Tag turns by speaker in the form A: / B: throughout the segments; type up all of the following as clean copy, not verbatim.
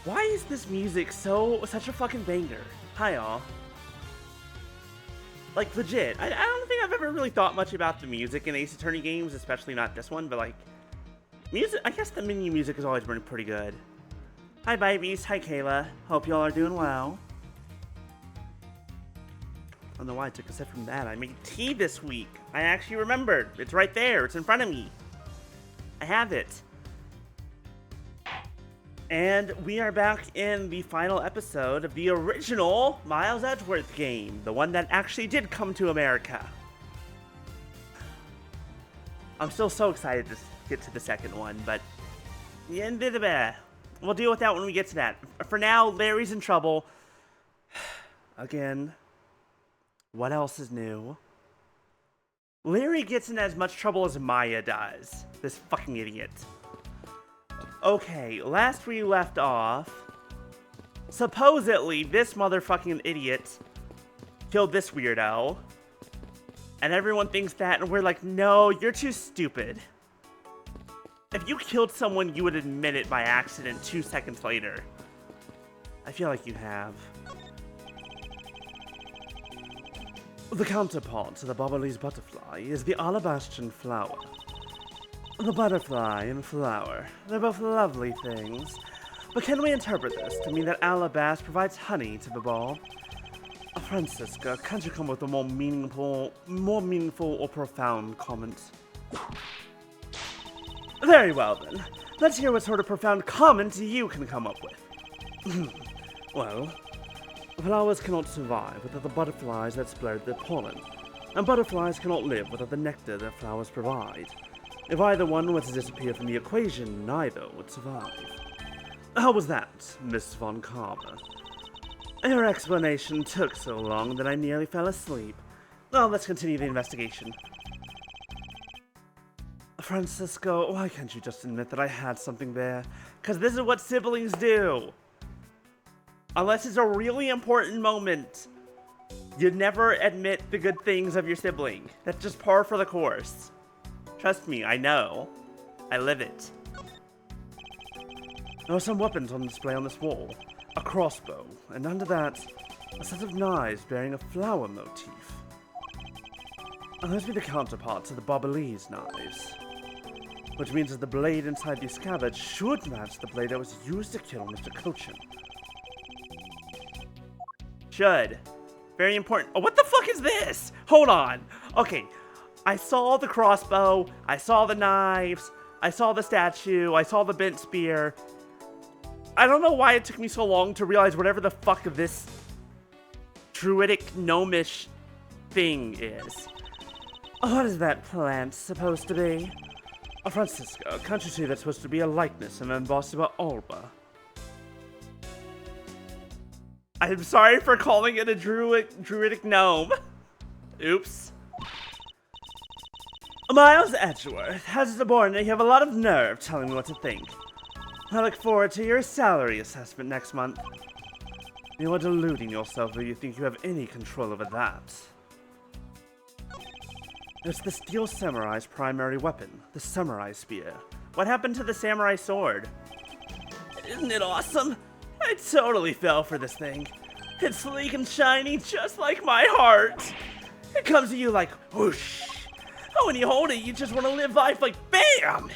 A: Why is this music such a fucking banger? Hi, y'all. Like, legit. I don't think I've ever really thought much about the music in Ace Attorney games, especially not this one, but like, music, I guess the menu music has always been pretty good. Hi, babies. Hi, Kayla. Hope y'all are doing well. I don't know why I took a sip from that. I made tea this week. I actually remembered. It's right there. It's in front of me. I have it. And we are back in the final episode of the original Miles Edgeworth game. The one that actually did come to America. I'm still so excited to get to the second one, but we'll deal with that when we get to that. For now, Larry's in trouble. Again. What else is new? Larry gets in as much trouble as Maya does. This fucking idiot. Okay, last we left off, supposedly this motherfucking idiot killed this weirdo. And everyone thinks that, and we're like, no, you're too stupid. If you killed someone, you would admit it by accident 2 seconds later. I feel like you have. The counterpart to the Bobolese butterfly is the Alabastron flower. The butterfly and flower, they're both lovely things, but can we interpret this to mean that Alabast provides honey to the ball? Francisca, can't you come with a more meaningful or profound comment? Very well then, let's hear what sort of profound comment you can come up with. Well, flowers cannot survive without the butterflies that spread their pollen, and butterflies cannot live without the nectar that flowers provide. If either one were to disappear from the equation, neither would survive. How was that, Miss Von Carver? Your explanation took so long that I nearly fell asleep. Well, let's continue the investigation. Francisco, why can't you just admit that I had something there? Because this is what siblings do. Unless it's a really important moment, you never admit the good things of your sibling. That's just par for the course. Trust me, I know. I live it. There are some weapons on display on this wall. A crossbow, and under that, a set of knives bearing a flower motif. And those be the counterparts of the Bobolese knives. Which means that the blade inside the scabbard should match the blade that was used to kill Mr. Cochin. Should. Very important. Oh, what the fuck is this? Hold on. Okay. I saw the crossbow, I saw the knives, I saw the statue, I saw the bent spear. I don't know why it took me so long to realize whatever the fuck this druidic gnomish thing is. What is that plant supposed to be? Oh, Francisco, can't you see that's supposed to be a likeness of Ambassador Alba? I'm sorry for calling it a druidic gnome. Oops. Miles Edgeworth, how's the morning? You have a lot of nerve telling me what to think. I look forward to your salary assessment next month. You are deluding yourself if you think you have any control over that. It's the Steel Samurai's primary weapon, the Samurai Spear. What happened to the Samurai Sword? Isn't it awesome? I totally fell for this thing. It's sleek and shiny, just like my heart. It comes to you like whoosh. Oh, when you hold it, you just want to live life like BAM!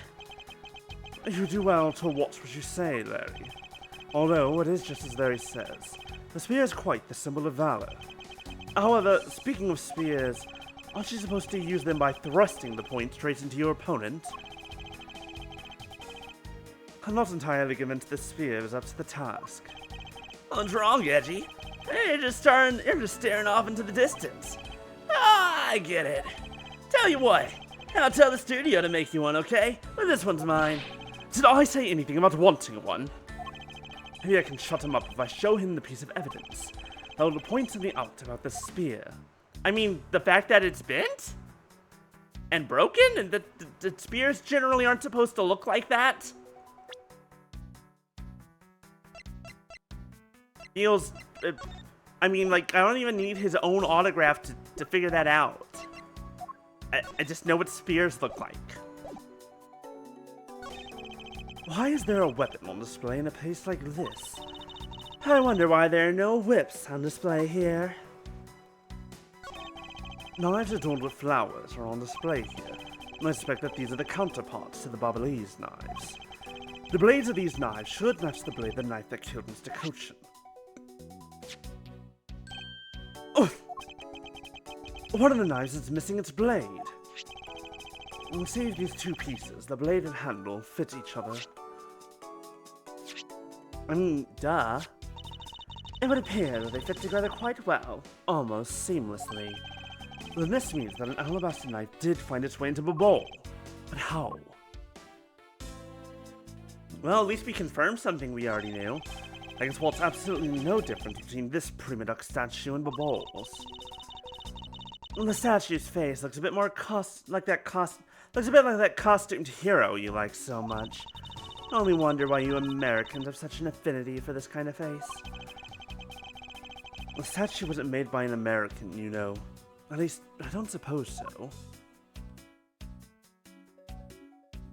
A: You do well to watch what you say, Larry. Although, it is just as Larry says. The spear is quite the symbol of valor. However, speaking of spears, aren't you supposed to use them by thrusting the point straight into your opponent? I'm not entirely convinced this spear is up to the task. What's wrong, Edgy? You're just staring off into the distance. Ah, I get it. Tell you what, I'll tell the studio to make you one, okay? But this one's mine. Did I say anything about wanting one? Maybe I can shut him up if I show him the piece of evidence that will point something out about the spear. I mean, the fact that it's bent? And broken? And the spears generally aren't supposed to look like that? Feels... I mean, like, I don't even need his own autograph to figure that out. I just know what spears look like. Why is there a weapon on display in a place like this? I wonder why there are no whips on display here. Knives adorned with flowers are on display here. I suspect that these are the counterparts to the Bobblese knives. The blades of these knives should match the blade of the knife that killed Mr. Cochin. Oh! One of the knives is missing its blade. We'll see if these two pieces, the blade and handle, fit each other. Duh. It would appear that they fit together quite well, almost seamlessly. Then this means that an alabaster knife did find its way into the bowl. But how? Well, at least we confirmed something we already knew. I guess what's absolutely no difference between this Prima Duck statue and the bowls. The statue's face looks a bit more like that costumed hero you like so much. I only wonder why you Americans have such an affinity for this kind of face. The statue wasn't made by an American, you know. At least, I don't suppose so.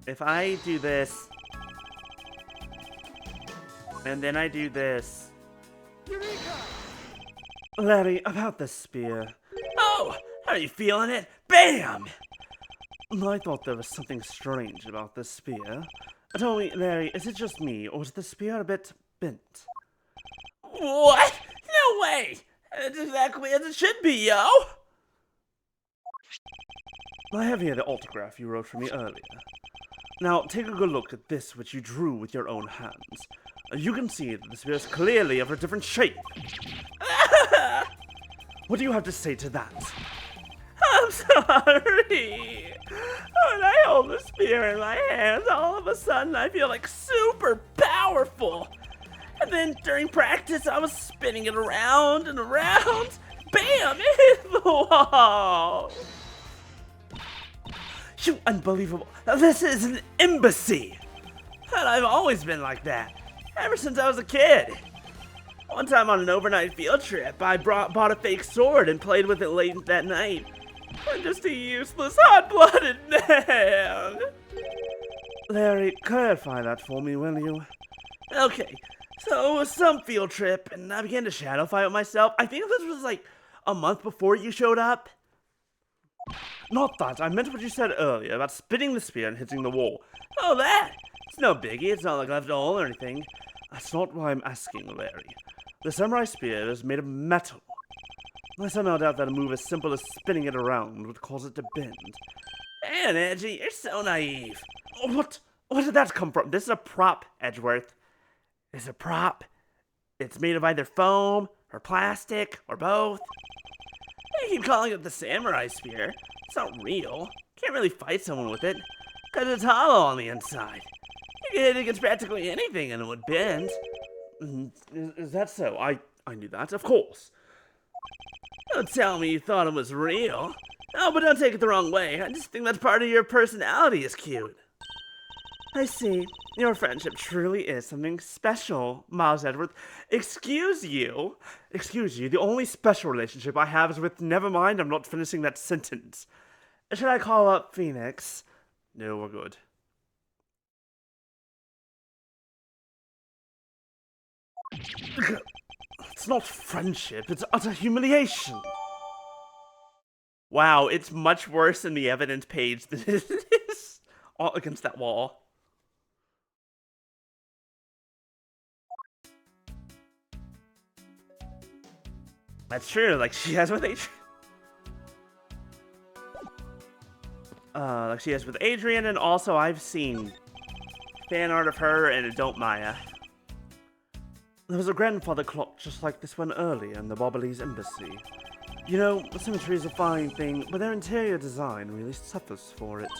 A: If I do this, and then I do this. Larry, about the spear. Oh, are you feeling it? Bam! I thought there was something strange about this spear. Tell me, Larry, is it just me, or is the spear a bit bent? What? No way! It's exactly as it should be, yo! I have here the autograph you wrote for me earlier. Now, take a good look at this which you drew with your own hands. You can see that the spear is clearly of a different shape. What do you have to say to that? I'm sorry. When I hold the spear in my hands, all of a sudden I feel like super powerful. And then during practice, I was spinning it around and around. Bam! It hit the wall. You unbelievable. This is an embassy. And I've always been like that. Ever since I was a kid. One time on an overnight field trip, I bought a fake sword and played with it late that night. I'm just a useless, hot-blooded man. Larry, clarify that for me, will you? Okay, so it was some field trip, and I began to shadow fight with myself. I think this was like a month before you showed up. Not that, I meant what you said earlier about spinning the spear and hitting the wall. Oh, that! It's no biggie, it's not like left all or anything. That's not why I'm asking, Larry. The samurai spear is made of metal. I somehow doubt that a move as simple as spinning it around would cause it to bend. Man, Edgy, you're so naive. What did that come from? This is a prop, Edgeworth. It's a prop. It's made of either foam, or plastic, or both. You keep calling it the samurai spear. It's not real. Can't really fight someone with it, because it's hollow on the inside. You can hit it against practically anything and it would bend. Is that so? I knew that, of course. Don't tell me you thought it was real. Oh, but don't take it the wrong way. I just think that part of your personality is cute. I see. Your friendship truly is something special, Miles Edgeworth. Excuse you. The only special relationship I have is with... Never mind, I'm not finishing that sentence. Should I call up Phoenix? No, we're good. It's not friendship, it's utter humiliation. Wow, it's much worse in the evidence page than it is against that wall. That's true, like she has with Adrian. Like she has with Adrian, and also I've seen fan art of her and Adult Maya. There was a grandfather clock just like this one earlier in the Bobblese embassy. You know, the symmetry is a fine thing, but their interior design really suffers for it.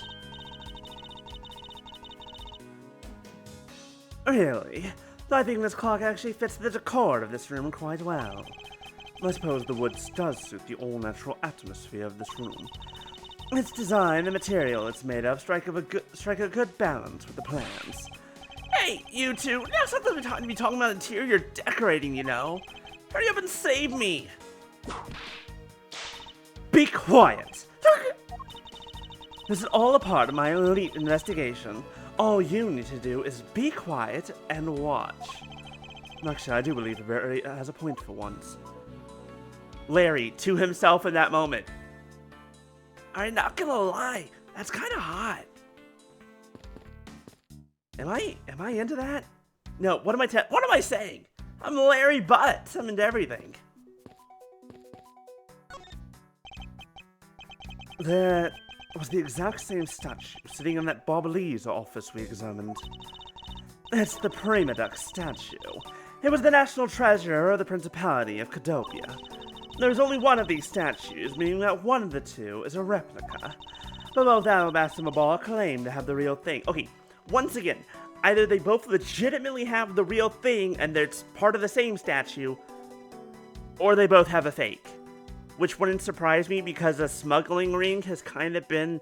A: Really? I think this clock actually fits the decor of this room quite well. I suppose the woods does suit the all-natural atmosphere of this room. Its design, the material it's made of, strike a good balance with the plans. Hey, you two! Now's not the time to be talking about interior decorating, you know. Hurry up and save me! Be quiet! This is all a part of my elite investigation. All you need to do is be quiet and watch. Actually, I do believe Larry has a point for once. Larry, to himself in that moment. I'm not gonna lie, that's kind of hot. Am I into that? No, what am I saying? I'm Larry Butz. I'm into everything. There was the exact same statue sitting in that Bobbleese office we examined. It's the Prima Duck statue. It was the national treasure of the Principality of Cadopia. There's only one of these statues, meaning that one of the two is a replica. But both Alabaster and Ball claim to have the real thing. Okay, once again, either they both legitimately have the real thing and it's part of the same statue, or they both have a fake. Which wouldn't surprise me because a smuggling ring has kind of been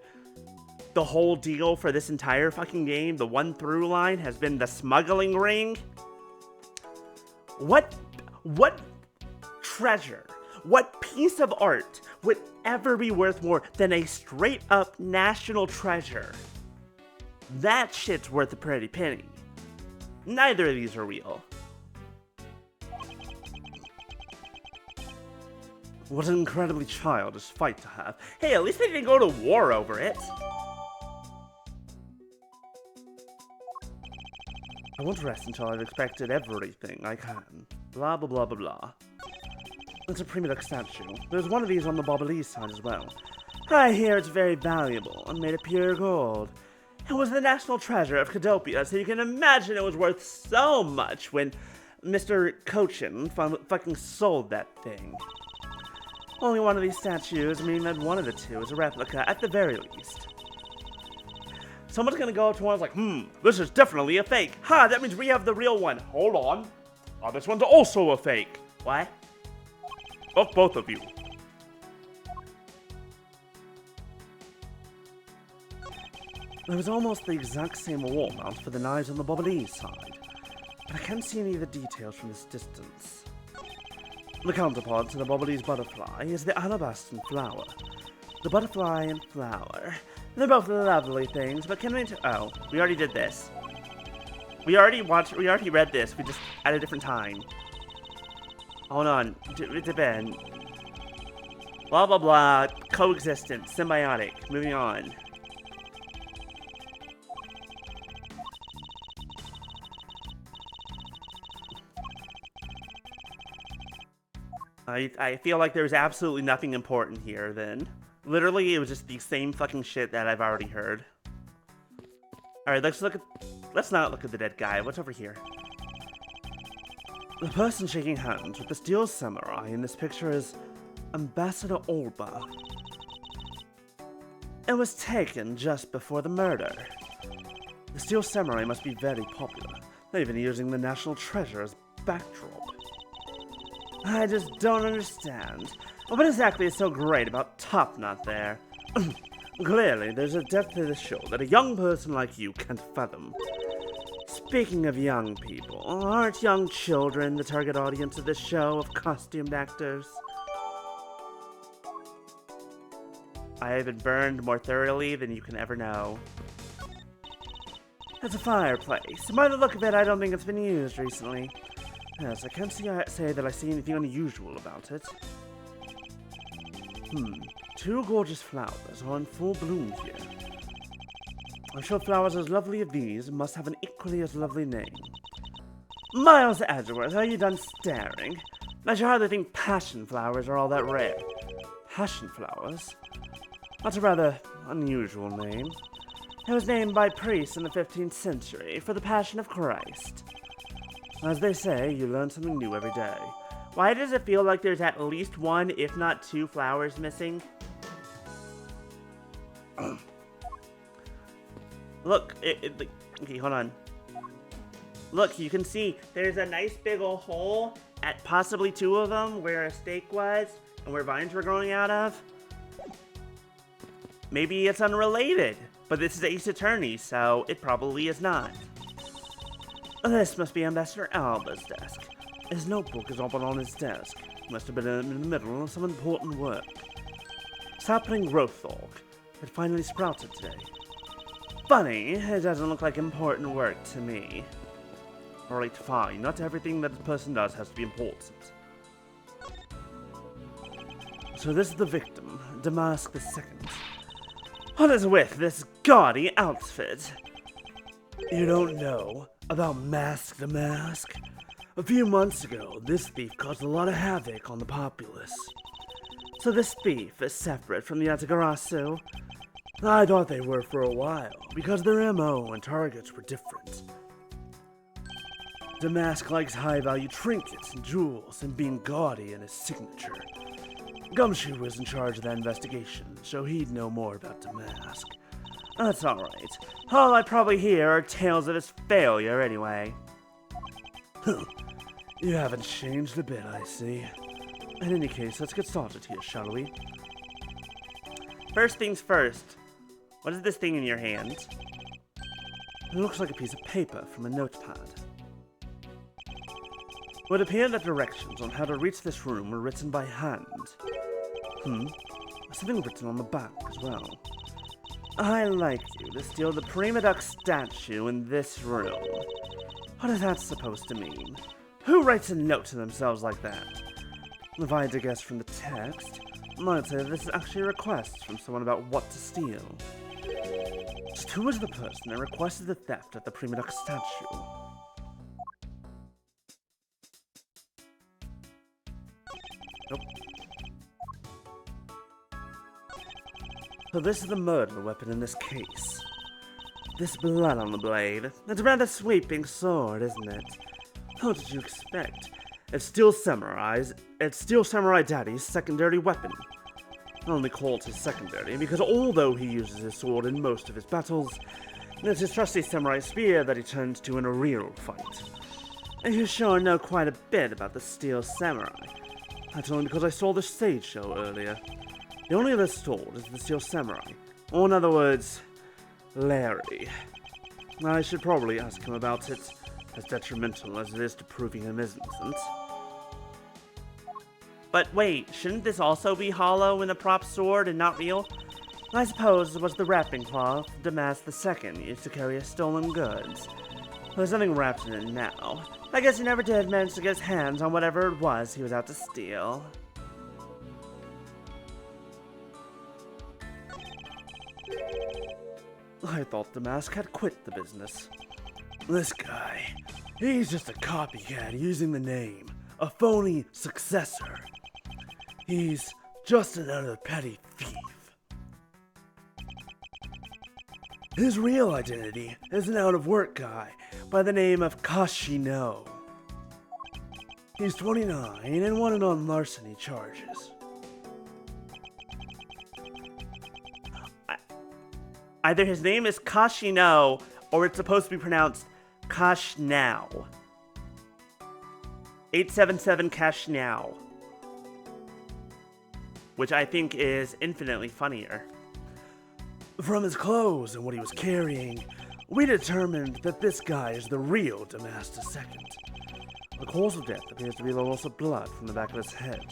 A: the whole deal for this entire fucking game. The one through line has been the smuggling ring. What treasure, what piece of art would ever be worth more than a straight up national treasure? That shit's worth a pretty penny. Neither of these are real. What an incredibly childish fight to have. Hey, at least they didn't go to war over it. I won't rest until I've expected everything I can. Blah, blah, blah, blah, blah. It's a Prima Duck statue. There's one of these on the Bobbleese side as well. I hear it's very valuable and made of pure gold. It was the national treasure of Cadopia, so you can imagine it was worth so much when Mr. Cochin fucking sold that thing. Only one of these statues, meaning that one of the two is a replica, at the very least. Someone's gonna go up to one and like, this is definitely a fake. Ha, that means we have the real one. Hold on. Oh, this one's also a fake. What? Oh, both of you. There was almost the exact same wall mount for the knives on the Bobbleese side, but I can't see any of the details from this distance. The counterpart to the Bobbleese butterfly is the alabaster flower. The butterfly and flower. They're both lovely things, but can we... Oh, we already did this. We already read this, we just at a different time. Hold on, depend. Blah blah blah, coexistent, symbiotic, moving on. I feel like there's absolutely nothing important here then. Literally, it was just the same fucking shit that I've already heard. Alright, let's not look at the dead guy. What's over here? The person shaking hands with the steel samurai in this picture is Ambassador Olba. It was taken just before the murder. The steel samurai must be very popular. They're even using the national treasure as backdrop. I just don't understand. What exactly is so great about Top Knot there? Clearly, there's a depth to the show that a young person like you can't fathom. Speaking of young people, aren't young children the target audience of this show of costumed actors? I have been burned more thoroughly than you can ever know. It's a fireplace. By the look of it, I don't think it's been used recently. Yes, I can't say that I see anything unusual about it. Two gorgeous flowers are in full bloom here. I'm sure flowers as lovely as these must have an equally as lovely name. Miles Edgeworth, are you done staring? I should hardly think passion flowers are all that rare. Passion flowers? That's a rather unusual name. It was named by priests in the 15th century for the Passion of Christ. As they say, you learn something new every day. Why does it feel like there's at least one, if not two, flowers missing? Look, okay, hold on. Look, you can see there's a nice big old hole at possibly two of them where a stake was and where vines were growing out of. Maybe it's unrelated, but this is Ace Attorney, so it probably is not. This must be Ambassador Alba's desk. His notebook is open on his desk. Must have been in the middle of some important work. Sapling growth org. It finally sprouted today. funny, it doesn't look like important work to me. Alright, fine. Not everything that a person does has to be important. So this is the victim, Damask II. What is with this gaudy outfit? You don't know about Mask the Mask? A few months ago, this thief caused a lot of havoc on the populace. So this thief is separate from the Atagarasu? I thought they were for a while, because their MO and targets were different. Damask likes high-value trinkets and jewels, and being gaudy in his signature. Gumshoe was in charge of that investigation, so he'd know more about Damask. That's alright. All I probably hear are tales of his failure anyway. You haven't changed a bit, I see. In any case, let's get started here, shall we? First things first. What is this thing in your hand? It looks like a piece of paper from a notepad. It would appear that directions on how to reach this room were written by hand. There's something written on the back as well. I'd like you to steal the Prima Duck statue in this room. What is that supposed to mean? Who writes a note to themselves like that? If I had to guess from the text, I might say that this is actually a request from someone about what to steal. Just who was the person that requested the theft of the Prima Duck statue? Nope. So this is the murder weapon in this case. This blood on the blade. It's a rather sweeping sword, isn't it? What did you expect? It's Steel Samurai Daddy's secondary weapon. I only call it his secondary because although he uses his sword in most of his battles, it's his trusty samurai spear that he turns to in a real fight. And you sure know quite a bit about the Steel Samurai. That's only because I saw the stage show earlier. The only other sword is the Steel Samurai, or in other words, Larry. I should probably ask him about it, as detrimental as it is to proving him innocent. But wait, shouldn't this also be hollow in a prop sword and not real? I suppose it was the wrapping cloth Damask II used to carry his stolen goods. There's nothing wrapped in it now. I guess he never did manage to get his hands on whatever it was he was out to steal. I thought Damask had quit the business. This guy, he's just a copycat using the name, a phony successor. He's just another petty thief. His real identity is an out-of-work guy by the name of Kashino. He's 29 and wanted on larceny charges. Either his name is Kashino, or it's supposed to be pronounced Kashnow. 877 Kashnow. Which I think is infinitely funnier. From his clothes and what he was carrying, we determined that this guy is the real Damask II. The cause of death appears to be the loss of blood from the back of his head.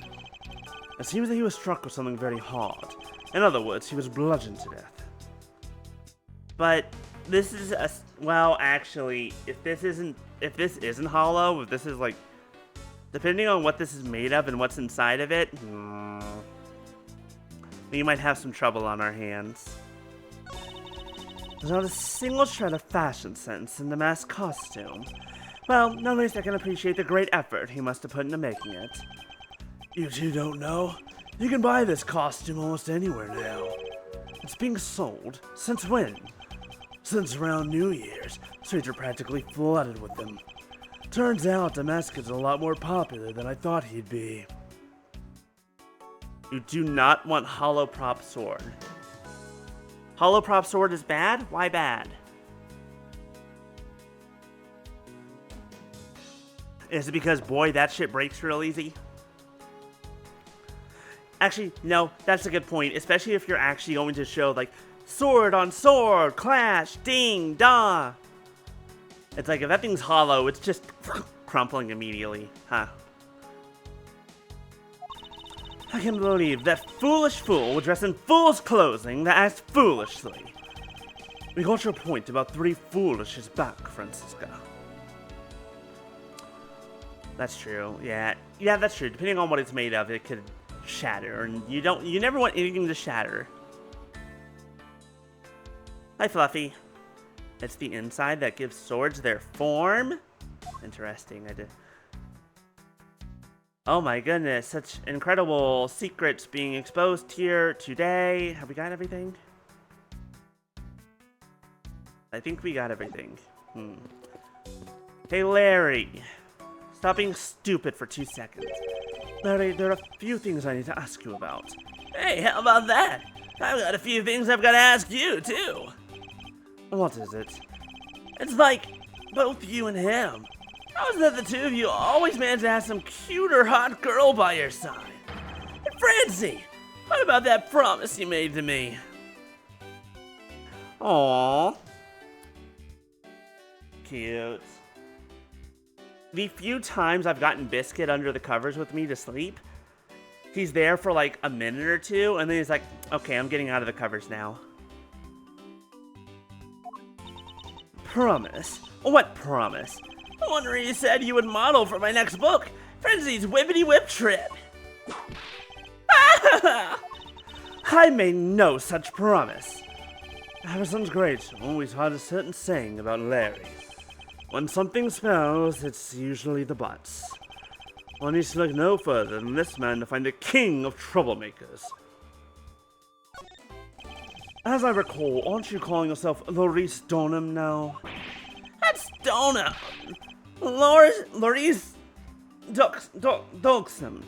A: It seems that he was struck with something very hard. In other words, he was bludgeoned to death. But this is a, well, actually, if this isn't hollow, if this is like, depending on what this is made of and what's inside of it, we might have some trouble on our hands. There's not a single shred of fashion sense in the mask costume. Well, at least I can appreciate the great effort he must have put into making it. You two don't know? You can buy this costume almost anywhere now. It's being sold. Since when? Since around New Year's, streets are practically flooded with them. Turns out Damask is a lot more popular than I thought he'd be. You do not want hollow prop sword. Hollow prop sword is bad? Why bad? Is it because, boy, that shit breaks real easy? Actually, no, that's a good point, especially if you're actually going to show, like, sword on sword, clash, ding, da. It's like, if that thing's hollow, it's just crumpling immediately, huh? I can't believe that foolish fool would dress in fool's clothing that acts foolishly. We got your point about 3 foolishes back, Francisca. That's true, yeah. Yeah, that's true. Depending on what it's made of, it could shatter, and you never want anything to shatter. Hi, Fluffy. It's the inside that gives swords their form? Interesting, I did. Oh my goodness, such incredible secrets being exposed here today. Have we got everything? I think we got everything. Hey, Larry. Stop being stupid for 2 seconds. Larry, there are a few things I need to ask you about. Hey, how about that? I've got a few things I've got to ask you, too. What is it? It's like both you and him. How is it that the two of you always manage to have some cute or hot girl by your side? And Francie, what about that promise you made to me? Aww. Cute. The few times I've gotten Biscuit under the covers with me to sleep, he's there for like a minute or two, and then he's like, okay, I'm getting out of the covers now. Promise? What promise? The one where you said you would model for my next book, Francie's Whippity Whip Trip. I made no such promise. Harrison's great, always had a certain saying about Larry. When something smells, it's usually the Butz. One needs to look no further than this man to find the king of troublemakers. As I recall, aren't you calling yourself Laurice Donham now? That's Donham! Laurice Duxham,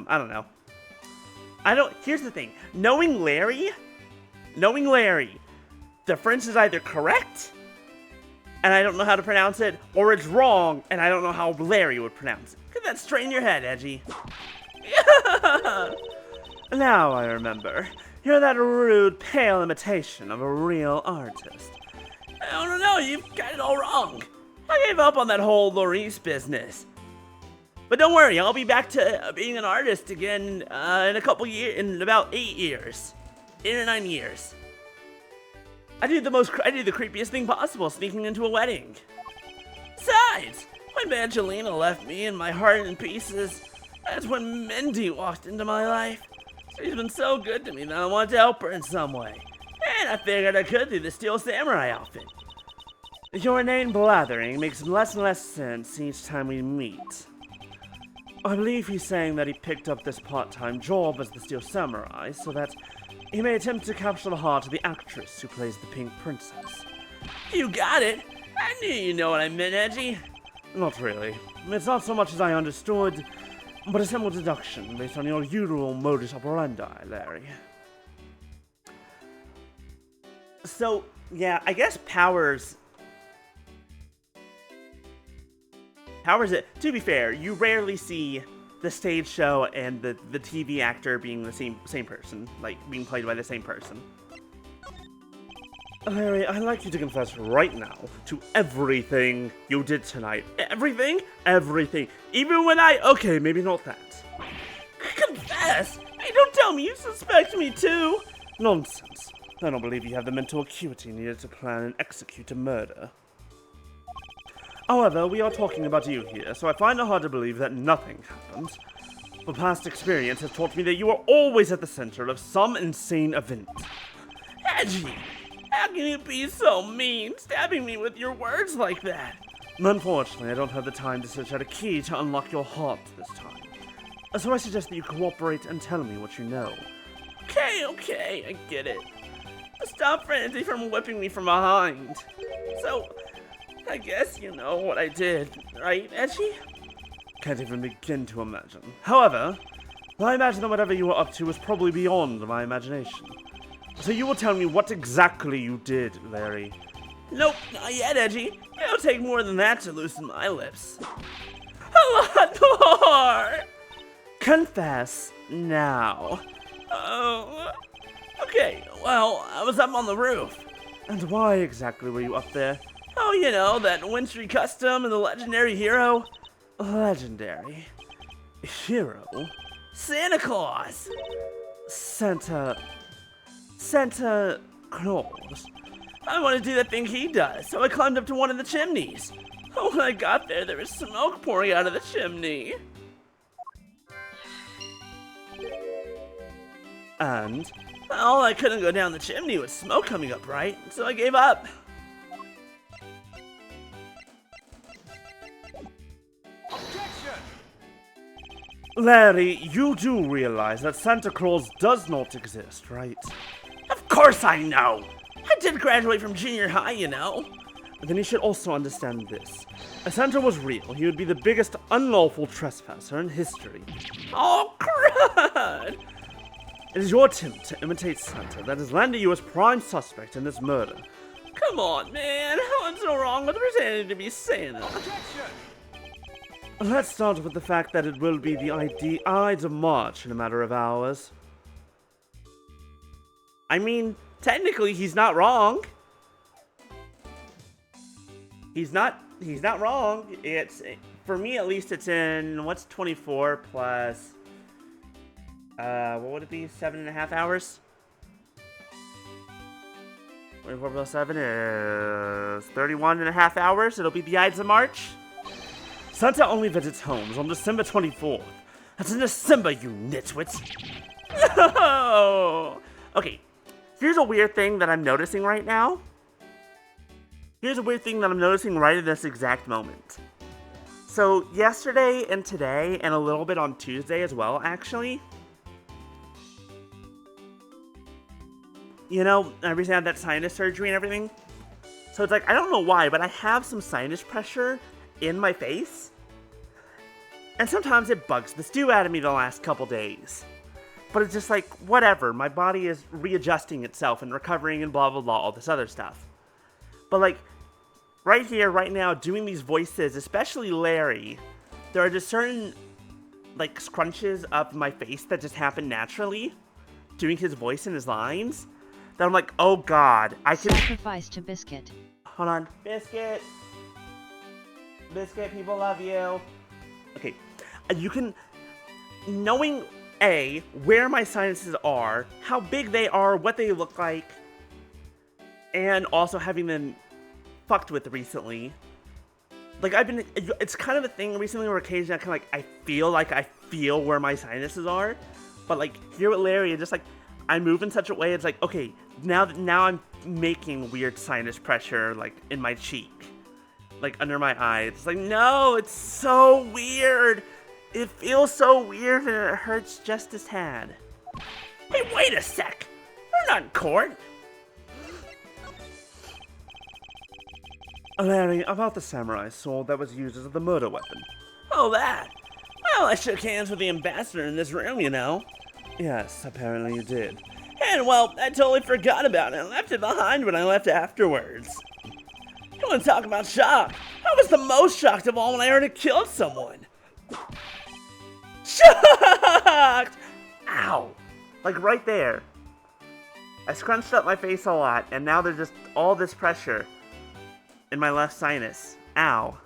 A: I don't know. Here's the thing. Knowing Larry, the French is either correct, and I don't know how to pronounce it, or it's wrong, and I don't know how Larry would pronounce it. Could that straighten your head, Edgy? Now I remember. You're that rude, pale imitation of a real artist. No, you've got it all wrong. I gave up on that whole Laurice business. But don't worry, I'll be back to being an artist again in a couple years, in about 8 years. 8 or 9 years. I did the creepiest thing possible, sneaking into a wedding. Besides, when Bangelina left me and my heart in pieces, that's when Mindy walked into my life. She's been so good to me that I wanted to help her in some way. And I figured I could through the Steel Samurai outfit. Your inane blathering makes less and less sense each time we meet. I believe he's saying that he picked up this part-time job as the Steel Samurai so that he may attempt to capture the heart of the actress who plays the Pink Princess. You got it! I knew you know what I meant, Edgy. Not really. It's not so much as I understood, but a simple deduction based on your usual modus operandi, Larry. So, yeah, I guess Powers, to be fair, you rarely see the stage show and the TV actor being the same person, like being played by the same person. Larry, I'd like you to confess right now to everything you did tonight. Everything? Everything. Even when okay, maybe not that. Confess? Hey, don't tell me you suspect me too. Nonsense. I don't believe you have the mental acuity needed to plan and execute a murder. However, we are talking about you here, so I find it hard to believe that nothing happened. But past experience has taught me that you are always at the center of some insane event. Edgy! How can you be so mean, stabbing me with your words like that? Unfortunately, I don't have the time to search out a key to unlock your heart this time. So I suggest that you cooperate and tell me what you know. Okay, I get it. Stop Francie from whipping me from behind. So, I guess you know what I did, right, Edgy? Can't even begin to imagine. However, I imagine that whatever you were up to was probably beyond my imagination. So you will tell me what exactly you did, Larry. Nope, not yet, Edgy. It'll take more than that to loosen my lips. A lot more! Confess now. Oh, okay, well, I was up on the roof. And why exactly were you up there? Oh, you know, that Wintry custom and the legendary hero. Legendary? Hero? Santa Claus! Santa Claus? I want to do the thing he does, so I climbed up to one of the chimneys. When I got there was smoke pouring out of the chimney. And, well, I couldn't go down the chimney with smoke coming up, right? So I gave up. Larry, you do realize that Santa Claus does not exist, right? Of course I know! I did graduate from junior high, you know. But then you should also understand this. If Santa was real, he would be the biggest unlawful trespasser in history. Oh, crud! It is your attempt to imitate Santa that has landed you as prime suspect in this murder. Come on, man. What's so wrong with pretending to be Santa? Let's start with the fact that it will be the Ides of March in a matter of hours. I mean, technically, he's not wrong. He's not wrong. It's, for me at least, it's in, what's 24 plus, what would it be, 7.5 hours? 24 plus 7 is 31.5 hours. It'll be the Ides of March. Santa only visits homes on December 24th. That's in December, you nitwits. No! Okay, here's a weird thing that I'm noticing right now. Here's a weird thing that I'm noticing right at this exact moment. So, yesterday and today, and a little bit on Tuesday as well, actually. You know, I recently had that sinus surgery and everything. So it's like, I don't know why, but I have some sinus pressure in my face. And sometimes it bugs the stew out of me the last couple days. But it's just like, whatever, my body is readjusting itself and recovering and blah blah blah, all this other stuff. But like, right here, right now, doing these voices, especially Larry, there are just certain, like, scrunches of my face that just happen naturally, doing his voice and his lines, that I'm like, oh god, I can...
B: Sacrifice to Biscuit.
A: Hold on. Biscuit! Biscuit, people love you. Okay, you can... Knowing, A, where my sinuses are, how big they are, what they look like, and also having them fucked with recently. Like, it's kind of a thing recently where occasionally I feel where my sinuses are. But like, here with Larry, it's just like, I move in such a way, it's like, okay, now I'm making weird sinus pressure, like, in my cheek. Like, under my eye. It's like, no, it's so weird. It feels so weird and it hurts just as tad. Hey, wait a sec. We're not in court. Larry, about the samurai sword that was used as the murder weapon. Oh, that? Well, I shook hands with the ambassador in this room, you know. Yes, apparently you did. And, well, I totally forgot about it and left it behind when I left afterwards. You want to talk about shock? I was the most shocked of all when I heard it killed someone. Shocked! Ow. Like, right there. I scrunched up my face a lot, and now there's just all this pressure in my left sinus. Ow.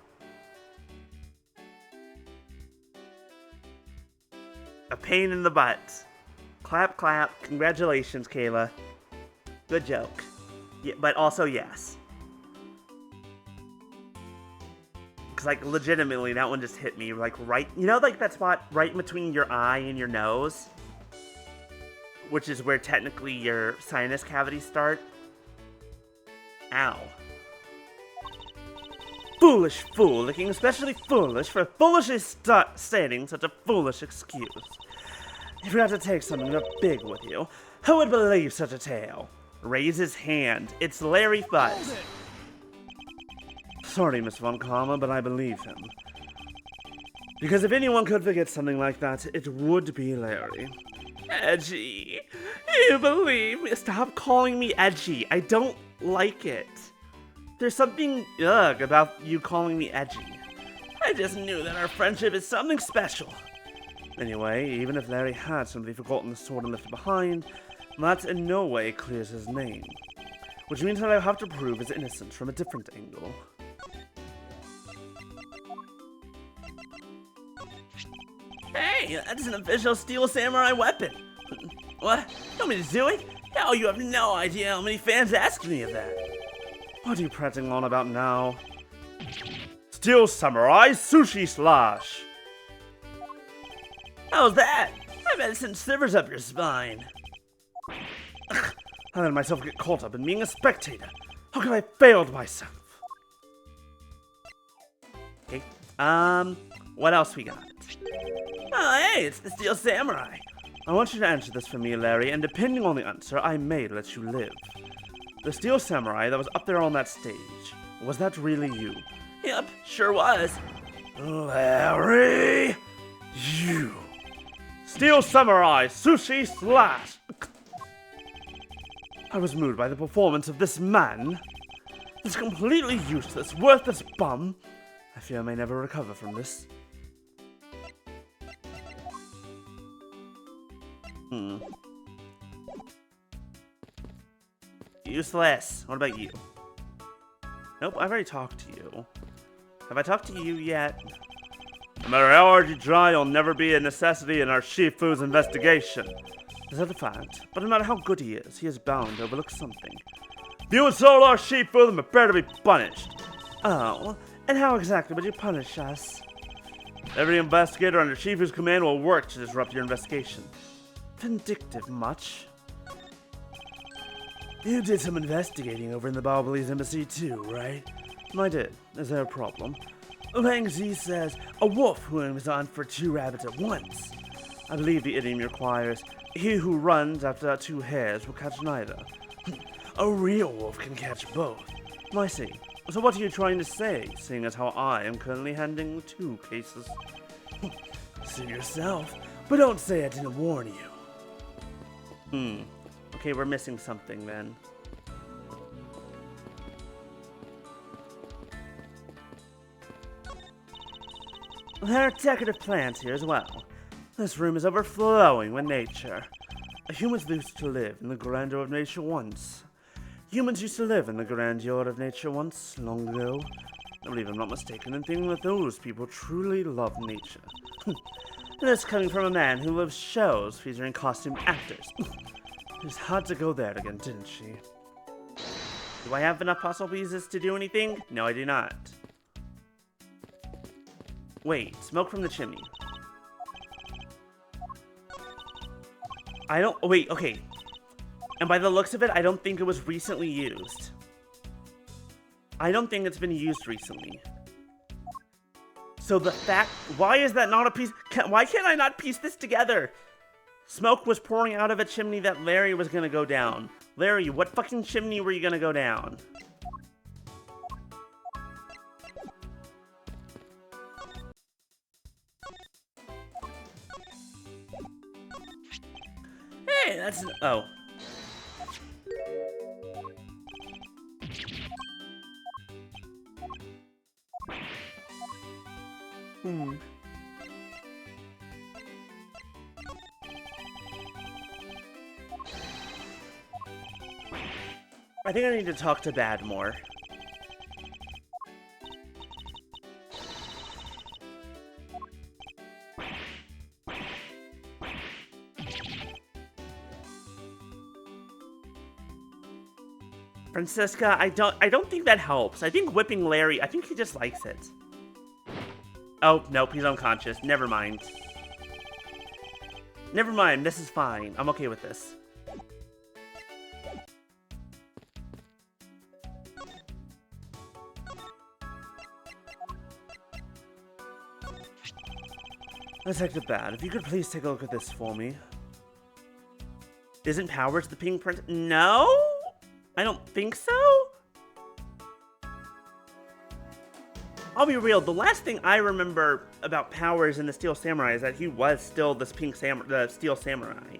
A: A pain in the butt. Clap, clap. Congratulations, Kayla. Good joke. Yeah, but also, yes. Because, like, legitimately, that one just hit me, like, right... You know, like, that spot right between your eye and your nose? Which is where, technically, your sinus cavities start? Ow. Foolish fool, looking especially foolish for foolishly stating such a foolish excuse. You forgot to take something that big with you. Who would believe such a tale? Raise his hand. It's Larry Butz. Sorry, Miss Von Karma, but I believe him. Because if anyone could forget something like that, it would be Larry. Edgy. You believe me? Stop calling me edgy. I don't like it. There's something ugh about you calling me edgy. I just knew that our friendship is something special. Anyway, even if Larry had simply forgotten the sword and left it behind, that in no way clears his name. Which means that I'll have to prove his innocence from a different angle. Hey, that's an official Steel Samurai weapon. What? You want me to do it? Hell, you have no idea how many fans asked me of that. What are you prattling on about now? Steel Samurai Sushi Slash! How's that? I bet it sent shivers up your spine. I let myself get caught up in being a spectator. How could I have failed myself? Okay, what else we got? Oh, hey, it's the Steel Samurai. I want you to answer this for me, Larry, and depending on the answer, I may let you live. The Steel Samurai that was up there on that stage, was that really you? Yep, sure was. Larry! You! Steel Samurai Sushi Slash! I was moved by the performance of this man. This completely useless, worthless bum. I fear I may never recover from this. Useless. What about you? Nope, I've already talked to you. Have I talked to you yet? No matter how hard you try, you'll never be a necessity in our Shifu's investigation. Is that a fact? But no matter how good he is bound to overlook something. If you insult our Shifu, then prepare to be punished. Oh, and how exactly would you punish us? Every investigator under Shifu's command will work to disrupt your investigation. Vindictive much? You did some investigating over in the Baobali's embassy too, right? I did. Is there a problem? Lang Zi says a wolf who aims on for 2 rabbits at once. I believe the idiom requires, he who runs after 2 hares will catch neither. A real wolf can catch both. I see. So what are you trying to say, seeing as how I am currently handling 2 cases? See yourself, but don't say I didn't warn you. Okay, we're missing something then. There are decorative plants here as well. This room is overflowing with nature. Humans used to live in the grandeur of nature once. Humans used to live in the grandeur of nature once, long ago. I believe I'm not mistaken in thinking that those people truly love nature. This coming from a man who loves shows featuring costume actors. It had to go there again, didn't she? Do I have enough puzzle pieces to do anything? No, I do not. Wait, smoke from the chimney. I don't... Wait, okay. And by the looks of it, I don't think it was recently used. I don't think it's been used recently. So the fact... Why is that not a piece... Why can't I not piece this together? Smoke was pouring out of a chimney that Larry was gonna go down. Larry, what fucking chimney were you gonna go down? Hey, that's... Oh. I think I need to talk to Bad more. Francisca, I don't think that helps. I think whipping Larry, I think he just likes it. Oh, nope, he's unconscious. Never mind. Never mind, this is fine. I'm okay with this. Detective Bad, if you could please take a look at this for me. Isn't Powers the pink print? No? I don't think so? I'll be real, the last thing I remember about Powers in the Steel Samurai is that he was still this the Steel Samurai.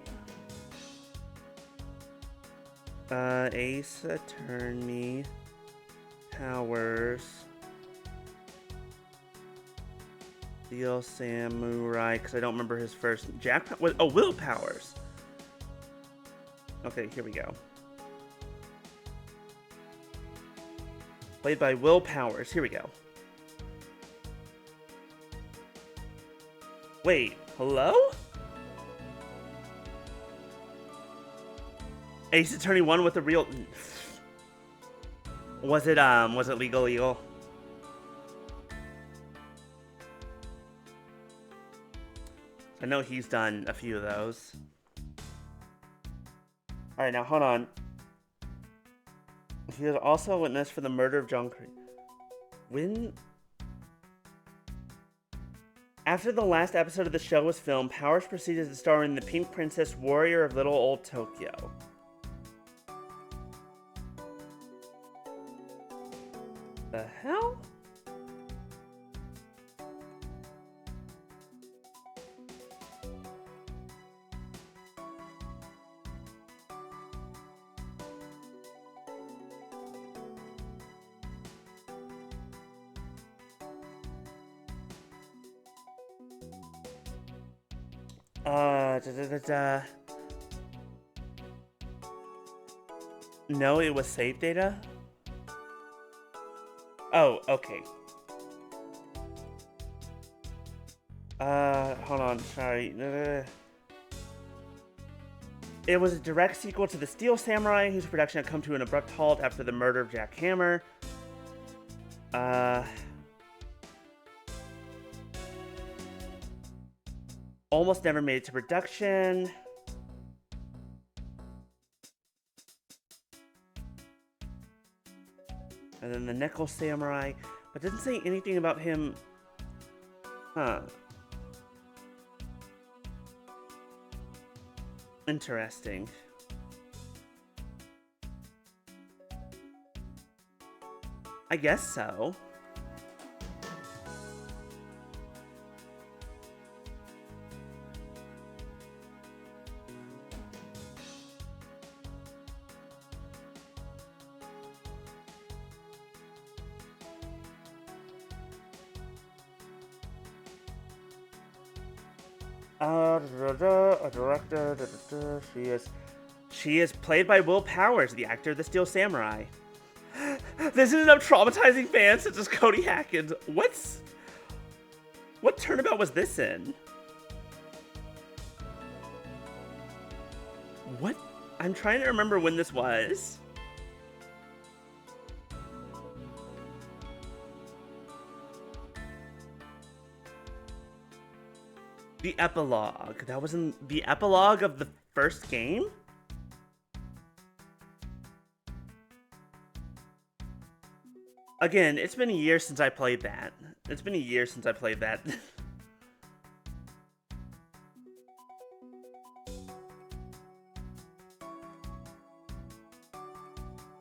A: Ace Attorney, Powers, Steel Samurai, because I don't remember his first. Will Powers. Okay, here we go. Played by Will Powers. Here we go. Wait, hello? Ace Attorney 1 with a real... Was it legal? I know he's done a few of those. Alright, now hold on. He was also a witness for the murder of John Cree. When... After the last episode of the show was filmed, Powers proceeded to star in The Pink Princess Warrior of Little Old Tokyo. The hell? No, it was save data? Oh, okay. Hold on, sorry. It was a direct sequel to The Steel Samurai, whose production had come to an abrupt halt after the murder of Jack Hammer. Almost never made it to production. And then the Nickel Samurai, but didn't say anything about him. Huh. Interesting. I guess so. A director, she is played by Will Powers, the actor of The Steel Samurai. This ended up traumatizing fans such as Cody Hackett. What turnabout was this in? What? I'm trying to remember when this was. The epilogue. That was in the epilogue of the first game? Again, it's been a year since I played that.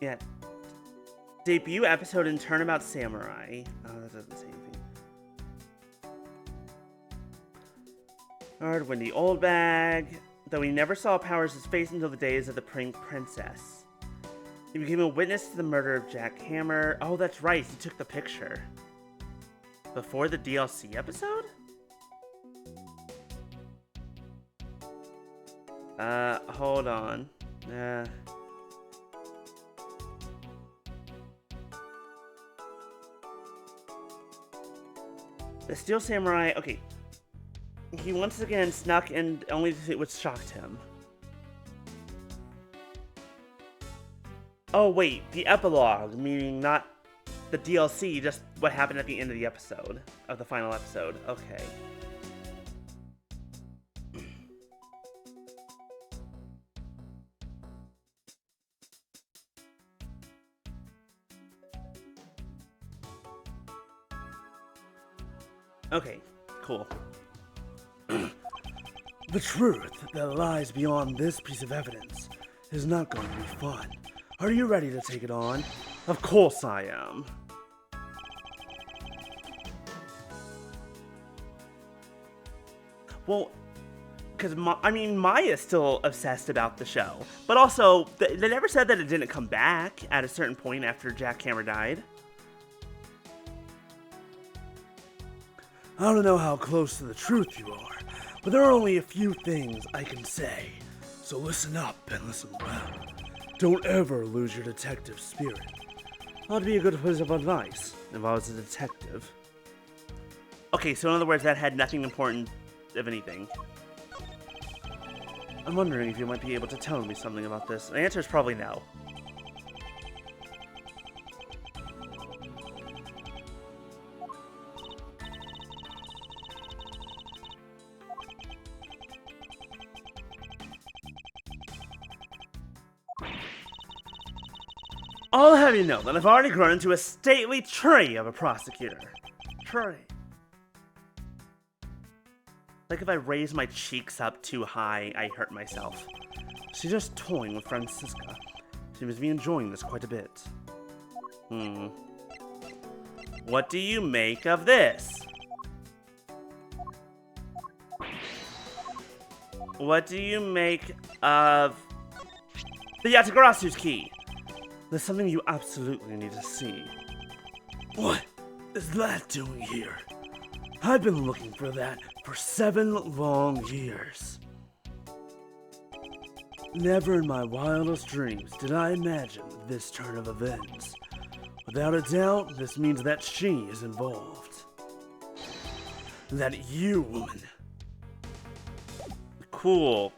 A: Yeah. Debut episode in Turnabout Samurai. Oh, that doesn't say anything. Hard Wendy Oldbag, though he never saw Powers' face until the days of the Pink Princess. He became a witness to the murder of Jack Hammer. Oh, that's right, he took the picture. Before the DLC episode? Hold on. The Steel Samurai, okay. He once again snuck and only to see what shocked him. Oh wait, the epilogue, meaning not the DLC, just what happened at the end of the episode, of the final episode. Okay. Okay, cool.
B: The truth that lies beyond this piece of evidence is not going to be fun. Are you ready to take it on?
A: Of course I am. Well, because, Maya's still obsessed about the show. But also, they never said that it didn't come back at a certain point after Jack Hammer died.
B: I don't know how close to the truth you are, but there are only a few things I can say. So listen up and listen well. Don't ever lose your detective spirit. That'd be a good piece of advice if I was a detective.
A: Okay, so in other words, that had nothing important of anything.
B: I'm wondering if you might be able to tell me something about this.
A: The answer is probably no. I'll have you know that I've already grown into a stately tree of a prosecutor. Tree. Like if I raise my cheeks up too high, I hurt myself. She's just toying with Francisca. Seems to be enjoying this quite a bit. What do you make of this? What do you make of the Yatagarasu's key? There's something you absolutely need to see.
B: What is that doing here? I've been looking for that for 7 long years. Never in my wildest dreams did I imagine this turn of events. Without a doubt, this means that she is involved. That you, woman.
A: Cool.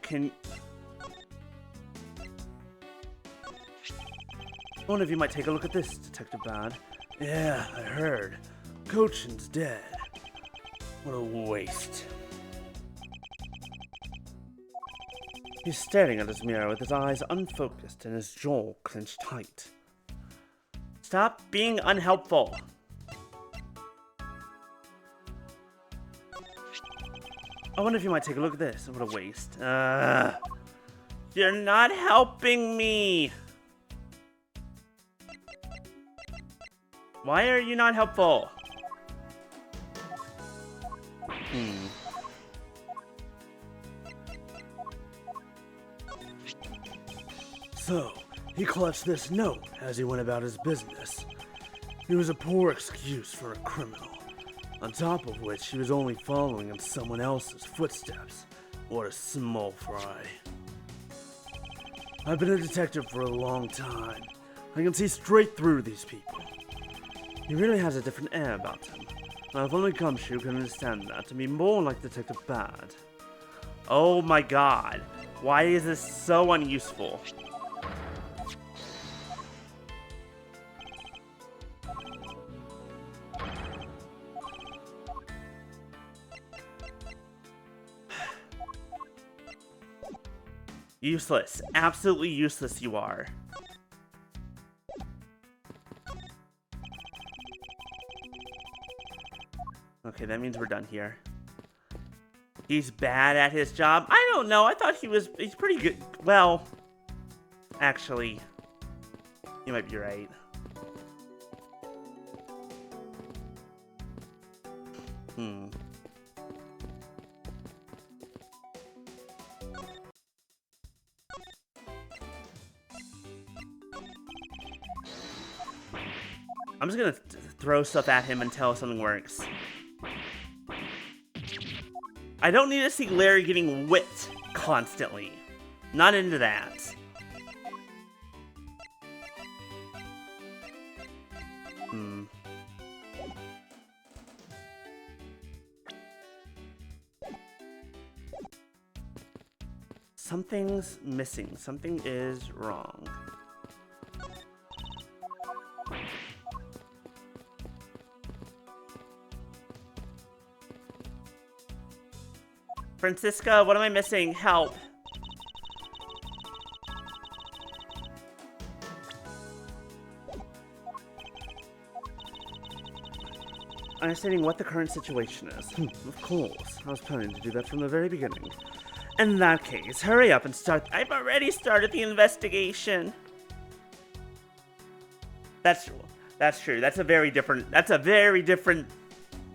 A: One of you might take a look at this, Detective Bad.
B: Yeah, I heard. Cochin's dead. What a waste.
A: He's staring at his mirror with his eyes unfocused and his jaw clenched tight. Stop being unhelpful. I wonder if you might take a look at this. What a waste. You're not helping me. Why are you not helpful?
B: So, he clutched this note as he went about his business. It was a poor excuse for a criminal. On top of which, he was only following in someone else's footsteps. What a small fry. I've been a detective for a long time. I can see straight through these people.
A: He really has a different air about him. Now, if only Gumshoe can understand that to be more like Detective Bad. Oh my god. Why is this so unuseful? Useless. Absolutely useless you are. Okay, that means we're done here. He's bad at his job? I don't know. I thought he's pretty good. Well, actually, you might be right. I'm just gonna throw stuff at him until something works. I don't need to see Larry getting whipped constantly. Not into that. Something's missing. Something is wrong. Francisca, what am I missing? Help. Understanding what the current situation is. Of course. I was planning to do that from the very beginning. In that case, hurry up and start. I've already started the investigation. That's true. That's true. That's a very different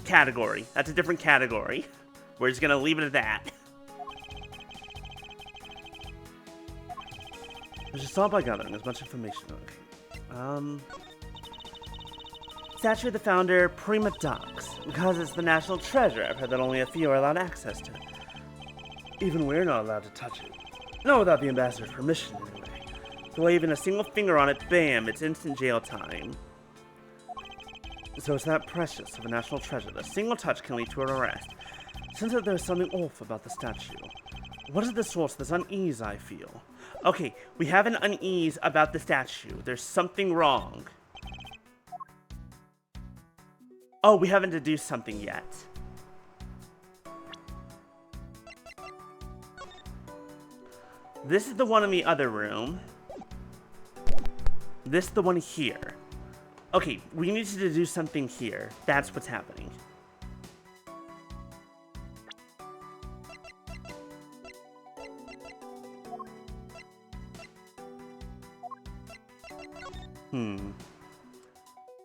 A: category. That's a different category. We're just gonna leave it at that. I should start by gathering as much information. Okay. Statue of the founder, Prima Dox. Because it's the national treasure, I've heard that only a few are allowed access to it. Even we're not allowed to touch it. Not without the ambassador's permission, anyway. If you lay even a single finger on it, bam, it's instant jail time. So it's that precious of a national treasure that a single touch can lead to an arrest. Seems that there's something off about the statue. What is the source of this unease I feel? Okay, we have an unease about the statue. There's something wrong. Oh, we haven't deduced something yet. This is the one in the other room. This the one here. Okay, we need to do something here. That's what's happening.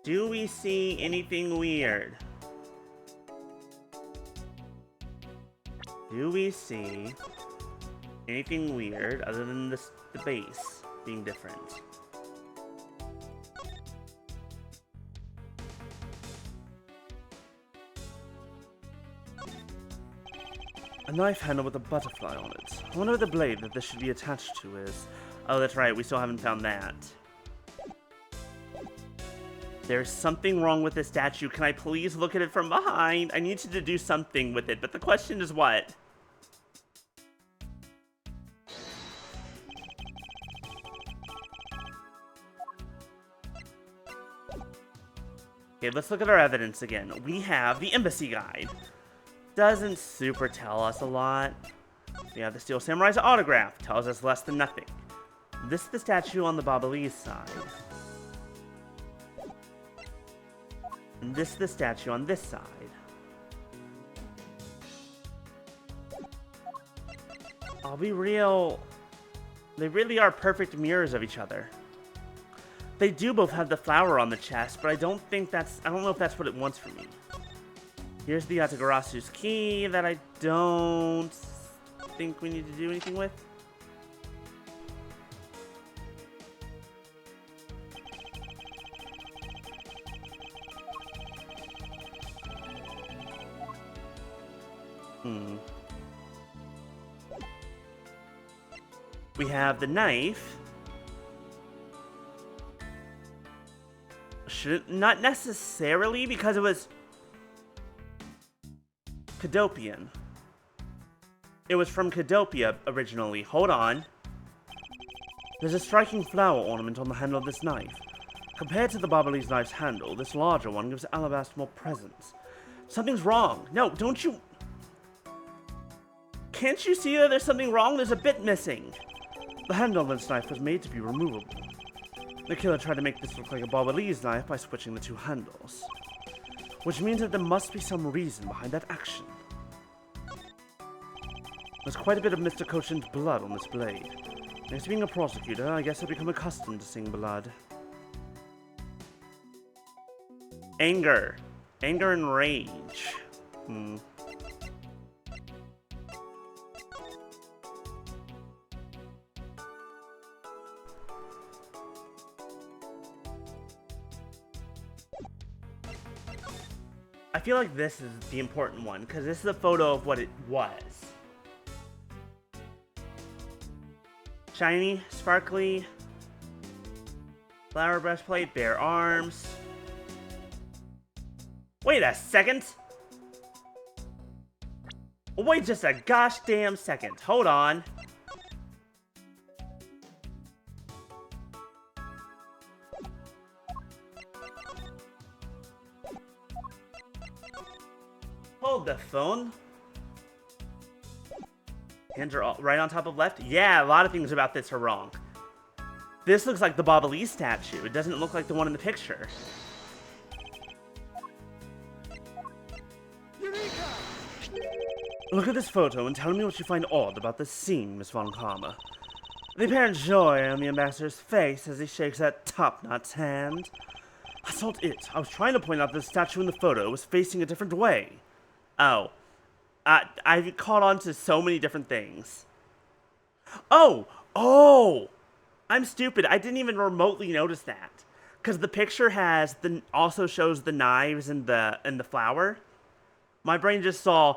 A: Do we see anything weird? Do we see anything weird other than the base being different?
B: A knife handle with a butterfly on it. I wonder what the blade that this should be attached to is.
A: Oh, that's right. We still haven't found that. There's something wrong with this statue. Can I please look at it from behind? I need you to do something with it, but the question is what? Okay, let's look at our evidence again. We have the embassy guide. Doesn't super tell us a lot. We have the Steel Samurai's autograph. Tells us less than nothing. This is the statue on the Babalese side. And this is the statue on this side. I'll be real. They really are perfect mirrors of each other. They do both have the flower on the chest, but I don't know if that's what it wants from me. Here's the Yatagarasu's key that I don't think we need to do anything with. We have the knife. Not necessarily, because it was Cadopian. It was from Cadopia originally. Hold on.
B: There's a striking flower ornament on the handle of this knife. Compared to the Babalese knife's handle, this larger one gives Alabaster more presence.
A: Something's wrong. No, don't you... Can't you see that there's something wrong? There's a bit missing.
B: The handle of this knife was made to be removable. The killer tried to make this look like a Babalese knife by switching the two handles. Which means that there must be some reason behind that action. There's quite a bit of Mr. Koshin's blood on this blade. Next to being a prosecutor, I guess I've become accustomed to seeing blood.
A: Anger. Anger and rage. I feel like this is the important one, because this is a photo of what it was. Shiny, sparkly, flower breastplate, bare arms. Wait a second! Wait just a gosh damn second. Hold on. Hold the phone. Hands are all right on top of left. Yeah, a lot of things about this are wrong. This looks like the Babalese statue. It doesn't look like the one in the picture.
B: Look at this photo and tell me what you find odd about this scene, Miss Von Karma. The apparent joy on the ambassador's face as he shakes that top-knot's hand. That's not it. I was trying to point out that the statue in the photo was facing a different way.
A: Oh. I've caught on to so many different things. Oh! I'm stupid. I didn't even remotely notice that. Because the picture also shows the knives and the flower. My brain just saw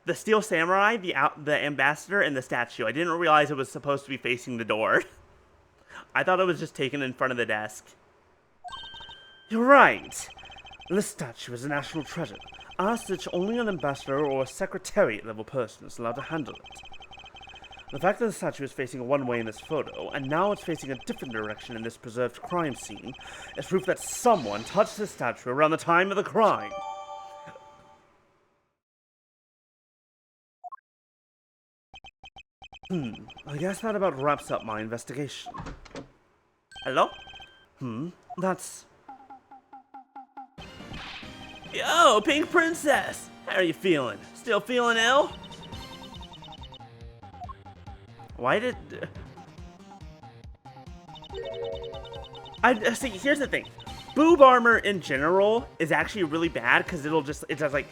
A: the Steel Samurai, the ambassador, and the statue. I didn't realize it was supposed to be facing the door. I thought it was just taken in front of the desk.
B: You're right. This statue is a national treasure. As such, only an ambassador or a secretariat-level person is allowed to handle it. The fact that the statue is facing one way in this photo, and now it's facing a different direction in this preserved crime scene, is proof that someone touched the statue around the time of the crime. I guess that about wraps up my investigation.
A: Hello?
B: That's...
A: Yo, Pink Princess! How are you feeling? Still feeling ill? Why did... see, here's the thing. Boob armor in general is actually really bad because it does like...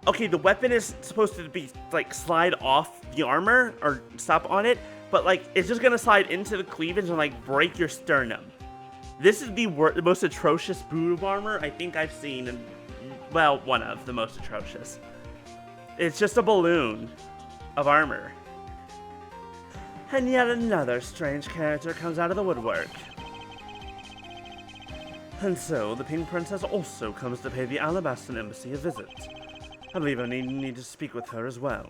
A: Okay, the weapon is supposed to be, like, slide off the armor or stop on it, but, like, it's just gonna slide into the cleavage and, like, break your sternum. This is the most atrocious boob armor I think I've seen, and, well, one of the most atrocious. It's just a balloon of armor. And yet another strange character comes out of the woodwork.
B: And so, the Pink Princess also comes to pay the Alabastan Embassy a visit. I believe I need to speak with her as well.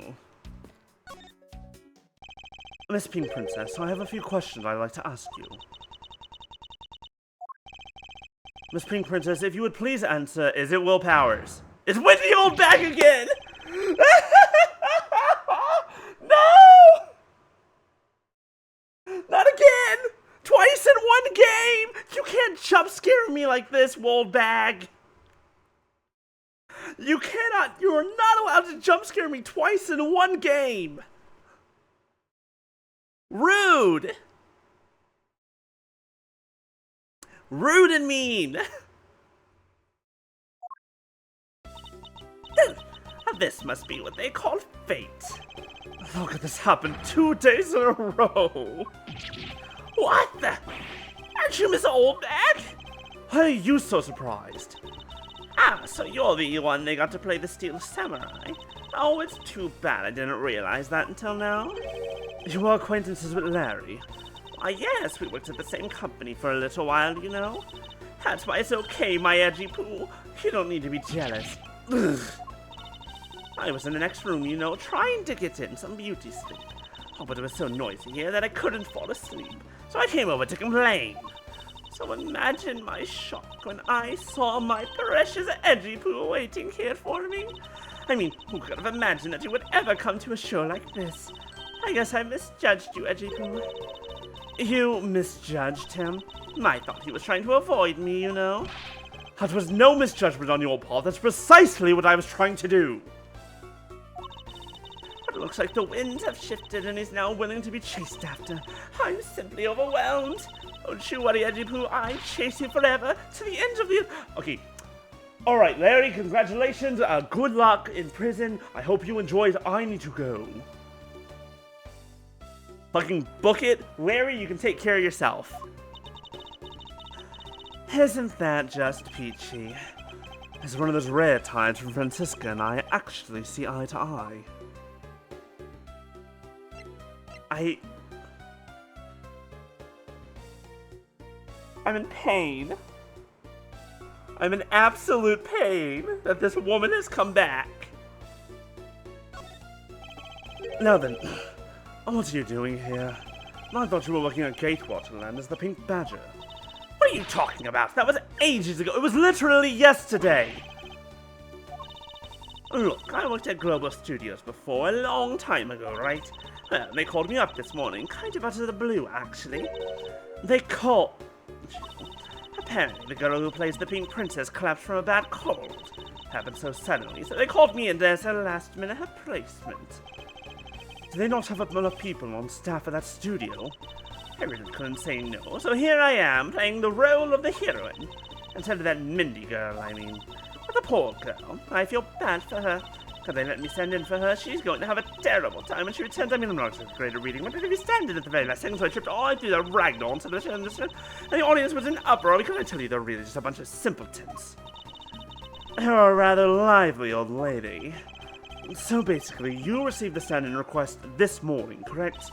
B: Miss Pink Princess, I have a few questions I'd like to ask you. Miss Pink Princess, if you would please answer,
A: Is it Will Powers? It's with the old bag again! No! Not again! Twice in one game! You can't jump scare me like this, Wold Bag! You are not allowed to jump scare me twice in one game! Rude! Rude and mean! This must be what they call fate. Look at this happen 2 days in a row! What the? Aren't you Miss Oldbag?
B: why are you so surprised?
A: Ah, so you're the one they got to play the Steel Samurai? Oh, it's too bad I didn't realize that until now.
B: You are acquaintances with Larry.
A: Why, yes, we worked at the same company for a little while, you know. That's why it's okay, my edgy poo. You don't need to be jealous. Ugh. I was in the next room, you know, trying to get in some beauty sleep. Oh, but it was so noisy here that I couldn't fall asleep, so I came over to complain. So imagine my shock when I saw my precious edgy poo waiting here for me. I mean, who could have imagined that you would ever come to a show like this? I guess I misjudged you, edgy poo.
B: You misjudged him?
A: I thought he was trying to avoid me, you know.
B: That was no misjudgment on your part. That's precisely what I was trying to do.
A: It looks like the winds have shifted and he's now willing to be chased after. I'm simply overwhelmed. Don't you worry, Edgy Poo. I chase you forever to the end of the...
B: Okay. Alright, Larry, congratulations. Good luck in prison. I hope you enjoy it. I need to go.
A: Fucking book it. Larry, you can take care of yourself.
B: Isn't that just peachy? It's one of those rare times when Francisca and I actually see eye to eye.
A: I'm in pain. I'm in absolute pain that this woman has come back.
B: Now then, what are you doing here? I thought you were working at Gatewaterland as the Pink Badger.
A: What are you talking about? That was ages ago. It was literally yesterday. Look, I worked at Global Studios before, a long time ago, right? Well, they called me up this morning, kind of out of the blue, actually. Apparently, the girl who plays the Pink Princess collapsed from a bad cold. Happened so suddenly, so they called me in as a last-minute replacement.
B: Do they not have enough people on staff at that studio?
A: I really couldn't say no, so here I am, playing the role of the heroine. Instead of that Mindy girl, I mean. But the poor girl, I feel bad for her. Could they let me stand in for her? She's going to have a terrible time when she returns. I mean, I'm not so great at reading, but if you stand in at the very last second, so I tripped all through the ragdoll and the audience was in uproar because I tell you they're really just a bunch of simpletons.
B: You're a rather lively old lady. So basically, you received the stand-in request this morning, correct?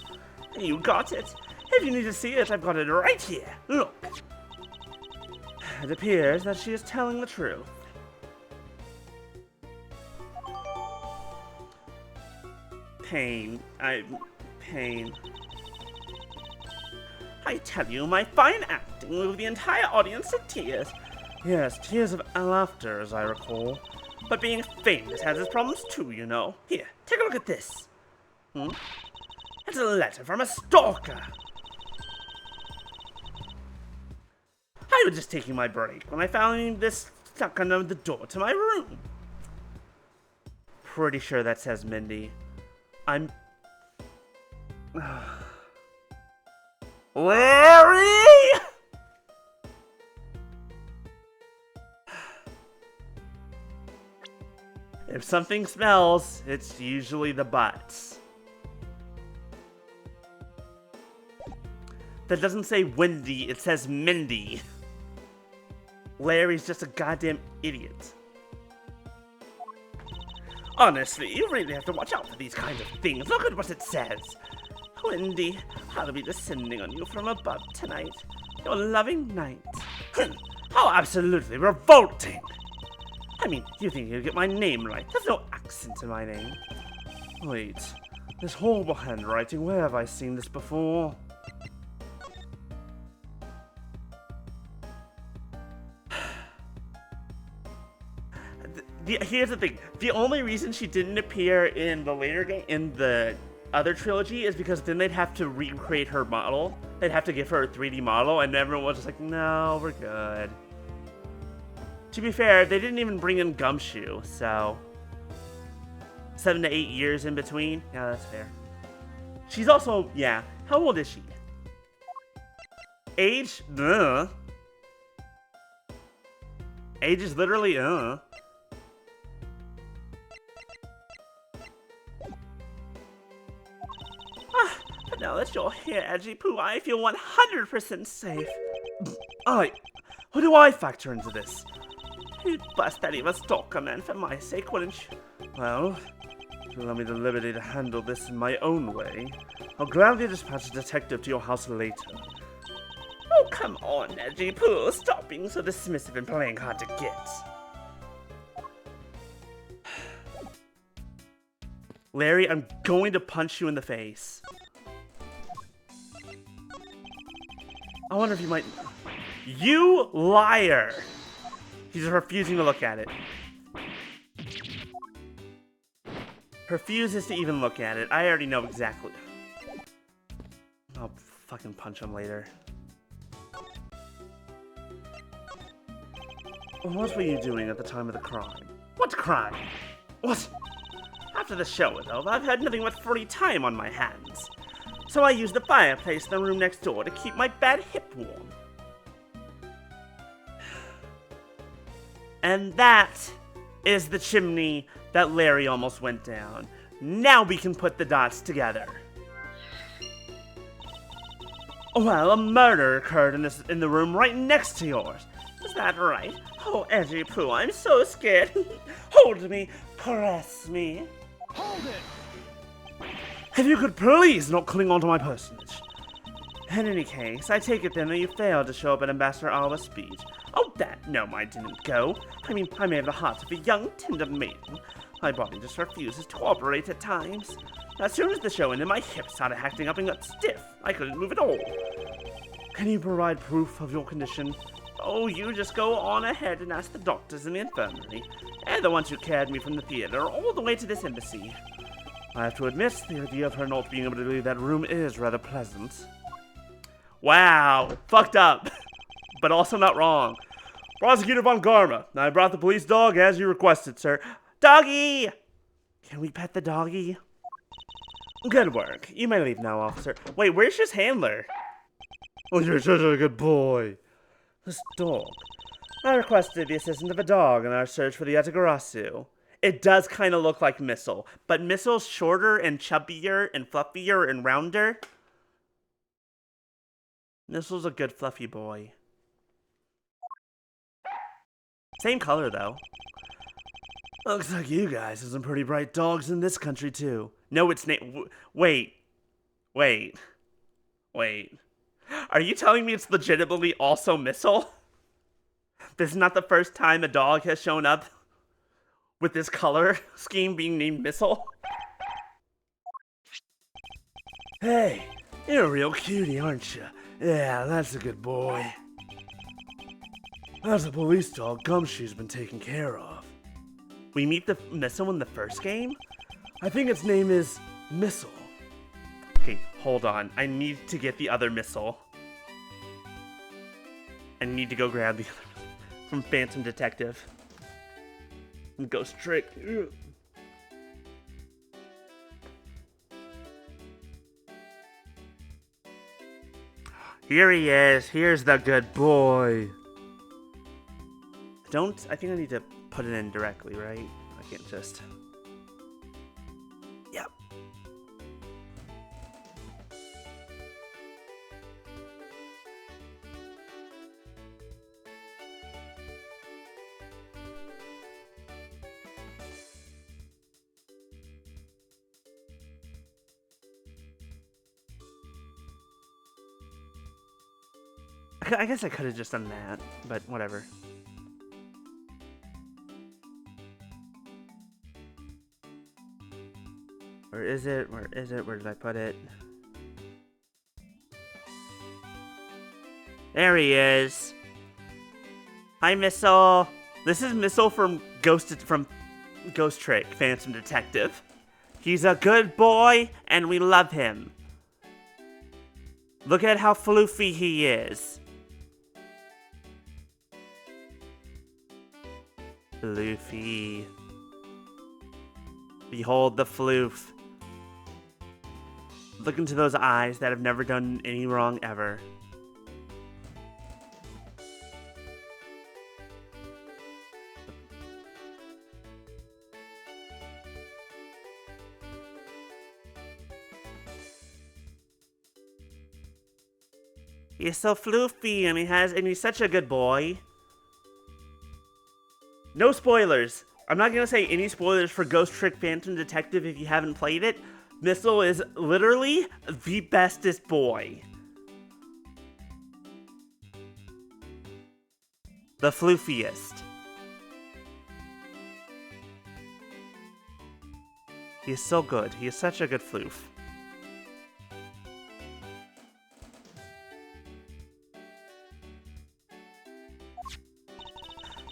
A: You got it. If you need to see it, I've got it right here. Look.
B: It appears that she is telling the truth.
A: Pain. I tell you, my fine acting moved the entire audience to tears.
B: Yes, tears of laughter, as I recall.
A: But being famous has its problems too, you know. Here, take a look at this. It's a letter from a stalker. I was just taking my break when I found this stuck under the door to my room. Pretty sure that says Mindy. I'm... Larry! If something smells, it's usually the Butz. That doesn't say Wendy, it says Mindy. Larry's just a goddamn idiot. Honestly, you really have to watch out for these kinds of things. Look at what it says. Wendy, I'll be descending on you from above tonight. Your loving knight. How absolutely revolting! I mean, you think you'll get my name right? There's no accent in my name.
B: Wait, this horrible handwriting, where have I seen this before?
A: Here's the thing. The only reason she didn't appear in the later game, in the other trilogy, is because then they'd have to recreate her model. They'd have to give her a 3D model, and everyone was just like, no, we're good. To be fair, they didn't even bring in Gumshoe, so 7 to 8 years in between. Yeah, that's fair. She's also, yeah, how old is she? Age? Age is literally, But now that you're here, Edgy-Poo, I feel 100% safe.
B: Who do I factor into this?
A: You'd bust that even stalker, man, for my sake, wouldn't you?
B: Well, if you allow me the liberty to handle this in my own way, I'll gladly dispatch a detective to your house later.
A: Oh, come on, Edgy-Poo, stop being so dismissive and playing hard to get. Larry, I'm going to punch you in the face. I wonder if you might... You liar! He's refusing to look at it. Refuses to even look at it. I already know exactly. I'll fucking punch him later.
B: What were you doing at the time of the crime?
A: What crime? What? After the show was over, I've had nothing but free time on my hands. So I used the fireplace in the room next door to keep my bad hip warm. And that is the chimney that Larry almost went down. Now we can put the dots together. Well, a murder occurred in the room right next to yours. Is that right? Oh, Edgy-Poo, I'm so scared. Hold me, caress me.
B: Hold it! If you could please not cling on to my personage.
A: In any case, I take it then that you failed to show up at Ambassador Alba's speech. Oh, no, I didn't go. I mean, I may have the heart of a young, tender maiden. My body just refuses to cooperate at times. As soon as the show ended, my hips started acting up and got stiff. I couldn't move at all.
B: Can you provide proof of your condition?
A: Oh, you just go on ahead and ask the doctors in the infirmary. And the ones who carried me from the theater all the way to this embassy.
B: I have to admit, the idea of her not being able to leave that room is rather pleasant.
A: Wow, fucked up. But also not wrong.
B: Prosecutor Von Garma, I brought the police dog as you requested, sir.
A: Doggy! Can we pet the doggy?
B: Good work. You may leave now, officer.
A: Wait, where's his handler?
B: Oh, you're such a good boy. This dog.
A: I requested the assistance of a dog in our search for the Yatagarasu. It does kind of look like Missile, but Missile's shorter and chubbier and fluffier and rounder. Missile's a good fluffy boy. Same color, though.
B: Looks like you guys have some pretty bright dogs in this country, too.
A: No, it's Wait. Are you telling me it's legitimately also Missile? This is not the first time a dog has shown up with this color scheme being named Missile?
B: Hey, you're a real cutie, aren't you? Yeah, that's a good boy. That's a police dog Gumshoe's been taken care of.
A: We meet the Missile in the first game?
B: I think its name is Missile.
A: Okay, hold on. I need to get the other Missile. I need to go grab the other from Phantom Detective. Ghost Trick. Ugh. Here he is. Here's the good boy. I think I need to put it in directly, right? I can't just... Yep. I guess I could have just done that, but whatever. Where is it? Where is it? Where did I put it? There he is. Hi, Missile. This is Missile from Ghost Trick, Phantom Detective. He's a good boy, and we love him. Look at how floofy he is. Floofy. Behold the floof. Look into those eyes that have never done any wrong ever. He's so floofy and he's such a good boy. No spoilers. I'm not gonna say any spoilers for Ghost Trick Phantom Detective if you haven't played it. Missile is literally the bestest boy. The floofiest. He is so good. He is such a good floof.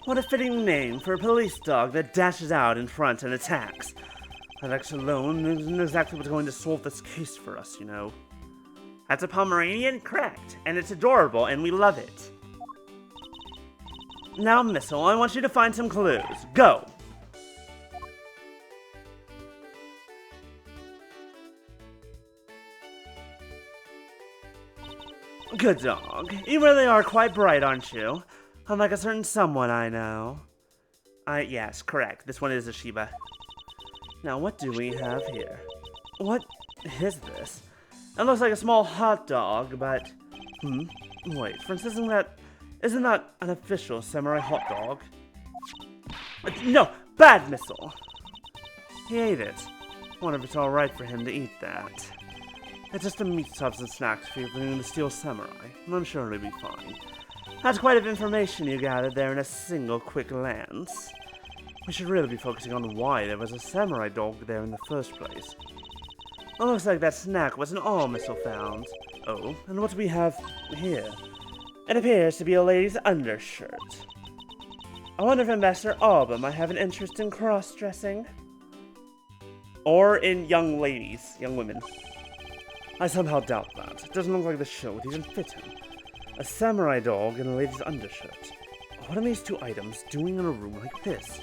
A: What a fitting name for a police dog that dashes out in front and attacks. Alex alone isn't exactly what's going to solve this case for us, you know. That's a Pomeranian? Correct. And it's adorable, and we love it. Now, Missile, I want you to find some clues. Go! Good dog. You really are quite bright, aren't you? Unlike a certain someone I know. Yes, correct. This one is a Shiba. Now, what do we have here? What is this? It looks like a small hot dog, but... Wait, for instance, isn't that an official samurai hot dog? No! Bad Missile! He ate it. Wonder if it's alright for him to eat that. It's just a meat substance snack for you in the Steel Samurai. I'm sure it'll be fine. That's quite a bit of information you gathered there in a single quick glance. We should really be focusing on why there was a samurai dog there in the first place. It looks like that snack wasn't all Missile found. Oh, and what do we have here? It appears to be a lady's undershirt. I wonder if Ambassador Alba might have an interest in cross-dressing. Or in young ladies, young women. I somehow doubt that. It doesn't look like the show would even fit him. A samurai dog and a lady's undershirt. What are these two items doing in a room like this?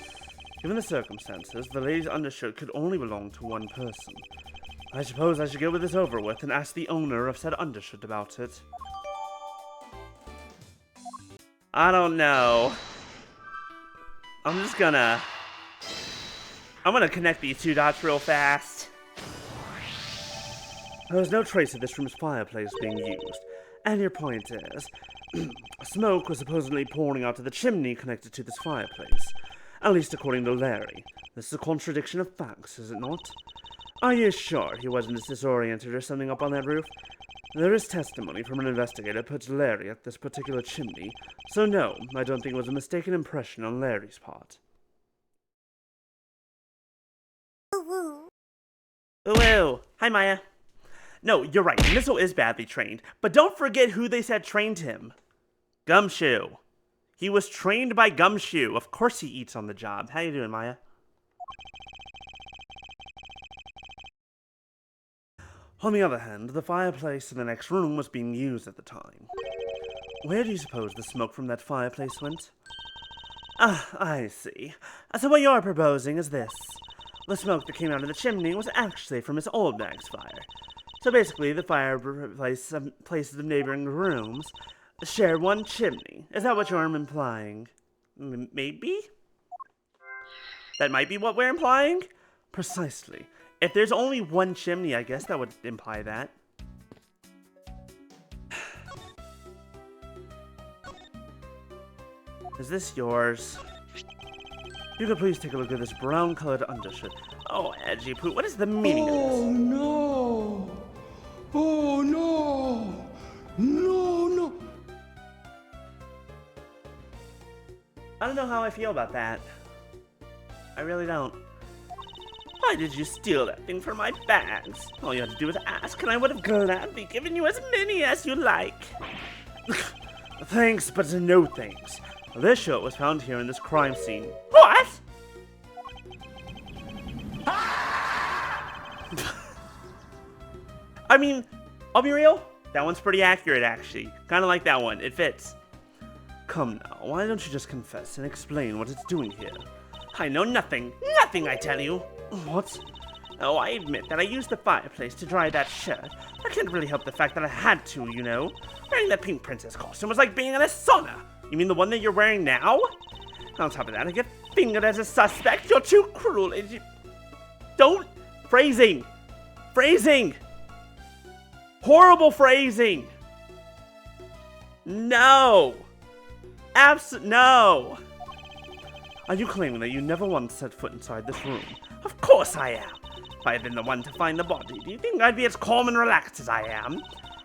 A: Given the circumstances, the lady's undershirt could only belong to one person. I suppose I should get this over with and ask the owner of said undershirt about it. I don't know. I'm gonna connect these two dots real fast. There's no trace of this room's fireplace being used. And your point is, smoke was supposedly pouring out of the chimney connected to this fireplace. At least according to Larry. This is a contradiction of facts, is it not? Are you sure he wasn't disoriented or something up on that roof? There is testimony from an investigator put Larry at this particular chimney, so no, I don't think it was a mistaken impression on Larry's part. Ooh, hi Maya. No, you're right, Missile is badly trained, but don't forget who they said trained him. Gumshoe. He was trained by Gumshoe. Of course he eats on the job. How you doing, Maya? On the other hand, the fireplace in the next room was being used at the time. Where do you suppose the smoke from that fireplace went? Ah, I see. So what you're proposing is this. The smoke that came out of the chimney was actually from Miss Oldbag's fire. So basically, the fireplaces of neighboring rooms share one chimney. Is that what you're implying? Maybe? That might be what we're implying? Precisely. If there's only one chimney, I guess that would imply that. Is this yours? You could please take a look at this brown-colored undershirt. Oh, Edgy Poo, what is the meaning of this?
B: Oh no! Oh no! No, no!
A: I don't know how I feel about that. I really don't. Why did you steal that thing from my bags? All you had to do was ask, and I would have gladly given you as many as you like.
B: Thanks, but no thanks. This shirt was found here in this crime scene.
A: What? I mean, I'll be real. That one's pretty accurate, actually. Kind of like that one. It fits.
B: Come now, why don't you just confess and explain what it's doing here?
A: I know nothing. Nothing, I tell you.
B: What?
A: Oh, I admit that I used the fireplace to dry that shirt. I can't really help the fact that I had to, you know. Wearing that pink princess costume was like being in a sauna. You mean the one that you're wearing now? On top of that, I get fingered as a suspect. You're too cruel. Don't. Phrasing. Phrasing. Horrible phrasing. No. No.
B: Are you claiming that you never once set foot inside this room?
A: Of course I am. If I had been the one to find the body, do you think I'd be as calm and relaxed as I am?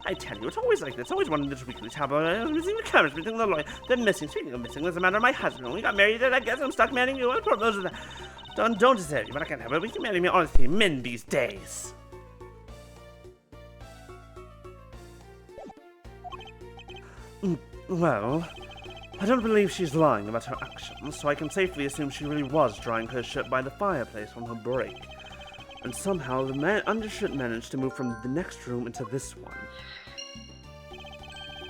A: I tell you, it's always like this. It's always one of those weekly tabloids. Missing the cameras, missing the lawyer. They're missing. Speaking of missing, there's a matter of my husband. We got married, and I guess I'm stuck marrying you. I propose that. Don't deserve you, but I can't help it. We can marry me. Honestly, men these days.
B: Well, I don't believe she's lying about her actions, so I can safely assume she really was drying her shirt by the fireplace on her break. And somehow the undershirt managed to move from the next room into this one.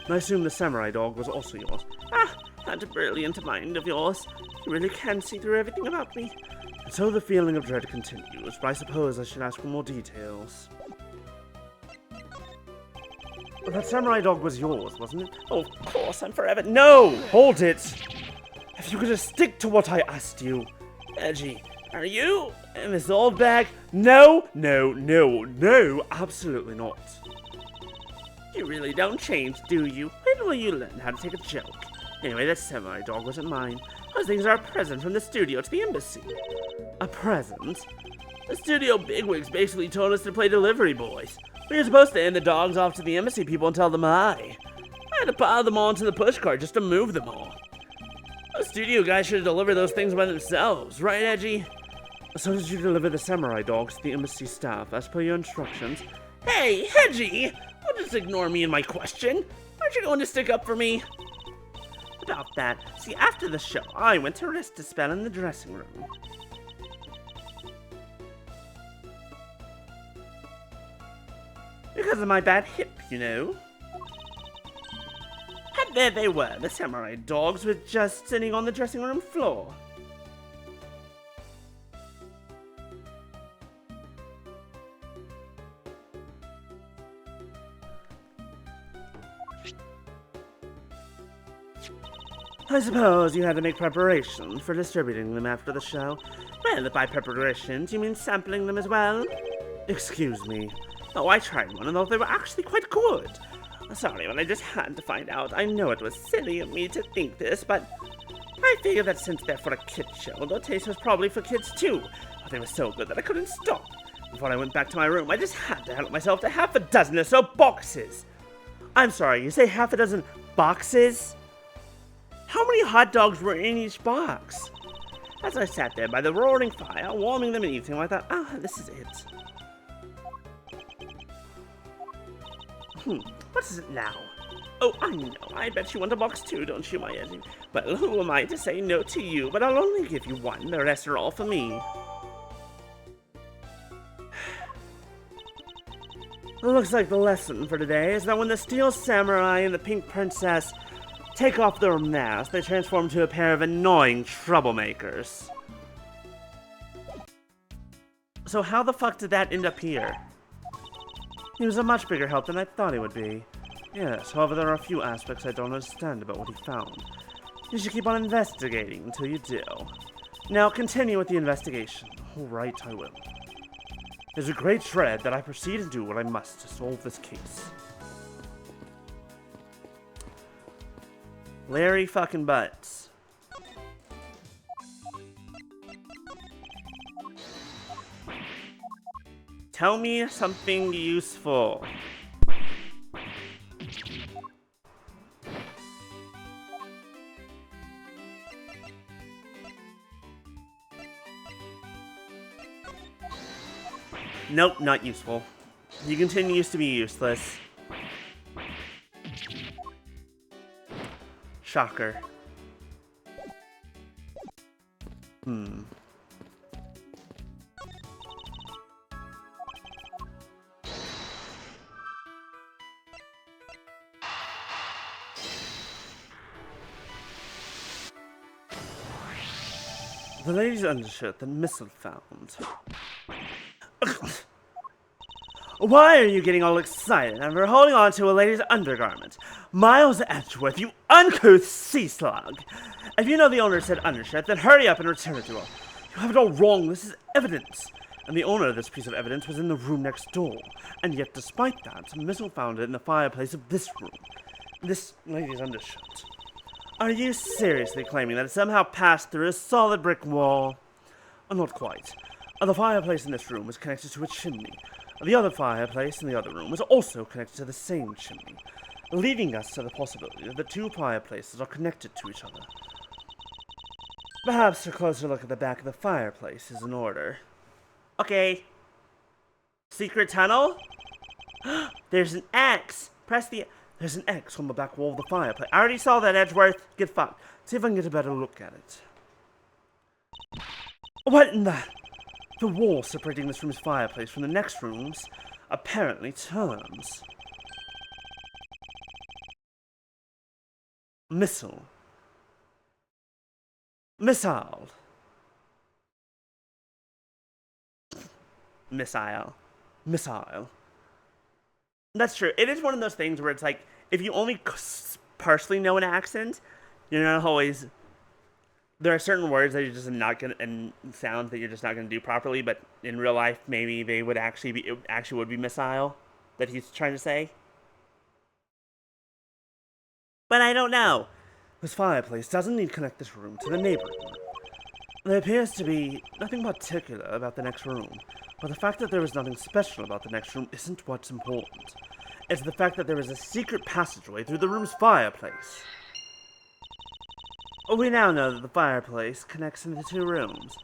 B: I assume the samurai dog was also yours.
A: Ah, that brilliant mind of yours. You really can see through everything about me.
B: And so the feeling of dread continues, but I suppose I should ask for more details. That samurai dog was yours, wasn't it?
A: Oh, of course, I'm forever. No!
B: Hold it! If you could just stick to what I asked you.
A: Edgy, are you
B: in this old bag? No, no, no, no, absolutely not.
A: You really don't change, do you? When will you learn how to take a joke? Anyway, that samurai dog wasn't mine. Those things are a present from the studio to the embassy.
B: A present?
A: The studio bigwigs basically told us to play delivery boys. We were supposed to hand the dogs off to the embassy people and tell them hi. I had to pile them all into the pushcart just to move them all. The studio guys should have delivered those things by themselves, right, Edgy?
B: So did you deliver the samurai dogs to the embassy staff as per your instructions?
A: Hey, Edgy! Don't just ignore me and my question. Aren't you going to stick up for me? About that, see, after the show, I went to rest a spell in the dressing room. Because of my bad hip, you know. And there they were, the samurai dogs were just sitting on the dressing room floor.
B: I suppose you had to make preparations for distributing them after the show.
A: Well, by preparations, you mean sampling them as well?
B: Excuse me.
A: Oh, I tried one and thought they were actually quite good. Sorry, but I just had to find out. I know it was silly of me to think this, but I figured that since they're for a kid show, their taste was probably for kids too. But they were so good that I couldn't stop. Before I went back to my room, I just had to help myself to half a dozen or so boxes.
B: I'm sorry, you say half a dozen boxes?
A: How many hot dogs were in each box? As I sat there by the roaring fire, warming them and eating them, I thought, this is it. What is it now? Oh, I know. I bet you want a box too, don't you, my Edgy? Well, who am I to say no to you? But I'll only give you one. The rest are all for me.
B: It looks like the lesson for today is that when the Steel Samurai and the Pink Princess
A: take off their masks, they transform into a pair of annoying troublemakers. So how the fuck did that end up here? He was a much bigger help than I thought he would be. Yes, however, there are a few aspects I don't understand about what he found. You should keep on investigating until you do. Now continue with the investigation. Alright, I will. There's a great dread that I proceed to do what I must to solve this case. Larry fucking Butz. Tell me something useful. Nope, not useful. He continues to be useless. Shocker. The lady's undershirt that Missile found. Why are you getting all excited over holding on to a lady's undergarment? Miles Edgeworth, you uncouth sea slug! If you know the owner said undershirt, then hurry up and return it to her. You have it all wrong. This is evidence. And the owner of this piece of evidence was in the room next door. And yet, despite that, Missile found it in the fireplace of this room. This lady's undershirt. Are you seriously claiming that it somehow passed through a solid brick wall? Not quite. The fireplace in this room was connected to a chimney. The other fireplace in the other room was also connected to the same chimney, leading us to the possibility that the two fireplaces are connected to each other. Perhaps a closer look at the back of the fireplace is in order. Okay. Secret tunnel? There's an X! There's an X on the back wall of the fireplace. I already saw that, Edgeworth. Get fucked. See if I can get a better look at it. What in the... The wall separating this room's fireplace from the next room's apparently turns. Missile. Missile. Missile. Missile. That's true. It is one of those things where it's like, if you only partially know an accent, you're not always... There are certain words that you're just not gonna, and sounds that you're just not gonna do properly, but in real life, maybe they would actually be, it actually would be missile that he's trying to say. But I don't know. This fireplace doesn't need to connect this room to the neighboring room. There appears to be nothing particular about the next room, but the fact that there is nothing special about the next room isn't what's important. It's the fact that there is a secret passageway through the room's fireplace. We now know that the fireplace connects into two rooms.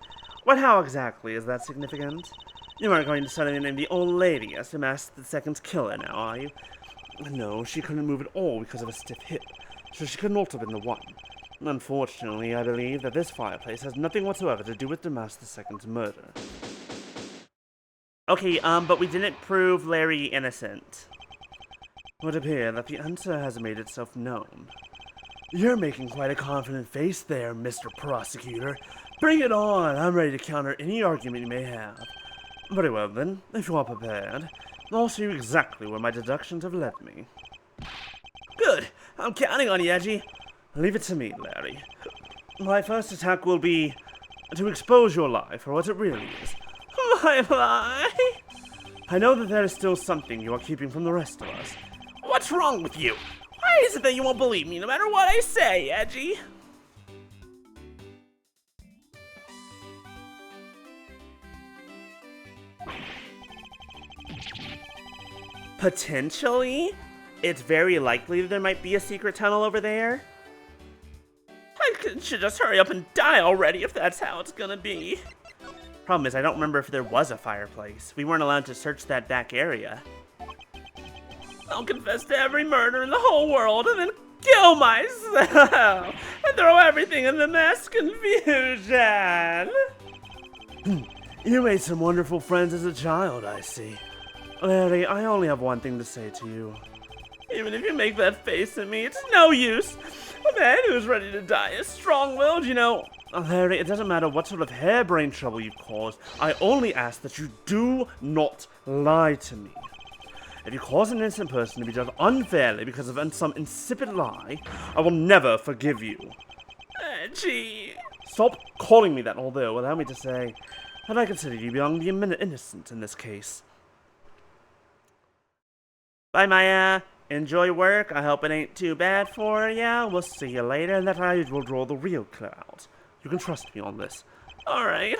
A: But how exactly is that significant? You aren't going to suddenly name the old lady as Master the Second's killer now, are you? No, she couldn't move at all because of a stiff hip, so she couldn't also have been the one. Unfortunately, I believe that this fireplace has nothing whatsoever to do with Damas II's murder. Okay, but we didn't prove Larry innocent. It would appear that the answer has made itself known. You're making quite a confident face there, Mr. Prosecutor. Bring it on! I'm ready to counter any argument you may have. Very well then, if you are prepared, I'll show you exactly where my deductions have led me. Good! I'm counting on you, Edgy. Leave it to me, Larry. My first attack will be to expose your lie for what it really is. My lie? I know that there is still something you are keeping from the rest of us. What's wrong with you? Why is it that you won't believe me no matter what I say, Edgy? Potentially? It's very likely that there might be a secret tunnel over there. I should just hurry up and die already if that's how it's gonna be. Problem is, I don't remember if there was a fireplace. We weren't allowed to search that back area. I'll confess to every murder in the whole world and then kill myself and throw everything in the mass confusion. You made some wonderful friends as a child, I see. Larry, I only have one thing to say to you. Even if you make that face at me, it's no use. A man who's ready to die is strong-willed, you know. Larry, it doesn't matter what sort of harebrained trouble you cause. I only ask that you do not lie to me. If you cause an innocent person to be judged unfairly because of some insipid lie, I will never forgive you. Gee. Stop calling me that, although allow me to say that I consider you beyond the innocent in this case. Bye, Maya. Enjoy work. I hope it ain't too bad for ya. We'll see you later, and that I will draw the real cloud. You can trust me on this. Alright,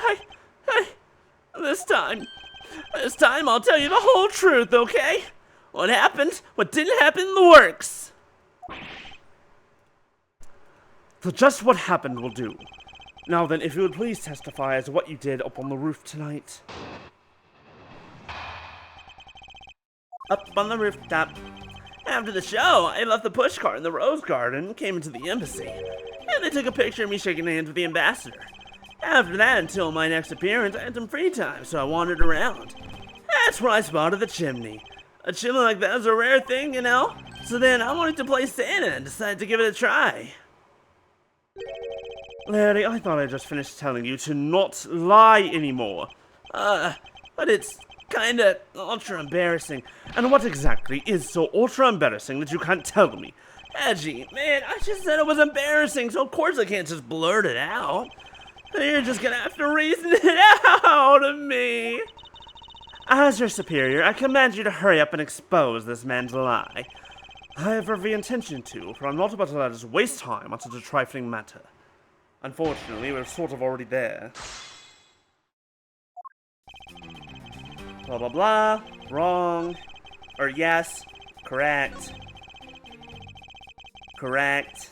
A: This time I'll tell you the whole truth, okay? What happened, what didn't happen in the works. So just what happened will do. Now then, if you would please testify as to what you did up on the roof tonight. Up on the rooftop. After the show, I left the pushcart in the rose garden, came into the embassy, and they took a picture of me shaking hands with the ambassador. After that, until my next appearance, I had some free time, so I wandered around. That's where I spotted the chimney. A chimney like that is a rare thing, you know? So then I wanted to play Santa and decided to give it a try. Larry, I thought I just finished telling you to not lie anymore. But it's kinda ultra embarrassing. And what exactly is so ultra embarrassing that you can't tell me? Edgy, man, I just said it was embarrassing, so of course I can't just blurt it out. You're just gonna have to reason it out of me. As your superior, I command you to hurry up and expose this man's lie. I have every intention to, for I'm not about to let us waste time on such a trifling matter. Unfortunately, we're sort of already there. Blah blah blah. Wrong. Or yes. Correct. Correct.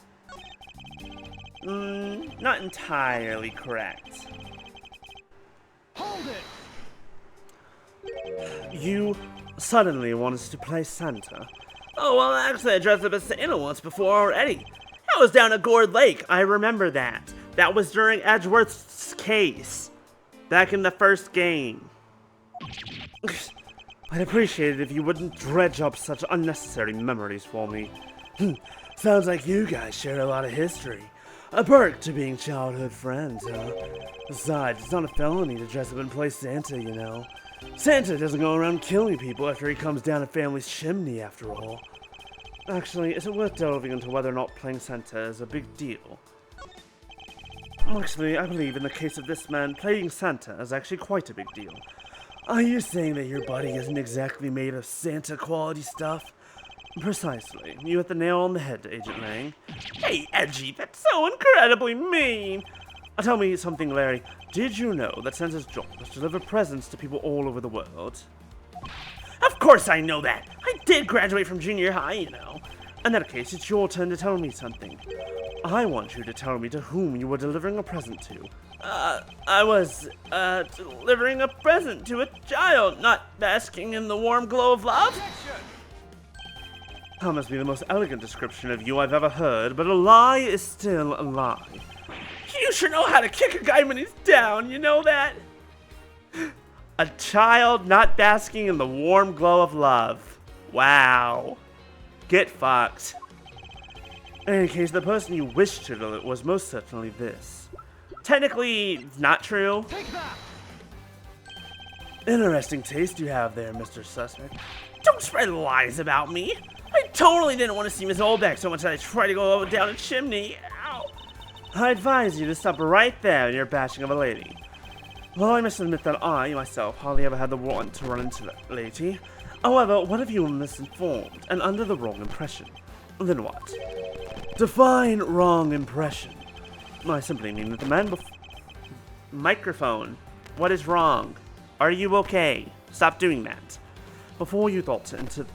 A: Not entirely correct.
C: Hold it!
A: You suddenly wanted to play Santa. Oh, well, actually, I dressed up as Santa once before already. I was down at Gourd Lake. I remember that. That was during Edgeworth's case. Back in the first game. I'd appreciate it if you wouldn't dredge up such unnecessary memories for me.
B: Sounds like you guys share a lot of history. A perk to being childhood friends, huh? Besides, it's not a felony to dress up and play Santa, you know. Santa doesn't go around killing people after he comes down a family's chimney, after all.
A: Actually, is it worth delving into whether or not playing Santa is a big deal? Actually, I believe in the case of this man, playing Santa is actually quite a big deal.
B: Are you saying that your buddy isn't exactly made of Santa-quality stuff?
A: Precisely. You hit the nail on the head, Agent Lang. Hey, Edgy, that's so incredibly mean! Tell me something, Larry. Did you know that Santa's job is to deliver presents to people all over the world? Of course I know that! I did graduate from junior high, you know. In that case, it's your turn to tell me something. I want you to tell me to whom you were delivering a present to. I was, delivering a present to a child, not basking in the warm glow of love. That must be the most elegant description of you I've ever heard, but a lie is still a lie. You sure know how to kick a guy when he's down, you know that? A child not basking in the warm glow of love. Wow. Get fucked. In any case, the person you wished to deliver was most certainly this. Technically, not true.
C: Take that!
B: Interesting taste you have there, Mr. Suspect.
A: Don't spread lies about me. I totally didn't want to see Miss Oldbeck so much that I tried to go down a chimney. Ow. I advise you to stop right there in your bashing of a lady. Well, I must admit that I, myself, hardly ever had the want to run into that lady. However, what if you were misinformed and under the wrong impression? Then what?
B: Define wrong impression.
A: I simply mean that the man Microphone. What is wrong? Are you okay? Stop doing that. Before you thought into...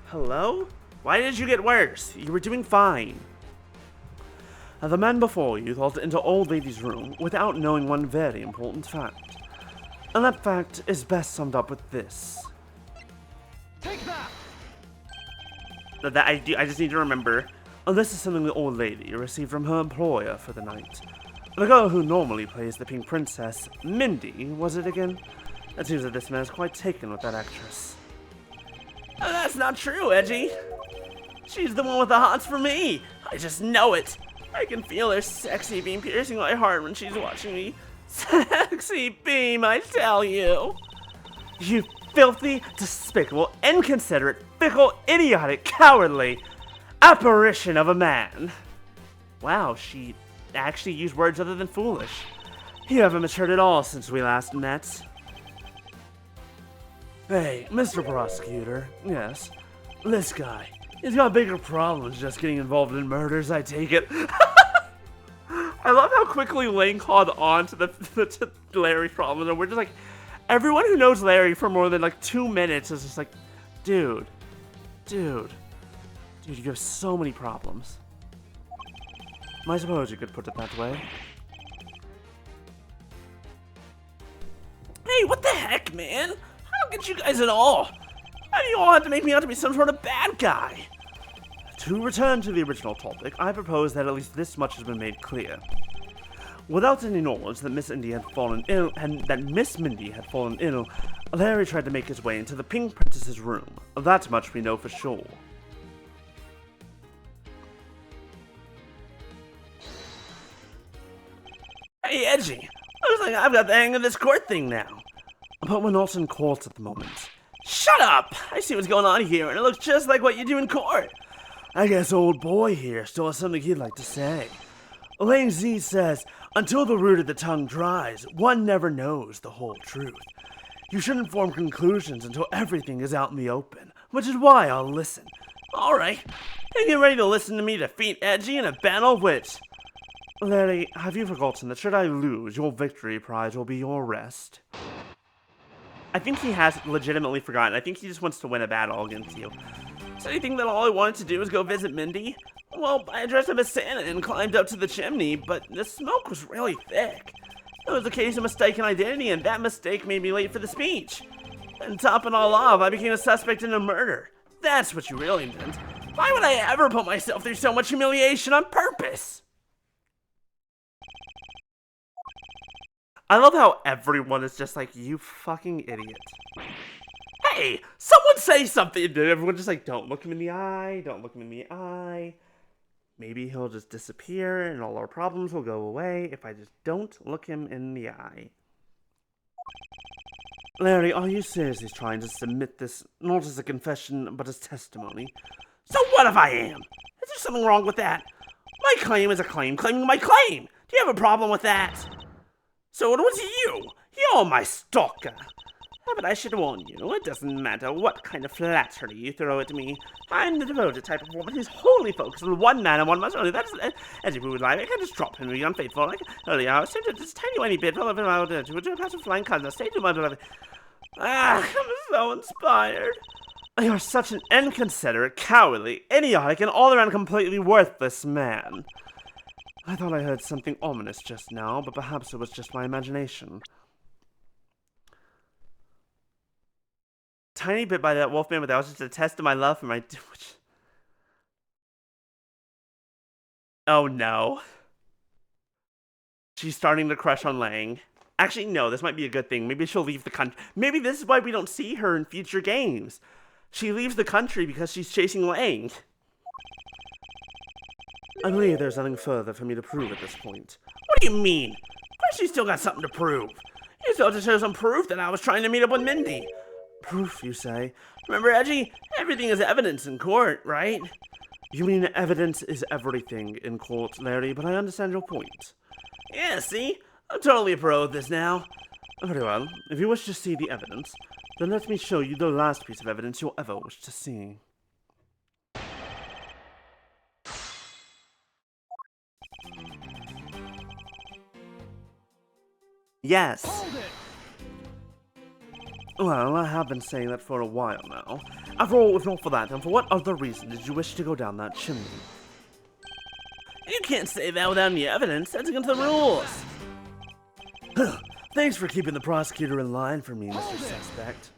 A: Hello? Why did you get worse? You were doing fine. The man before you thought into Old Lady's room without knowing one very important fact. And that fact is best summed up with this.
C: Take that!
A: I just need to remember. This is something the old lady received from her employer for the night. The girl who normally plays the Pink Princess, Mindy, was it again? It seems that this man is quite taken with that actress. That's not true, Edgy. She's the one with the hots for me. I just know it. I can feel her sexy beam piercing my heart when she's watching me. Sexy beam, I tell you. You filthy, despicable, inconsiderate, fickle, idiotic, cowardly apparition of a man. Wow, she actually used words other than foolish. You haven't matured at all since we last met.
B: Hey, Mr. Prosecutor. Yes, this guy. He's got bigger problems just getting involved in murders, I take it.
A: I love how quickly Lane caught on to to Larry's problem, and we're just like, everyone who knows Larry for more than like 2 minutes is just like, dude, you have so many problems.
B: I suppose you could put it that way.
A: Hey, what the heck, man? I don't get you guys at all. Why do you all have to make me out to be some sort of bad guy?
B: To return to the original topic, I propose that at least this much has been made clear. Without any knowledge that Miss Mindy had fallen ill, Larry tried to make his way into the Pink Princess's room. That much we know for sure.
A: Hey, Edgy, looks like I've got the hang of this court thing now.
B: But we're not in court at the moment.
A: Shut up! I see what's going on here, and it looks just like what you do in court.
B: I guess old boy here still has something he'd like to say. Elaine Z says, until the root of the tongue dries, one never knows the whole truth. You shouldn't form conclusions until everything is out in the open, which is why I'll listen.
A: Alright, are you ready to listen to me defeat Edgy in a battle which...
B: Larry, have you forgotten that should I lose, your victory prize will be your rest?
A: I think he has legitimately forgotten. I think he just wants to win a battle against you. So you think that all I wanted to do was go visit Mindy? Well, I dressed up as Santa and climbed up to the chimney, but the smoke was really thick. It was a case of mistaken identity, and that mistake made me late for the speech. And topping all off, I became a suspect in a murder. That's what you really meant. Why would I ever put myself through so much humiliation on purpose? I love how everyone is just like, you fucking idiot. Hey, someone say something. And everyone's just like, don't look him in the eye, don't look him in the eye. Maybe he'll just disappear and all our problems will go away if I just don't look him in the eye.
B: Larry, are you seriously trying to submit this not as a confession, but as testimony?
A: So what if I am? Is there something wrong with that? My claim is a claim claiming my claim. Do you have a problem with that? So it was you. You're my stalker. But I should warn you, it doesn't matter what kind of flattery you throw at me. I'm the devoted type of woman who's wholly focused on one man and one much only. That's as if we would lie. I can't just drop him and be unfaithful. Like earlier, I was tempted to just tiny whiny bit of him out to a pass of flying cousin. Stay to my beloved. I'm so inspired.
B: You're such an inconsiderate, cowardly, idiotic, and all-around completely worthless man. I thought I heard something ominous just now, but perhaps it was just my imagination.
A: Tiny bit by that wolfman, but that was just a test of my love for my... Oh no. She's starting to crush on Lang. Actually, no, this might be a good thing. Maybe she'll leave the country. Maybe this is why we don't see her in future games. She leaves the country because she's chasing Lang.
B: I believe there's nothing further for me to prove at this point.
A: What do you mean? Of course you still got something to prove. You still have to show some proof that I was trying to meet up with Mindy.
B: Proof, you say?
A: Remember, Edgy? Everything is evidence in court, right?
B: You mean evidence is everything in court, Larry, but I understand your point.
A: Yeah, see? I'm totally a pro at this now.
B: Very well. If you wish to see the evidence, then let me show you the last piece of evidence you'll ever wish to see.
A: Yes.
C: Hold it!
B: Well, I have been saying that for a while now. After all, if not for that, then for what other reason did you wish to go down that chimney?
A: You can't say that without any evidence. That's against the rules.
B: Thanks for keeping the prosecutor in line for me, Mr. Suspect.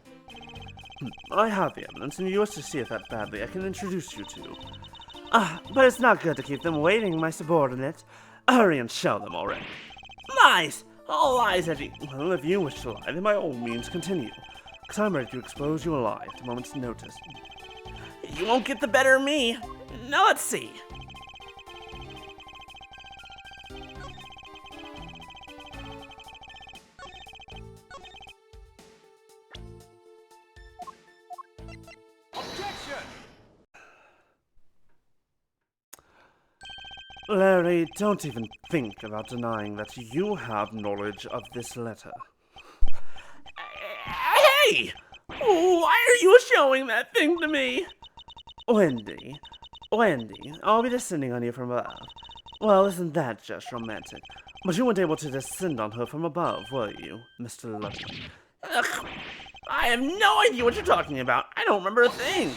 B: I have the evidence, and you wish to see it that badly, I can introduce you to. But it's not good to keep them waiting, my subordinate. Hurry and show them already.
A: Lies! All lies, Edgy.
B: Well, if you wish to lie, then by all means continue. Because I'm ready to expose you alive at a moment's notice.
A: You won't get the better of me. Now let's see.
C: Objection!
B: Larry, don't even think about denying that you have knowledge of this letter.
A: Hey! Why are you showing that thing to me?
B: Wendy, I'll be descending on you from above. Well, isn't that just romantic? But you weren't able to descend on her from above, were you, Mr. Lovely?
A: Ugh, I have no idea what you're talking about. I don't remember a thing.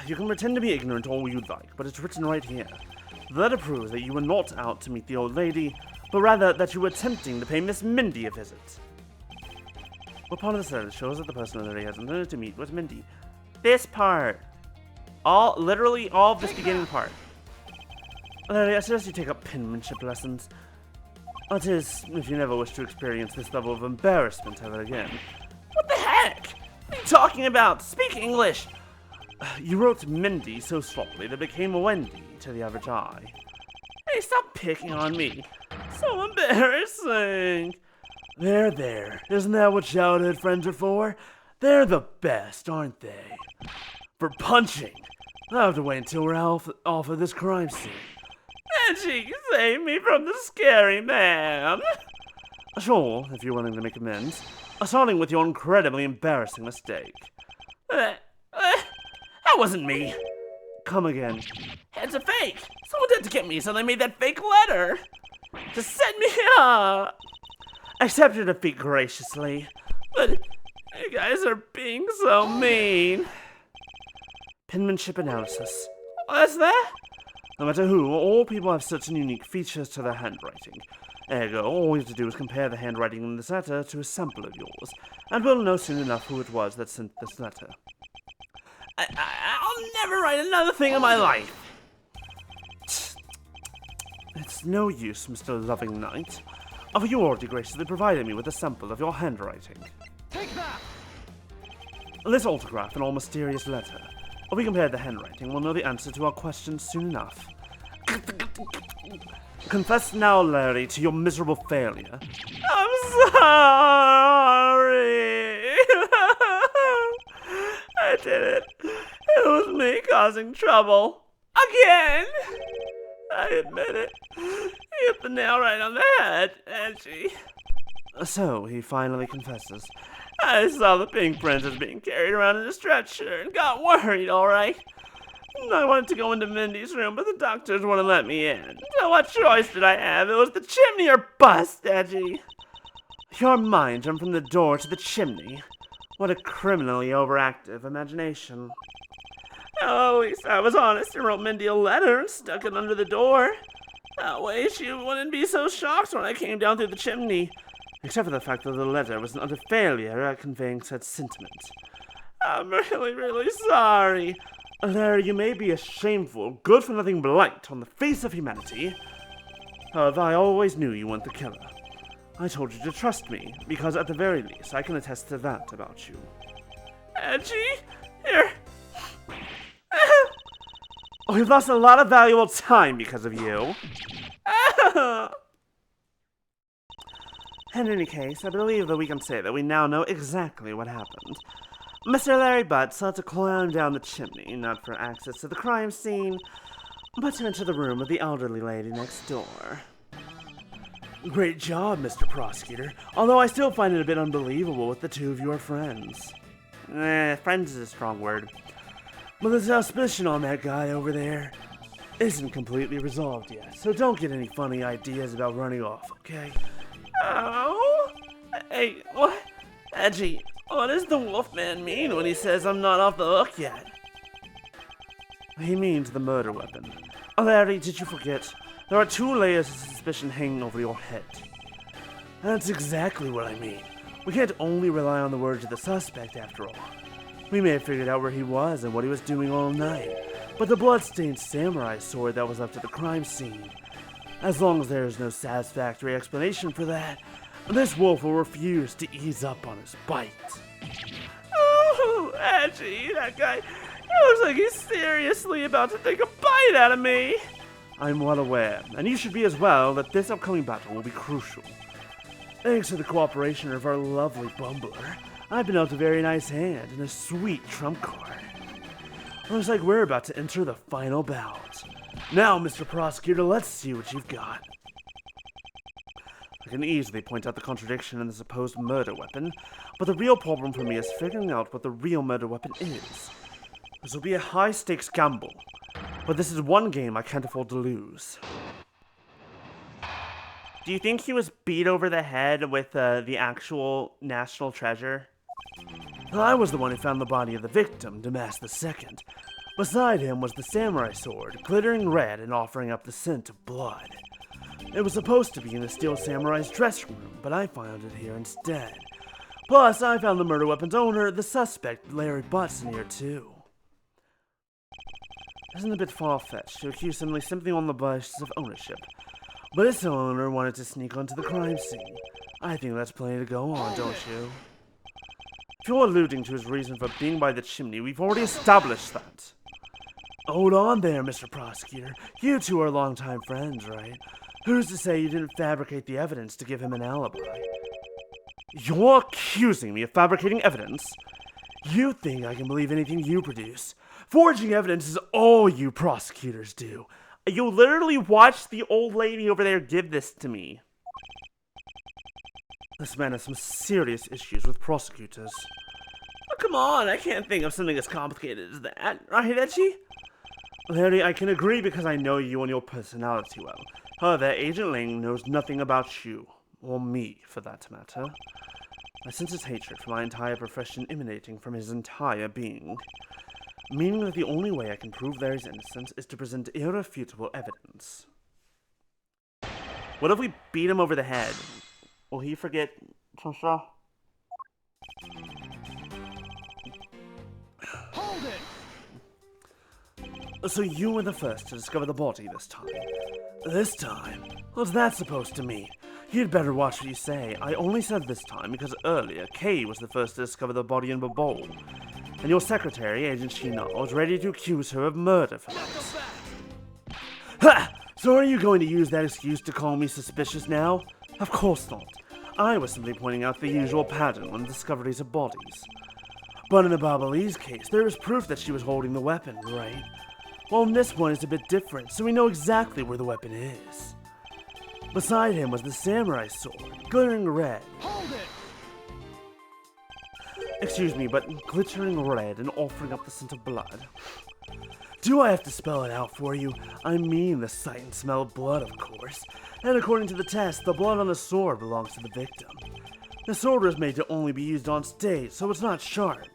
B: You can pretend to be ignorant all you'd like, but it's written right here. The letter proves that you were not out to meet the old lady, but rather that you were attempting to pay Miss Mindy a visit. What part of this letter shows that the person Larry has intended to meet was Mindy?
A: This part. Literally all of this beginning part.
B: Larry, I suggest you take up penmanship lessons. That is, if you never wish to experience this level of embarrassment ever again.
A: What the heck? What are you talking about? Speak English.
B: You wrote Mindy so sloppily that it became Wendy to the average eye.
A: Hey, stop picking on me. So embarrassing.
B: There. Isn't that what childhood friends are for? They're the best, aren't they? For punching. I'll have to wait until we're off of this crime scene.
A: Edgy, save me from the scary man.
B: Sure, if you're willing to make amends. Starting with your incredibly embarrassing mistake.
A: That wasn't me.
B: Come again.
A: It's a fake. Someone did to get me, so they made that fake letter. To set me up.
B: Accept your defeat graciously.
A: But you guys are being so mean.
B: Penmanship analysis.
A: What's that?
B: No matter who, all people have certain unique features to their handwriting. Ergo, all you have to do is compare the handwriting in this letter to a sample of yours, and we'll know soon enough who it was that sent this letter.
A: I'll never write another thing in my life.
B: It's no use, Mr. Loving Knight. For you already graciously provided me with a sample of your handwriting.
C: Take that!
B: This autograph and all mysterious letter. If we compare the handwriting, we'll know the answer to our questions soon enough. Confess now, Larry, to your miserable failure.
A: I'm sorry. I did it. It was me causing trouble. Again. I admit it. You hit the nail right on the head, Edgy.
B: So, he finally confesses.
A: I saw the pink princess being carried around in a stretcher and got worried, alright? I wanted to go into Mindy's room, but the doctors wouldn't let me in. So what choice did I have? It was the chimney or bust, Edgy.
B: Your mind jumped from the door to the chimney. What a criminally overactive imagination.
A: Oh, at least I was honest and wrote Mindy a letter and stuck it under the door. That way she wouldn't be so shocked when I came down through the chimney.
B: Except for the fact that the letter was an utter failure at conveying said sentiment.
A: I'm really sorry.
B: Larry, you may be a shameful, good-for-nothing blight on the face of humanity. However, I always knew you weren't the killer. I told you to trust me, because at the very least, I can attest to that about you.
A: Edgy? Here.
B: We've lost a lot of valuable time because of you. In any case, I believe that we can say that we now know exactly what happened. Mr. Larry Butz sought to climb down the chimney, not for access to the crime scene, but to enter the room of the elderly lady next door. Great job, Mr. Prosecutor, although I still find it a bit unbelievable with the two of your friends. Friends is a strong word. But the suspicion on that guy over there isn't completely resolved yet, so don't get any funny ideas about running off, okay?
A: Oh? Hey, what? Edgy, what does the Wolfman mean when he says I'm not off the hook yet?
B: He means the murder weapon. Larry, did you forget? There are 2 layers of suspicion hanging over your head. That's exactly what I mean. We can't only rely on the words of the suspect, after all. We may have figured out where he was and what he was doing all night, but the blood-stained samurai sword that was left at the crime scene. As long as there is no satisfactory explanation for that, this wolf will refuse to ease up on his bite.
A: Oh, Edgy, that guy It looks like he's seriously about to take a bite out of me.
B: I'm well aware, and you should be as well, that this upcoming battle will be crucial. Thanks to the cooperation of our lovely bumbler, I've been out a very nice hand and a sweet trump card. Looks like we're about to enter the final bout. Now, Mr. Prosecutor, let's see what you've got. I can easily point out the contradiction in the supposed murder weapon, but the real problem for me is figuring out what the real murder weapon is. This will be a high-stakes gamble, but this is one game I can't afford to lose.
A: Do you think he was beat over the head with the actual national treasure?
B: I was the one who found the body of the victim, Damas II. Beside him was the samurai sword, glittering red and offering up the scent of blood. It was supposed to be in the Steel Samurai's dressing room, but I found it here instead. Plus, I found the murder weapon's owner, the suspect, Larry Butz, in here too.
A: Isn't it a bit far-fetched to accuse somebody simply on the basis of ownership?
B: But its owner wanted to sneak onto the crime scene. I think that's plenty to go on, don't you?
A: If you're alluding to his reason for being by the chimney, we've already established that.
B: Hold on there, Mr. Prosecutor. You two are longtime friends, right? Who's to say you didn't fabricate the evidence to give him an alibi?
A: You're accusing me of fabricating evidence?
B: You think I can believe anything you produce? Forging evidence is all you prosecutors do.
A: You literally watched the old lady over there give this to me.
B: This man has some serious issues with prosecutors.
A: Oh, come on, I can't think of something as complicated as that. Right, Etchy?
B: Larry, I can agree because I know you and your personality well. However, Agent Ling knows nothing about you. Or me, for that matter. I sense his hatred for my entire profession emanating from his entire being. Meaning that the only way I can prove Larry's innocence is to present irrefutable evidence.
A: What if we beat him over the head? Will he forget Trisha?
C: Hold it!
B: So you were the first to discover the body this time. This time? What's that supposed to mean? You'd better watch what you say. I only said this time because earlier, Kay was the first to discover the body in the bowl. And your secretary, Agent Shina, was ready to accuse her of murder for this. Ha! So are you going to use that excuse to call me suspicious now? Of course not. I was simply pointing out the usual pattern when discoveries of bodies. But in the Babali's case, there is proof that she was holding the weapon, right? Well, in this one it's a bit different, so we know exactly where the weapon is. Beside him was the samurai sword, glittering red.
C: Hold it!
B: Excuse me, but glittering red and offering up the scent of blood. Do I have to spell it out for you? I mean the sight and smell of blood, of course. And according to the test, the blood on the sword belongs to the victim. The sword was made to only be used on stage, so it's not sharp.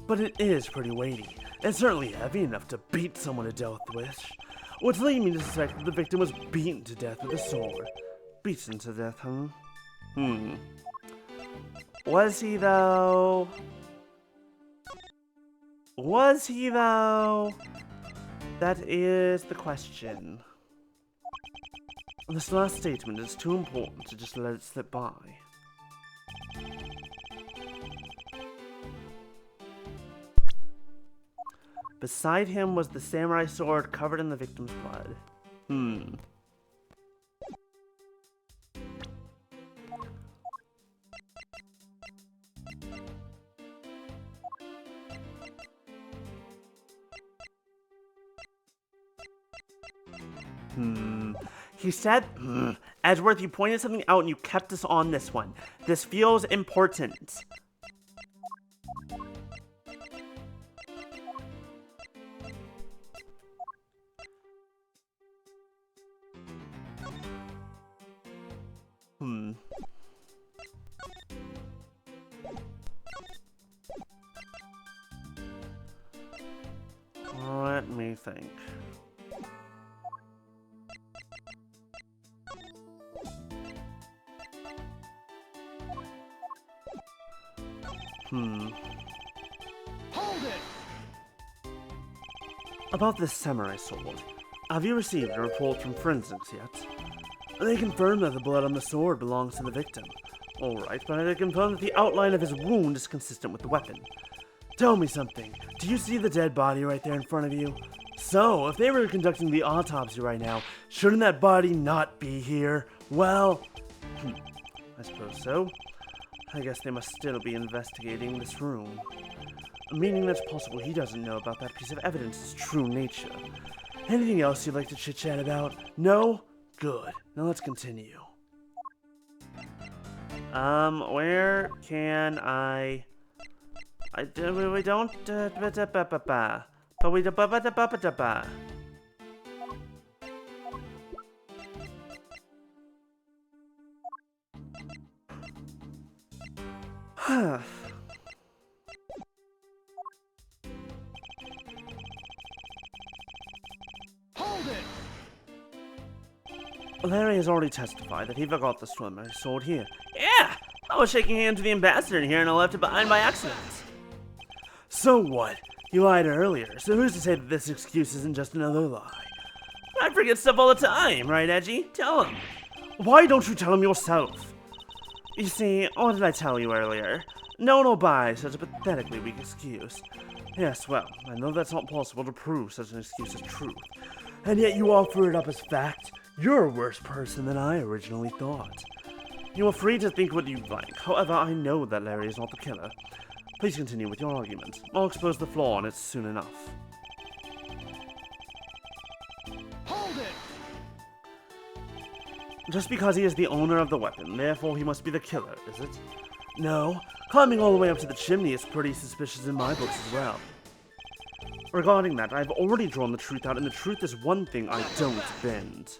B: But it is pretty weighty, and certainly heavy enough to beat someone to death with. Which leads me to suspect that the victim was beaten to death with a sword. Beaten to death, huh?
A: Was he, though? Was he, though? That is the question.
B: This last statement is too important to just let it slip by.
A: Beside him was the samurai sword covered in the victim's blood. He said, Edgeworth, you pointed something out and you kept us on this one. This feels important.
B: Let me think.
C: Hold it!
B: About this samurai sword, have you received a report from forensics yet? They confirmed that the blood on the sword belongs to the victim. Alright, but they confirmed that the outline of his wound is consistent with the weapon. Tell me something. Do you see the dead body right there in front of you? So, if they were conducting the autopsy right now, shouldn't that body not be here? Well, I suppose so. I guess they must still be investigating this room. Meaning that's possible he doesn't know about that piece of evidence's true nature. Anything else you'd like to chit-chat about? No? Good. Now let's continue.
A: Where can I we don't, but we
C: Hold it!
A: Larry has already testified that he forgot the swimmer sword here. Yeah! I was shaking hands with the ambassador in here and I left it behind by accident.
B: So what? You lied earlier, so who's to say that this excuse isn't just another lie?
A: I forget stuff all the time, right, Edgy? Tell him.
B: Why don't you tell him yourself?
A: You see, what did I tell you earlier? No one will buy such a pathetically weak excuse. Yes, well, I know that's not possible to prove such an excuse as truth.
B: And yet you offer it up as fact? You're a worse person than I originally thought.
A: You are free to think what you like. However, I know that Larry is not the killer. Please continue with your argument. I'll expose the flaw in it soon enough.
C: Hold it!
A: Just because he is the owner of the weapon, therefore he must be the killer, is it?
B: No. Climbing all the way up to the chimney is pretty suspicious in my books as well.
A: Regarding that, I've already drawn the truth out, and the truth is one thing I don't bend.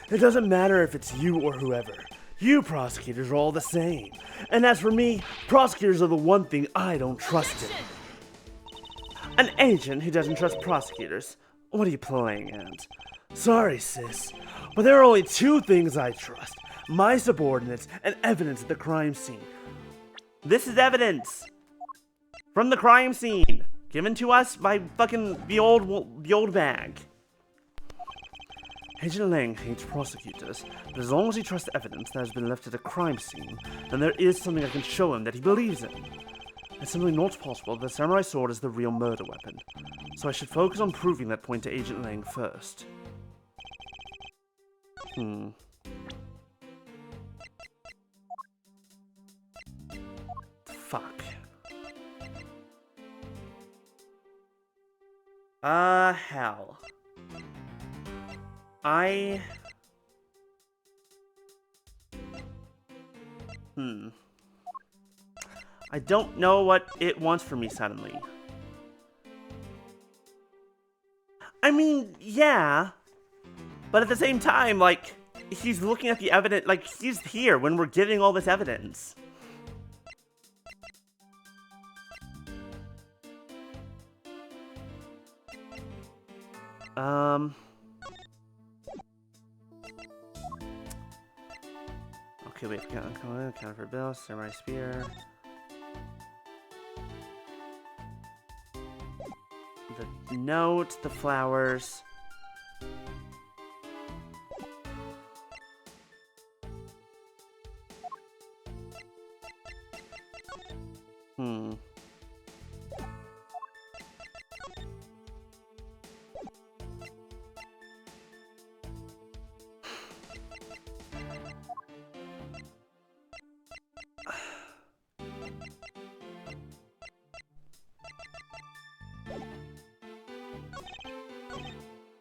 B: It doesn't matter if it's you or whoever. You prosecutors are all the same. And as for me, prosecutors are the one thing I don't trust in.
A: An agent who doesn't trust prosecutors? What are you playing at?
B: Sorry, sis, but there are only two things I trust. My subordinates and evidence at the crime scene.
A: This is evidence! From the crime scene! Given to us by fucking the old bag. Agent Lang hates prosecutors, but as long as he trusts evidence that has been left at a crime scene, then there is something I can show him that he believes in. It's simply not possible that the samurai sword is the real murder weapon, so I should focus on proving that point to Agent Lang first. Fuck. Hell. I don't know what it wants from me suddenly. I mean, yeah. But at the same time, like, he's looking at the evidence, like, he's here when we're giving all this evidence. Okay, wait, counterfeit bill, samurai spear. The note, the flowers.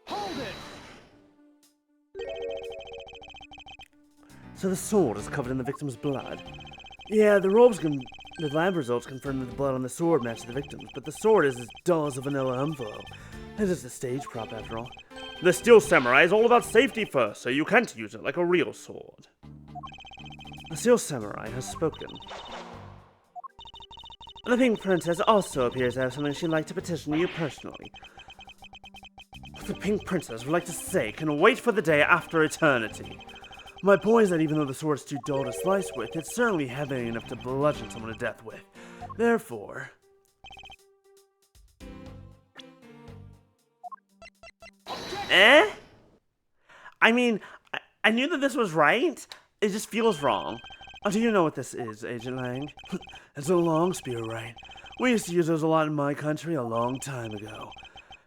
C: Hold it!
B: So the sword is covered in the victim's blood. Yeah, the lab results confirm that the blood on the sword matched the victim's, but the sword is as dull as a vanilla envelope. It's just a stage prop after all.
A: The Steel Samurai is all about safety first, so you can't use it like a real sword.
B: The Steel Samurai has spoken. The Pink Princess also appears to have something she'd like to petition you personally.
A: What the Pink Princess would like to say can wait for the day after eternity.
B: My point is that even though the sword's too dull to slice with, it's certainly heavy enough to bludgeon someone to death with. Therefore...
A: I mean, I knew that this was right. It just feels wrong.
B: Do you know what this is, Agent Lang? It's a long spear, right? We used to use those a lot in my country a long time ago.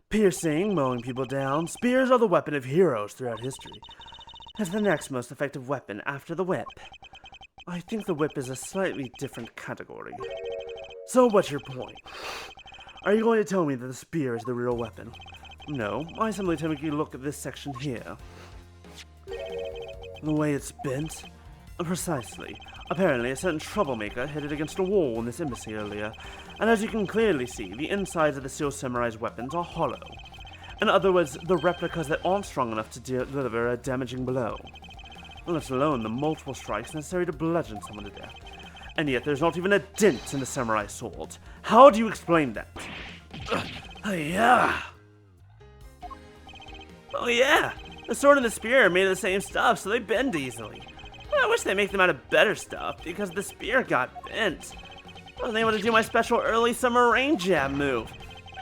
B: Piercing, mowing people down, spears are the weapon of heroes throughout history. It's the next most effective weapon after the whip. I think the whip is a slightly different category. So what's your point? Are you going to tell me that the spear is the real weapon? No, I simply take a look at this section here. The way it's bent? Precisely. Apparently, a certain troublemaker hit it against a wall in this embassy earlier, and as you can clearly see, the insides of the Steel Samurai's weapons are hollow. In other words, the replicas that aren't strong enough to deliver a damaging blow. Let alone the multiple strikes necessary to bludgeon someone to death. And yet there's not even a dent in the samurai sword. How do you explain that?
A: Yeah. Oh yeah, the sword and the spear are made of the same stuff, so they bend easily. I wish they make them out of better stuff, because the spear got bent. I wasn't able to do my special early summer rain jab move.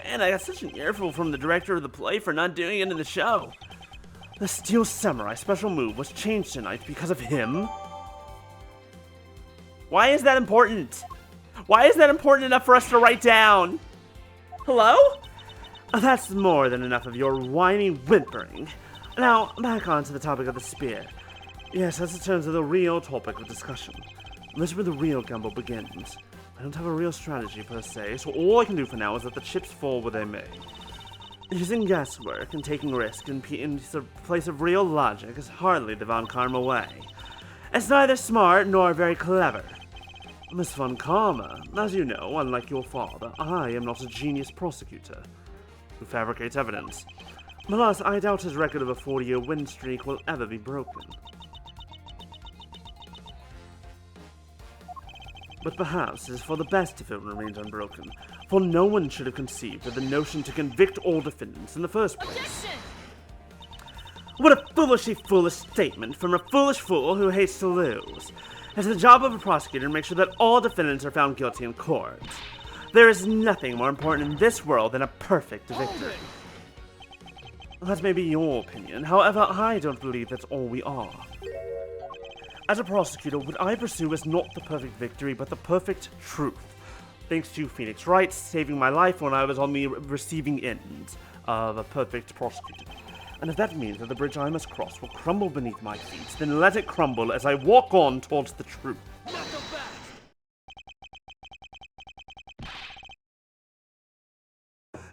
A: And I got such an earful from the director of the play for not doing it in the show.
B: The Steel Samurai special move was changed tonight because of him?
A: Why is that important? Why is that important enough for us to write down? Hello?
B: That's more than enough of your whiny whimpering. Now, back onto the topic of the spear. Yes, let's return to the real topic of discussion. This is where the real gamble begins. I don't have a real strategy per se, so all I can do for now is let the chips fall where they may. Using guesswork and taking risk in place of real logic is hardly the Von Karma way. It's neither smart nor very clever. Miss Von Karma, as you know, unlike your father, I am not a genius prosecutor who fabricates evidence. Plus, I doubt his record of a 40-year win streak will ever be broken. But perhaps it is for the best if it remains unbroken, for no one should have conceived of the notion to convict all defendants in the first place. What a foolishly foolish statement from a foolish fool who hates to lose. It's the job of a prosecutor to make sure that all defendants are found guilty in court. There is nothing more important in this world than a perfect victory. That may be your opinion, however, I don't believe that's all we are. As a prosecutor, what I pursue is not the perfect victory, but the perfect truth. Thanks to Phoenix Wright saving my life when I was on the receiving end of a perfect prosecutor. And if that means that the bridge I must cross will crumble beneath my feet, then let it crumble as I walk on towards the truth.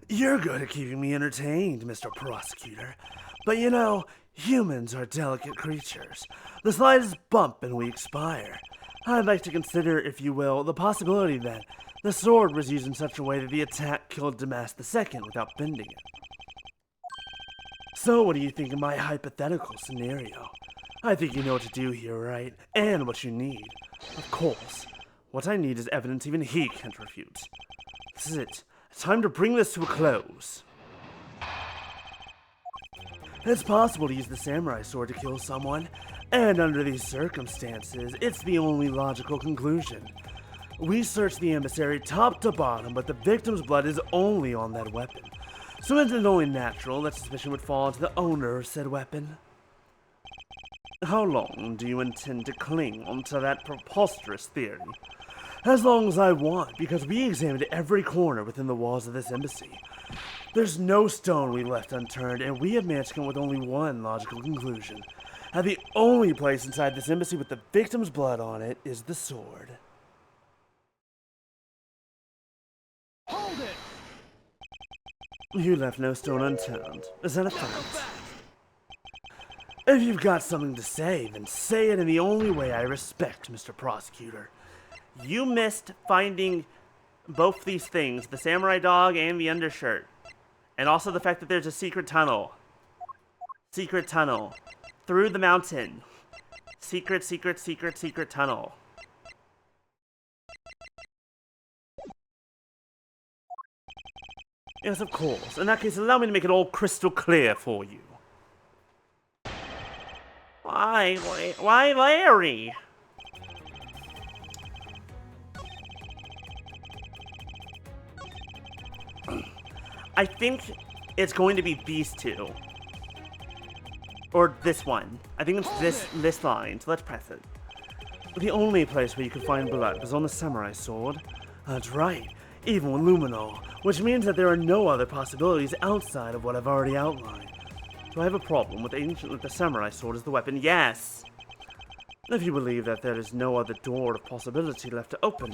B: You're good at keeping me entertained, Mr. Prosecutor. But you know, humans are delicate creatures. The slightest bump and we expire. I'd like to consider, if you will, the possibility that the sword was used in such a way that the attack killed Damas II without bending it. So what do you think of my hypothetical scenario? I think you know what to do here, right? And what you need. Of course. What I need is evidence even he can't refute. This is it. It's time to bring this to a close. It's possible to use the samurai sword to kill someone, and under these circumstances, it's the only logical conclusion. We searched the emissary top to bottom, but the victim's blood is only on that weapon. So isn't it only natural that suspicion would fall to the owner of said weapon? How long do you intend to cling onto that preposterous theory? As long as I want, because we examined every corner within the walls of this embassy. There's no stone we left unturned, and we have managed to come with only one logical conclusion. And the only place inside this embassy with the victim's blood on it is the sword.
C: Hold it!
B: You left no stone unturned. Is that a fact? If you've got something to say, then say it in the only way I respect, Mr. Prosecutor.
A: You missed finding both these things, the samurai dog and the undershirt. And also the fact that there's a secret tunnel. Secret tunnel. Through the mountain. Secret, secret, secret, secret tunnel.
B: Yes, of course. In that case, allow me to make it all crystal clear for you.
A: Why, Larry? I think it's going to be these two. Or this one. I think it's this line, so let's press it.
B: The only place where you can find blood is on the samurai sword. That's right, even with luminol, which means that there are no other possibilities outside of what I've already outlined. Do I have a problem with the samurai sword as the weapon? Yes! If you believe that there is no other door of possibility left to open,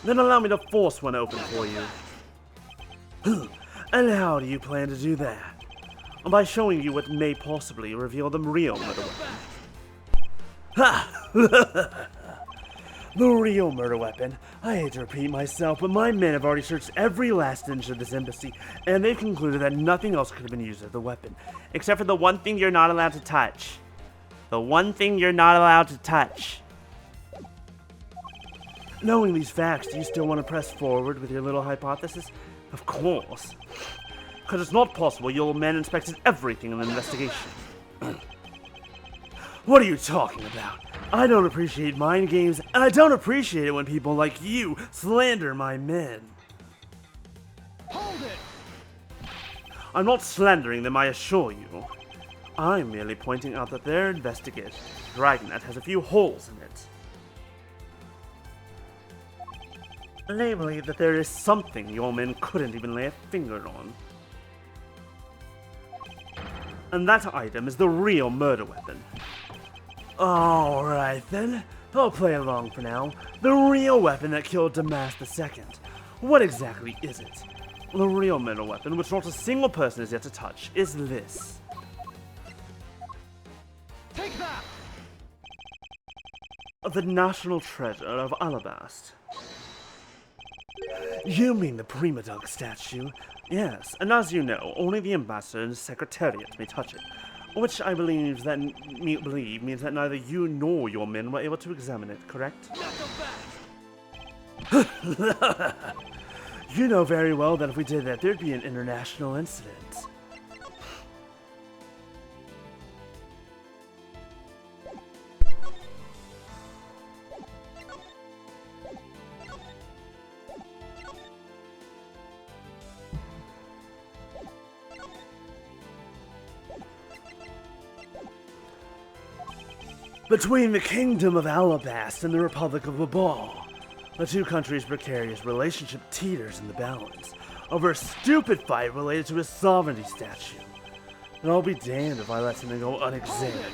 B: then allow me to force one open for you. And how do you plan to do that? By showing you what may possibly reveal the real murder weapon. Ha! The real murder weapon. I hate to repeat myself, but my men have already searched every last inch of this embassy, and they've concluded that nothing else could have been used as the weapon.
A: Except for the one thing you're not allowed to touch. The one thing you're not allowed to touch.
B: Knowing these facts, do you still want to press forward with your little hypothesis?
A: Of course. Because it's not possible your men inspected everything in the investigation.
B: What are you talking about? I don't appreciate mind games, and I don't appreciate it when people like you slander my men.
C: Hold it!
A: I'm not slandering them, I assure you. I'm merely pointing out that their investigation Dragnet has a few holes in it. Namely, that there is something your men couldn't even lay a finger on. And that item is the real murder weapon.
B: Alright then, I'll play along for now. The real weapon that killed Damas II. What exactly is it?
A: The real murder weapon, which not a single person has yet to touch, is this.
C: Take that!
A: The national treasure of Alabast.
B: You mean the Prima Dunk statue?
A: Yes, and as you know, only the ambassador and his secretariat may touch it. Which I believe means that neither you nor your men were able to examine it, correct?
B: You know very well that if we did that, there'd be an international incident. Between the Kingdom of Alabast and the Republic of Babal, the two countries' precarious relationship teeters in the balance over a stupid fight related to a sovereignty statue. And I'll be damned if I let something go unexamined.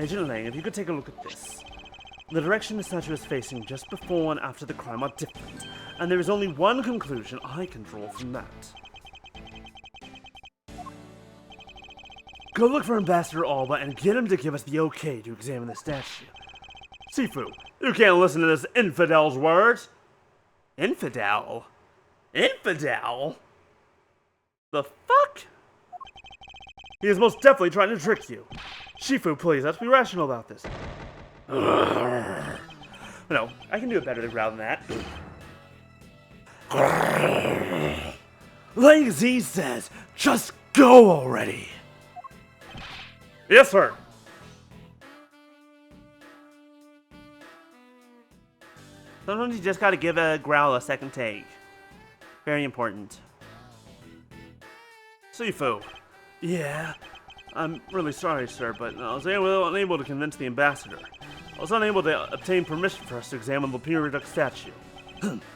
A: Agent Lang, if you could take a look at this. The direction the statue is facing just before and after the crime are different, and there is only one conclusion I can draw from that.
B: Go look for Ambassador Alba and get him to give us the okay to examine the statue.
A: Sifu, you can't listen to this infidel's words. Infidel? Infidel? The fuck?
B: He is most definitely trying to trick you. Shifu, please, let's be rational about this.
A: No, I can do it better than growl than that.
B: Like Z says, just go already.
A: Yes, sir. Sometimes you just gotta give a growl a second take. Very important. Sifu.
B: Yeah?
A: I'm really sorry, sir, but I was unable to convince the ambassador. I was unable to obtain permission for us to examine the periodic statue.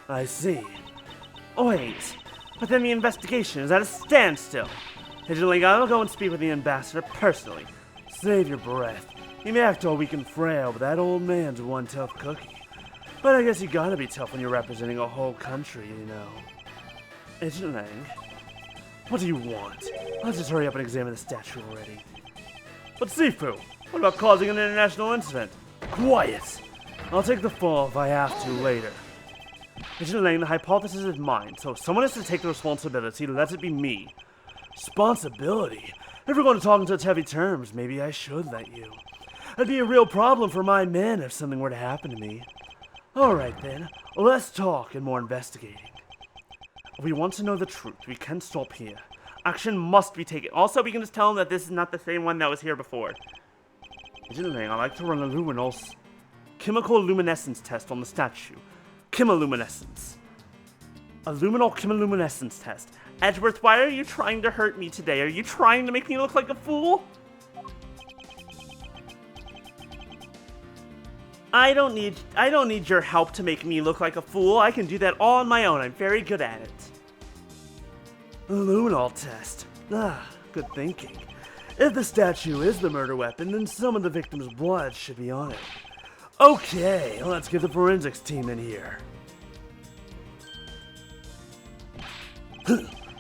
B: I see.
A: Wait, but then the investigation is at a standstill. Agent Ling, I'll go and speak with the ambassador personally.
B: Save your breath. He may act all weak and frail, but that old man's one tough cookie. But I guess you gotta be tough when you're representing a whole country, you know.
A: Agent Lang?
B: What do you want? Let's just hurry up and examine the statue already.
A: But Sifu, what about causing an international incident?
B: Quiet! I'll take the fall if I have to later.
A: Agent Lang, the hypothesis is mine, so if someone has to take the responsibility, let it be me.
B: Responsibility? If we're going to talk in such heavy terms, maybe I should let you. It'd be a real problem for my men if something were to happen to me. Alright then, less talk and more investigating.
A: If we want to know the truth, we can't stop here. Action must be taken. Also, we can just tell them that this is not the same one that was here before. Agent Lang, I like to run a chemical luminescence test on the statue. Chemiluminescence. A luminol chemiluminescence test. Edgeworth, why are you trying to hurt me today? Are you trying to make me look like a fool? I don't need your help to make me look like a fool. I can do that all on my own. I'm very good at it.
B: A luminol test. Ah, good thinking. If the statue is the murder weapon, then some of the victim's blood should be on it. Okay, let's get the forensics team in here.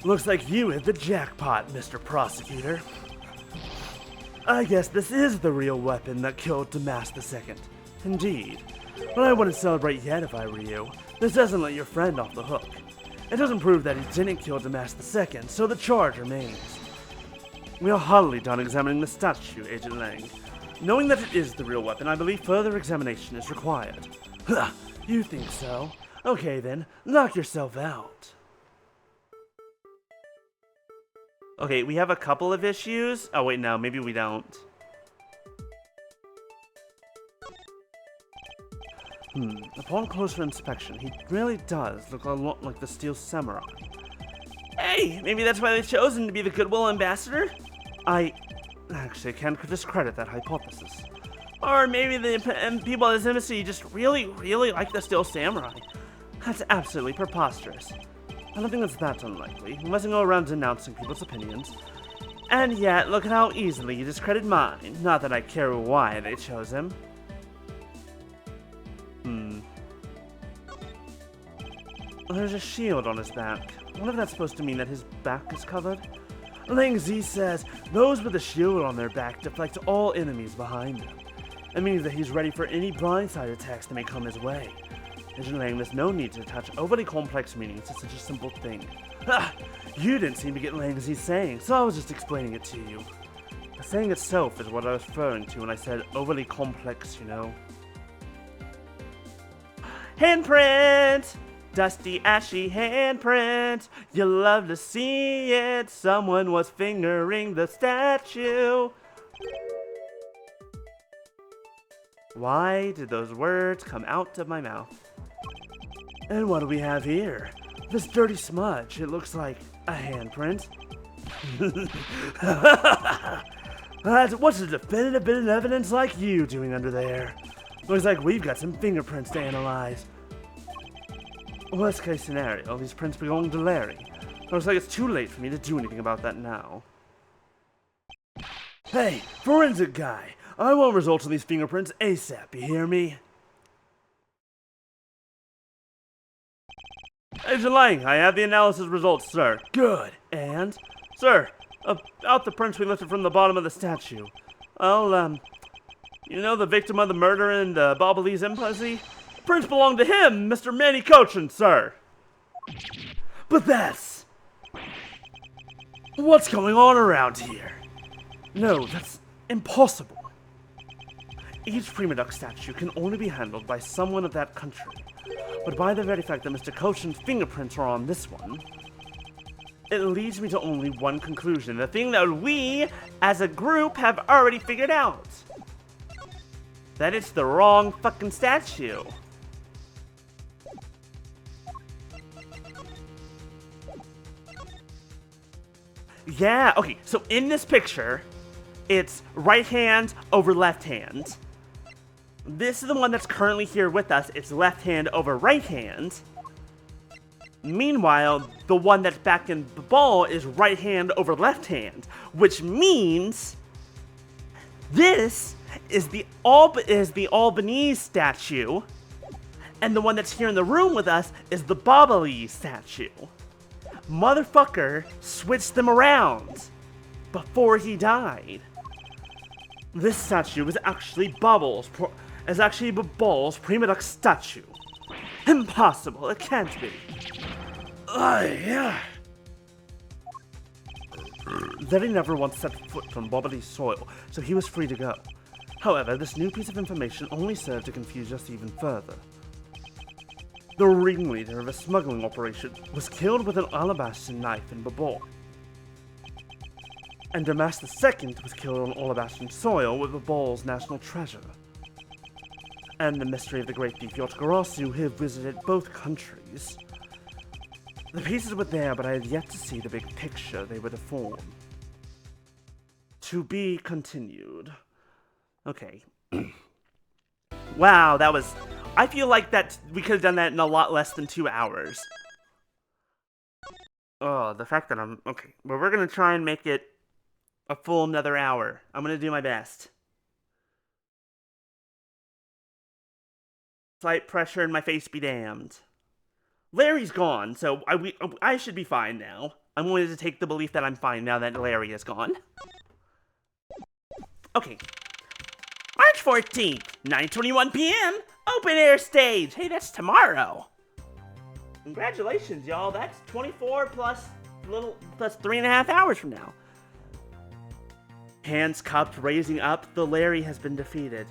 B: Looks like you hit the jackpot, Mr. Prosecutor. I guess this is the real weapon that killed Damas II. Indeed. But I wouldn't celebrate yet if I were you. This doesn't let your friend off the hook. It doesn't prove that he didn't kill Damas II, so the charge remains. We are hardly done examining the statue, Agent Lang. Knowing that it is the real weapon, I believe further examination is required. Huh, you think so? Okay then, knock yourself out.
A: Okay, we have a couple of issues. Oh wait, no, maybe we don't. Upon closer inspection, he really does look a lot like the Steel Samurai. Hey, maybe that's why they chose him to be the Goodwill Ambassador? I actually can't discredit that hypothesis. Or maybe the people at this embassy just really like the Steel Samurai. That's absolutely preposterous. I don't think that's that unlikely. We mustn't go around denouncing people's opinions. And yet, look at how easily you discredit mine. Not that I care why they chose him. There's a shield on his back. I wonder if that's supposed to mean that his back is covered? Lang Zi says those with a shield on their back deflect all enemies behind them. It means that he's ready for any blindside attacks that may come his way. Agent Lang, there's no need to attach overly complex meanings to such a simple thing. Ah, you didn't seem to get Lang Zi's saying, so I was just explaining it to you. The saying itself is what I was referring to when I said overly complex, you know. Handprint! Dusty, ashy handprint. You love to see it. Someone was fingering the statue. Why did those words come out of my mouth?
B: And what do we have here? This dirty smudge. It looks like a handprint. What's the definitive bit of evidence like you doing under there? Looks like we've got some fingerprints to analyze. Worst case scenario, these prints belong to Larry. Looks like it's too late for me to do anything about that now. Hey, forensic guy! I want results on these fingerprints ASAP, you hear me?
A: Agent Lang, I have the analysis results, sir.
B: Good. And?
A: Sir, about the prints we lifted from the bottom of the statue. Well, you know the victim of the murder in the Bobbleys embassy? Prints belong to him, Mr. Manny Cochin, sir.
B: But that's... What's going on around here?
A: No, that's impossible. Each Prima Duck statue can only be handled by someone of that country. But by the very fact that Mr. Cochin's fingerprints are on this one, it leads me to only one conclusion. The thing that we, as a group, have already figured out. That it's the wrong fucking statue. Yeah, okay, so in this picture, it's right hand over left hand. This is the one that's currently here with us. It's left hand over right hand. Meanwhile, the one that's back in the ball is right hand over left hand, which means this is the Albanese statue, and the one that's here in the room with us is the Bobbly statue. Motherfucker switched them around before he died. This statue is actually Bubbles' Prima Duck statue. Impossible, it can't be.
B: Yeah.
A: Zeddy never once set foot on Bobbly's soil, so he was free to go. However, this new piece of information only served to confuse us even further. The ringleader of a smuggling operation was killed with an alabaster knife in Babor. And Damas II was killed on Alabastrian soil with Babal's national treasure. And the mystery of the great thief Yotogarasu who visited both countries. The pieces were there, but I had yet to see the big picture they were to form. To be continued. Okay. Wow, that was... I feel like that we could have done that in a lot less than 2 hours. Oh, the fact that I'm... Okay, well, we're going to try and make it a full another hour. I'm going to do my best. Slight pressure in my face be damned. Larry's gone, so I should be fine now. I'm going to take the belief that I'm fine now that Larry is gone. Okay. March 14th, 9:21 p.m., open air stage. Hey, that's tomorrow. Congratulations, y'all. That's 24 plus 3.5 hours from now. Hands cupped, raising up, the Larry has been defeated.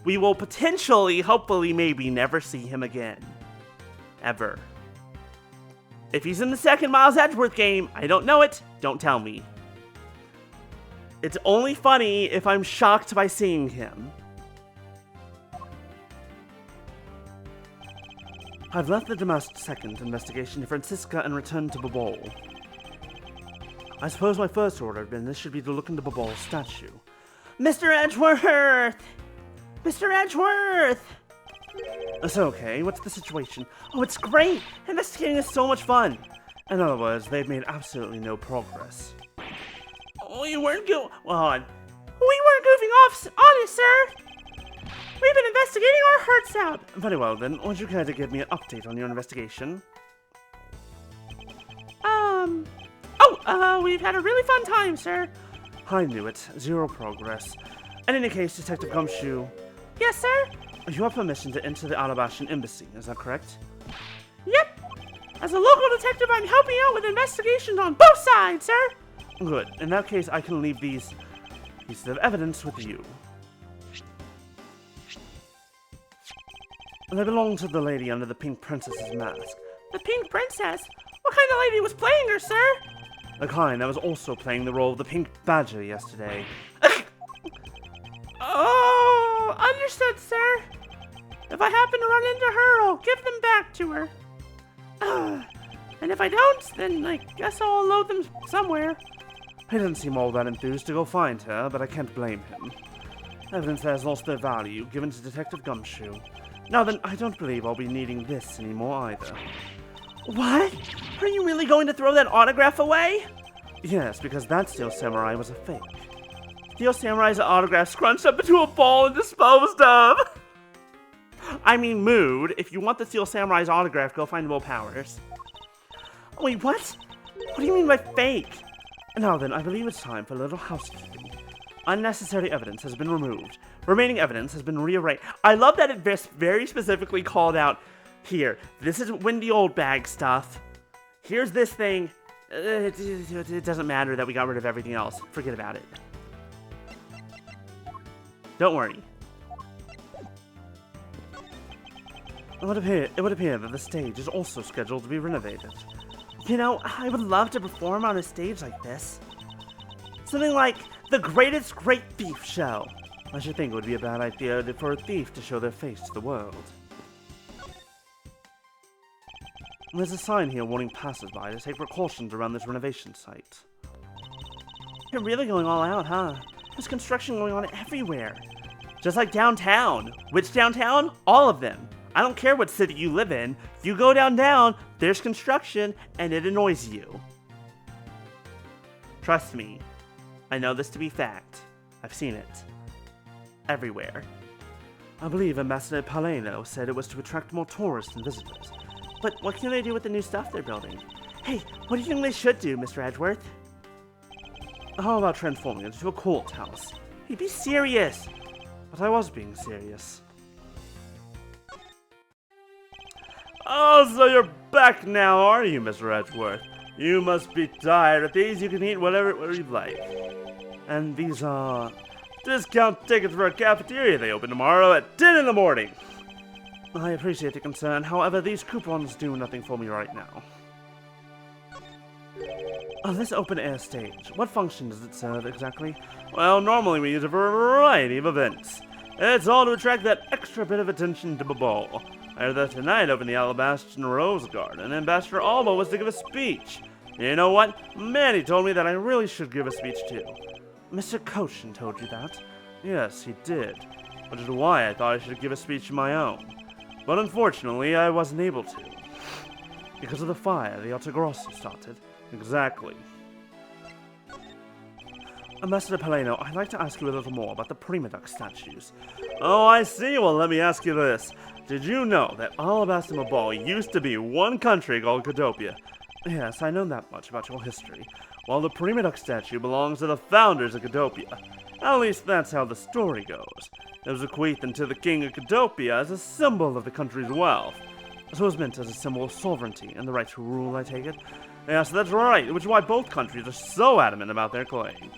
A: We will potentially, hopefully, maybe never see him again. Ever. If he's in the second Miles Edgeworth game, I don't know it, don't tell me. It's only funny if I'm shocked by seeing him. I've left the domestic second investigation to Francisca and returned to Babol. I suppose my first order had been this should be to look into Babol's statue. Mr. Edgeworth! Mr. Edgeworth! It's okay, what's the situation? Oh, it's great! Investigating is so much fun! In other words, they've made absolutely no progress. Oh, you weren't We weren't goofing off on it, sir! We've been investigating our hearts out! Very well then, would you care to give me an update on your investigation? We've had a really fun time, sir. I knew it. Zero progress. In any case, Detective Gumshoe... Yes, sir? You have permission to enter the Alabashan Embassy, is that correct? Yep. As a local detective, I'm helping out with investigations on both sides, sir. Good. In that case, I can leave these pieces of evidence with you. They belong to the lady under the Pink Princess's mask. The Pink Princess? What kind of lady was playing her, sir? The kind that was also playing the role of the Pink Badger yesterday. Oh, understood, sir. If I happen to run into her, I'll give them back to her. And if I don't, then I guess I'll unload them somewhere. He didn't seem all that enthused to go find her, but I can't blame him. Evidence that has lost their value, given to Detective Gumshoe. Now then, I don't believe I'll be needing this anymore either. What? Are you really going to throw that autograph away? Yes, because that Steel Samurai was a fake. Steel Samurai's autograph scrunched up into a ball and disposed of. I mean, mood. If you want the Steel Samurai's autograph, go find Will Powers. Wait, what? What do you mean by fake? Now then, I believe it's time for a little housekeeping. Unnecessary evidence has been removed. Remaining evidence has been rearranged. I love that it very specifically called out, here, this is Wendy Oldbag stuff. Here's this thing. It doesn't matter that we got rid of everything else. Forget about it. Don't worry. It would appear that the stage is also scheduled to be renovated. You know, I would love to perform on a stage like this. Something like the Greatest Great Thief Show. I should think it would be a bad idea for a thief to show their face to the world. There's a sign here warning passersby to take precautions around this renovation site. You're really going all out, huh? There's construction going on everywhere. Just like downtown. Which downtown? All of them. I don't care what city you live in. You go downtown, there's construction, and it annoys you. Trust me. I know this to be fact. I've seen it. Everywhere. I believe Ambassador Paleno said it was to attract more tourists and visitors. But what can they do with the new stuff they're building? Hey, what do you think they should do, Mr. Edgeworth? How about transforming it into a cult house? Hey, be serious! But I was being serious. Oh, so you're back now, are you, Mr. Edgeworth? You must be tired. At these, you can eat whatever you'd like. And these are discount tickets for a cafeteria they open tomorrow at 10 in the morning. I appreciate the concern. However, these coupons do nothing for me right now. On this open-air stage, what function does it serve exactly? Well, normally we use it for a variety of events. It's all to attract that extra bit of attention to Babol. I heard that tonight over in the Alabashan Rose Garden, Ambassador Alba was to give a speech. You know what? Manny told me that I really should give a speech too. Mr. Koshin told you that? Yes, he did.
B: which is why I thought I should give a speech of my own. But unfortunately, I wasn't able to. Because of the fire the Autogrossi started. Exactly. Ambassador Paleno, I'd like to ask you a little more about the Prima Duck statues. Oh, I see. Well, let me ask you this. Did you know that Alabasta Ball used to be one country called Cadopia? Yes, I know that much about your history. While the Prima Duck statue belongs to the founders of Cadopia. At least that's how the story goes. It was bequeathed to the king of Cadopia as a symbol of the country's wealth. So it was meant as a symbol of sovereignty and the right to rule, I take it? Yes, that's right, which is why both countries are so adamant about their claim.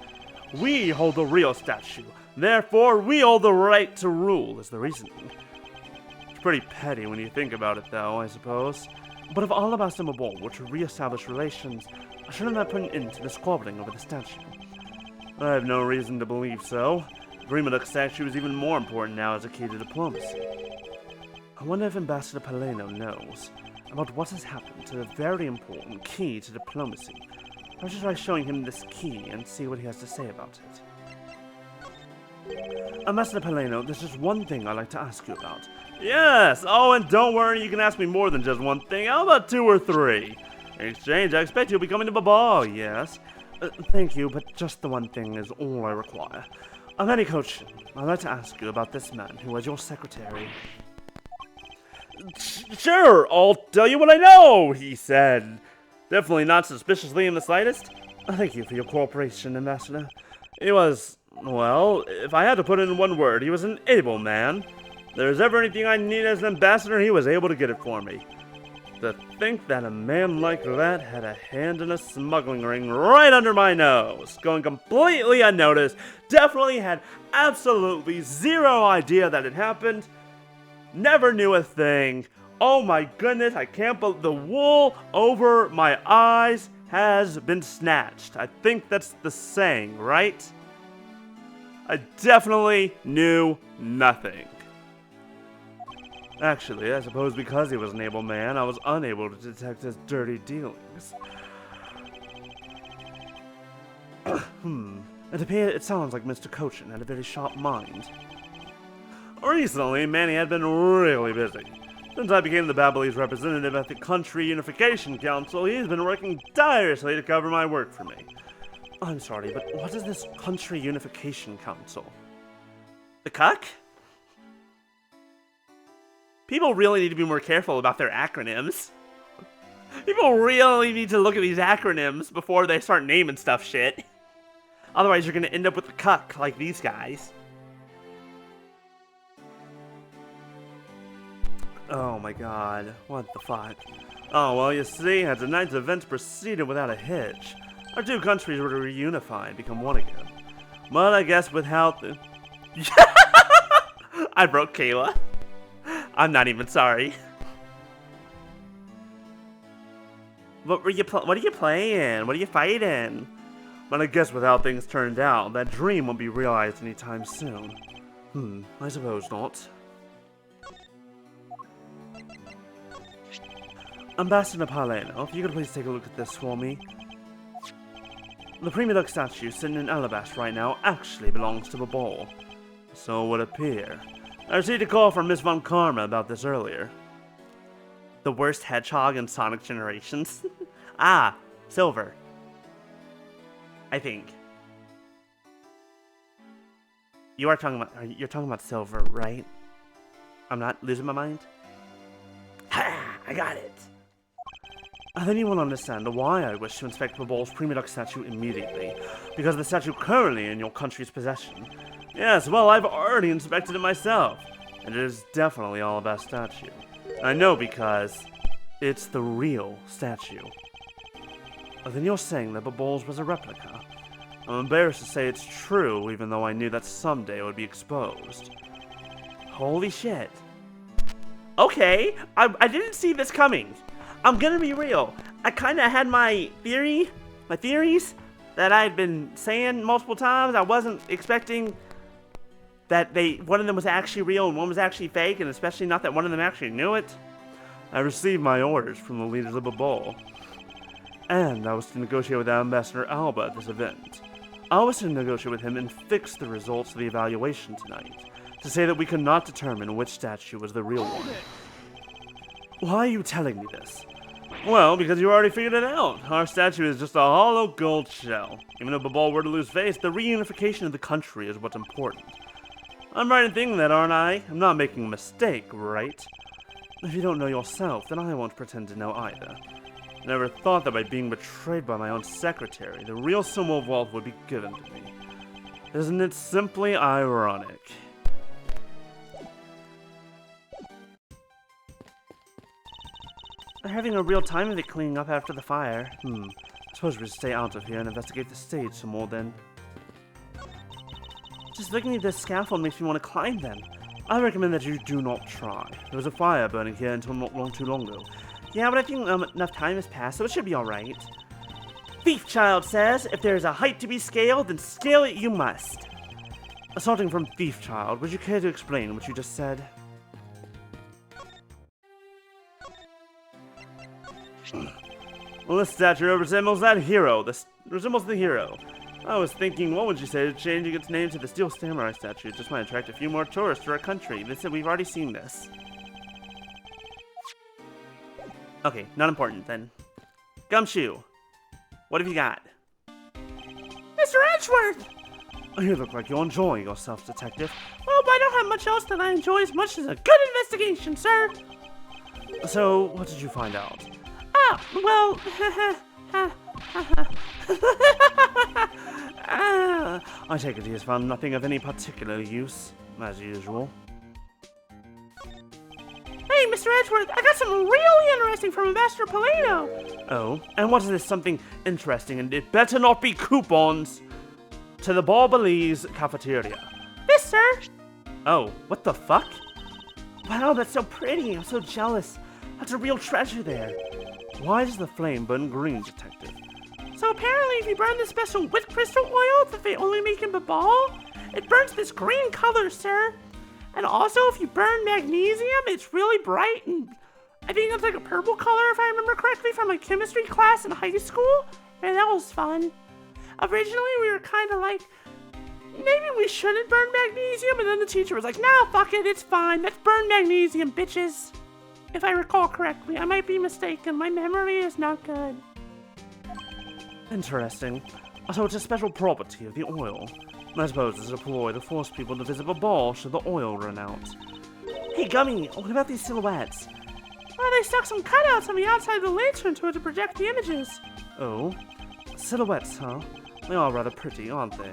B: We hold the real statue, therefore we hold the right to rule, is the reasoning. It's pretty petty when you think about it, though, I suppose. But if Alabasta Ball were to re-establish relations, shouldn't that put an end to the squabbling over the statue? I have no reason to believe so. The Prima Duck statue is even more important now as a key to diplomacy. I wonder if Ambassador Paleno knows about what has happened to the very important key to diplomacy. I should try showing him this key and see what he has to say about it. Ambassador Paleno, there's just one thing I'd like to ask you about. Yes! Oh, and don't worry, you can ask me more than just one thing. How about 2 or 3? In exchange, I expect you'll be coming to the ball, yes? Thank you, but just the one thing is all I require. Manny Coach, I'd like to ask you about this man who was your secretary. Sure, I'll tell you what I know, he said. Definitely not suspiciously in the slightest. Thank you for your cooperation, Ambassador. He was, well, if I had to put it in one word, he was an able man. If there's ever anything I need as an ambassador, he was able to get it for me. To think that a man like that had a hand in a smuggling ring right under my nose, going completely unnoticed, definitely had absolutely zero idea that it happened, never knew a thing. Oh my goodness, I can't believe the wool over my eyes has been snatched. I think that's the saying, right? I definitely knew nothing. Actually, I suppose because he was an able man, I was unable to detect his dirty dealings. It sounds like Mr. Cochin had a very sharp mind. Recently, Manny had been really busy. Since I became the Babalese representative at the Country Unification Council, he's been working tirelessly to cover my work for me. I'm sorry, but what is this Country Unification Council? The cuck? People really need to be more careful about their acronyms. People really need to look at these acronyms before they start naming stuff shit. Otherwise, you're gonna end up with the cuck like these guys. Oh my god, what the fuck? Oh, well, you see, as tonight's events proceeded without a hitch, our two countries were to reunify and become one again. But I guess without the... I broke Kayla. I'm not even sorry. What are you playing? What are you fighting? But I guess with how things turned out, that dream won't be realized anytime soon. I suppose not. Ambassador Paleno, if you could please take a look at this for me. The Prima Duck statue sitting in Alabaster right now actually belongs to the ball. So it would appear. I received a call from Miss Von Karma about this earlier. The worst hedgehog in Sonic Generations? Ah, Silver. I think. You're talking about Silver, right? I'm not losing my mind? Ha! I got it! Then you will understand why I wish to inspect the ball's Prima Duck statue immediately. Because the statue currently in your country's possession. Yes, well, I've already inspected it myself. And it is definitely all about statue. I know because it's the real statue. Then you're saying that Babal's was a replica. I'm embarrassed to say it's true, even though I knew that someday it would be exposed. Holy shit. Okay, I didn't see this coming. I'm gonna be real. I kinda had my theories that I'd been saying multiple times. I wasn't expecting that one of them was actually real and one was actually fake, and especially not that one of them actually knew it. I received my orders from the leaders of the ball. And I was to negotiate with Ambassador Alba at this event. I was to negotiate with him and fix the results of the evaluation tonight. to say that we could not determine which statue was the real
C: Hold
B: one.
C: it!
B: Why are you telling me this? Well, because you already figured it out. Our statue is just a hollow gold shell. Even if the ball were to lose face, the reunification of the country is what's important. I'm right in thinking that, aren't I? I'm not making a mistake, right? If you don't know yourself, then I won't pretend to know either. Never thought that by being betrayed by my own secretary, the real Sumo Vault would be given to me. Isn't it simply ironic? They're having a real time of it cleaning up after the fire. I suppose we should stay out of here and investigate the stage some more then. Just looking at this scaffold makes me want to climb them. I recommend that you do not try. There was a fire burning here until not too long ago. Yeah, but I think enough time has passed, so it should be alright. Thief Child says, if there is a height to be scaled, then scale it you must. Assaulting from Thief Child, would you care to explain what you just said? Well, this statue resembles that hero. Resembles the hero. I was thinking, what would you say to changing its name to the Steel Samurai statue? It just might attract a few more tourists to our country. They said we've already seen this. Okay, not important then. Gumshoe, what have you got? Mr. Edgeworth! You look like you're enjoying yourself, Detective. Well, but I don't have much else that I enjoy as much as a good investigation, sir. So, what did you find out? Ah, well, I take it he has found nothing of any particular use, as usual. Hey, Mr. Edgeworth, I got something really interesting from Ambassador Polino. Oh, and what is this something interesting? And it better not be coupons to the Barbalese cafeteria. This, sir. Oh, what the fuck? Wow, that's so pretty. I'm so jealous. That's a real treasure there. Why does the flame burn green, Detective? So apparently if you burn this special wit crystal oil that they only make in Babal, it burns this green color, sir. And also if you burn magnesium, it's really bright, and I think it's like a purple color if I remember correctly from my chemistry class in high school. Man, that was fun. Originally we were kind of like, maybe we shouldn't burn magnesium, and then the teacher was like, nah, fuck it, it's fine. Let's burn magnesium, bitches. If I recall correctly, I might be mistaken. My memory is not good. Interesting. So it's a special property of the oil. I suppose it's a ploy to force people to visit a ball should the oil run out. Hey, Gummy, what about these silhouettes? Well, they stuck some cutouts on the outside of the lantern to project the images. Oh? Silhouettes, huh? They are rather pretty, aren't they?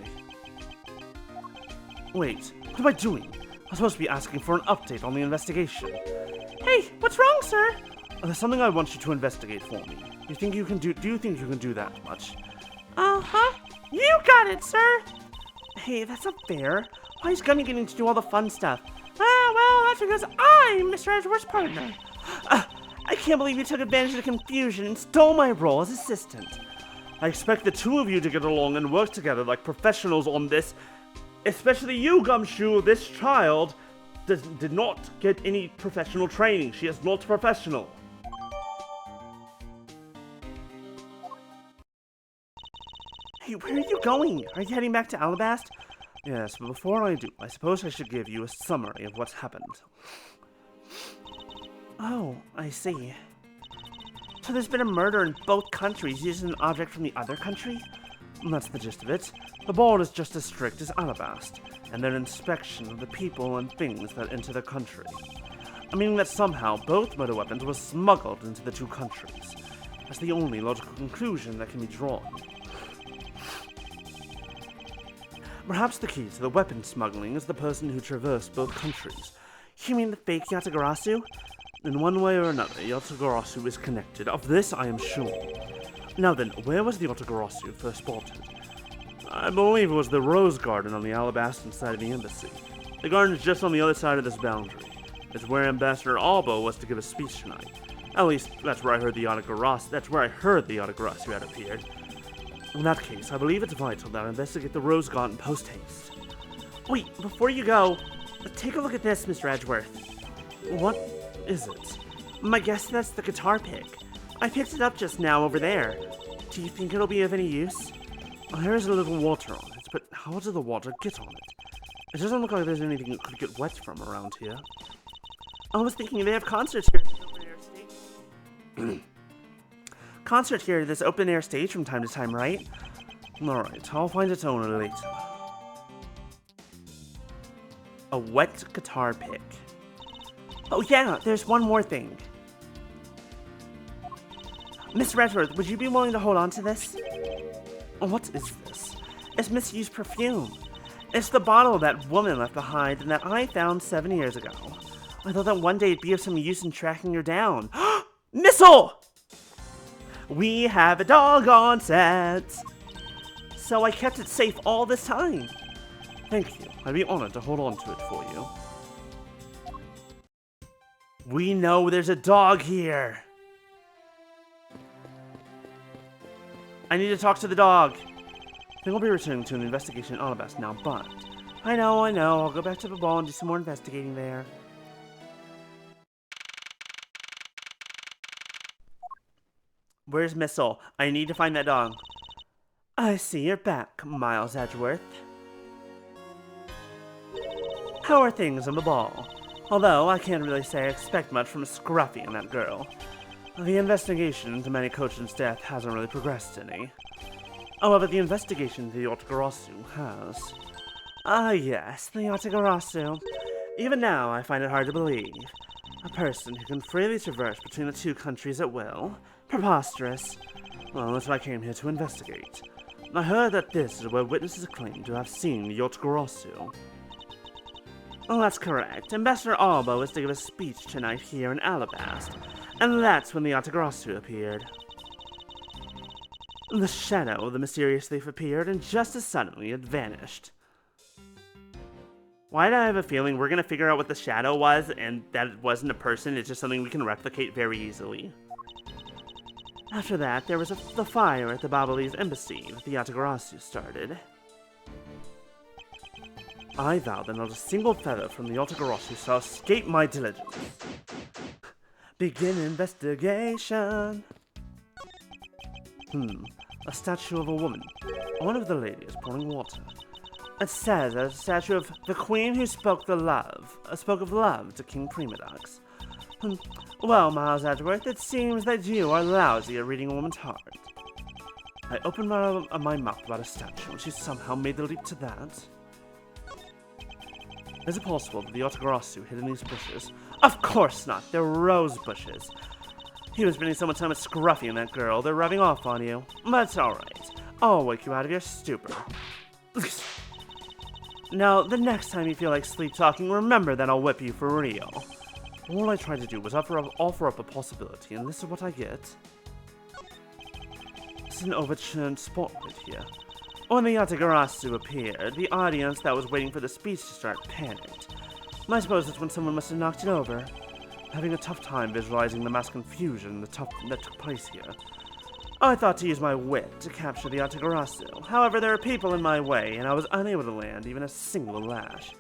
B: Wait, what am I doing? I'm supposed to be asking for an update on the investigation. Hey, what's wrong, sir? There's something I want you to investigate for me. Do you think you can do that much? Uh-huh. You got it, sir. Hey, that's not fair. Why is Gummy getting to do all the fun stuff? Well, that's because I'm Mr. Edgeworth's partner. I can't believe you took advantage of the confusion and stole my role as assistant. I expect the two of you to get along and work together like professionals on this. Especially you, Gumshoe. This child did not get any professional training. She is not professional. Hey, where are you going? Are you heading back to Alabast? Yes, but before I do, I suppose I should give you a summary of what's happened. Oh, I see. So there's been a murder in both countries using an object from the other country? That's the gist of it. The board is just as strict as Alabast, and their inspection of the people and things that enter the country. I mean that somehow both murder weapons were smuggled into the two countries. That's the only logical conclusion that can be drawn. Perhaps the key to the weapon smuggling is the person who traversed both countries. You mean the fake Yatagarasu? In one way or another, Yatagarasu is connected. Of this I am sure. Now then, where was the Yatagarasu first spotted? I believe it was the Rose Garden on the Alabastan side of the embassy. The garden is just on the other side of this boundary. It's where Ambassador Albo was to give a speech tonight. At least, that's where I heard the Yatagarasu had appeared. In that case, I believe it's vital that I investigate the Rose Garden post-haste. Wait, before you go, take a look at this, Mr. Edgeworth. What is it? My guess that's the guitar pick. I picked it up just now over there. Do you think it'll be of any use? There is a little water on it, but how did the water get on it?
A: It doesn't look like there's anything that could get wet from around here. I was thinking they have concerts here at this open-air stage. Concert here at this open-air stage from time to time, right? Alright, I'll find its owner later. A wet guitar pick. Oh yeah, there's one more thing. Miss Redworth, would you be willing to hold on to this? What is this? It's misused perfume. It's the bottle that woman left behind and that I found 7 years ago. I thought that one day it'd be of some use in tracking her down. Missile! We have a dog on set! So I kept it safe all this time. Thank you. I'd be honored to hold on to it for you. We know there's a dog here. I need to talk to the dog. I think I'll be returning to an investigation in Alabasta now, but... I know, I'll go back to the ball and do some more investigating there. Where's Missile? I need to find that dog. I see you're back, Miles Edgeworth. How are things on the ball? Although, I can't really say I expect much from a scruffy and that girl. The investigation into Manny Cochin's death hasn't really progressed any. However, the investigation into the Yotagarasu has. Ah yes, the Yotagarasu. Even now, I find it hard to believe. A person who can freely traverse between the two countries at will. Preposterous. Well, that's what I came here to investigate. I heard that this is where witnesses claim to have seen the Yotagarasu. Well, that's correct. Ambassador Alba was to give a speech tonight here in Alabasta, and that's when the Yotagarasu appeared. The shadow of the mysterious thief appeared, and just as suddenly it vanished. Why did I have a feeling we're gonna figure out what the shadow was, and that it wasn't a person, it's just something we can replicate very easily? After that, there was the fire at the Babalese embassy that the Yotagarasu started. I vow that not a single feather from the Yotagarasu shall escape my diligence. Begin investigation. A statue of a woman. One of the ladies pouring water. It says that it's a statue of the queen who spoke of love to King Primadox. Well, Miles Edgeworth, it seems that you are lousy at reading a woman's heart. I opened my mouth about a statue, and she somehow made the leap to that. Is it possible that the Yotagarasu hid in these bushes? Of course not! They're rose bushes. He was spending so much time with Scruffy and that girl, they're rubbing off on you. But it's alright. I'll wake you out of your stupor. Now, the next time you feel like sleep-talking, remember that I'll whip you for real. All I tried to do was offer up a possibility, and this is what I get. It's an overturned spotlight here. When the Yotagarasu appeared, the audience that was waiting for the speech to start panicked. I suppose that's when someone must have knocked it over. Having a tough time visualizing the mass confusion that took place here. I thought to use my wit to capture the Yotagarasu. However, there are people in my way, and I was unable to land even a single lash.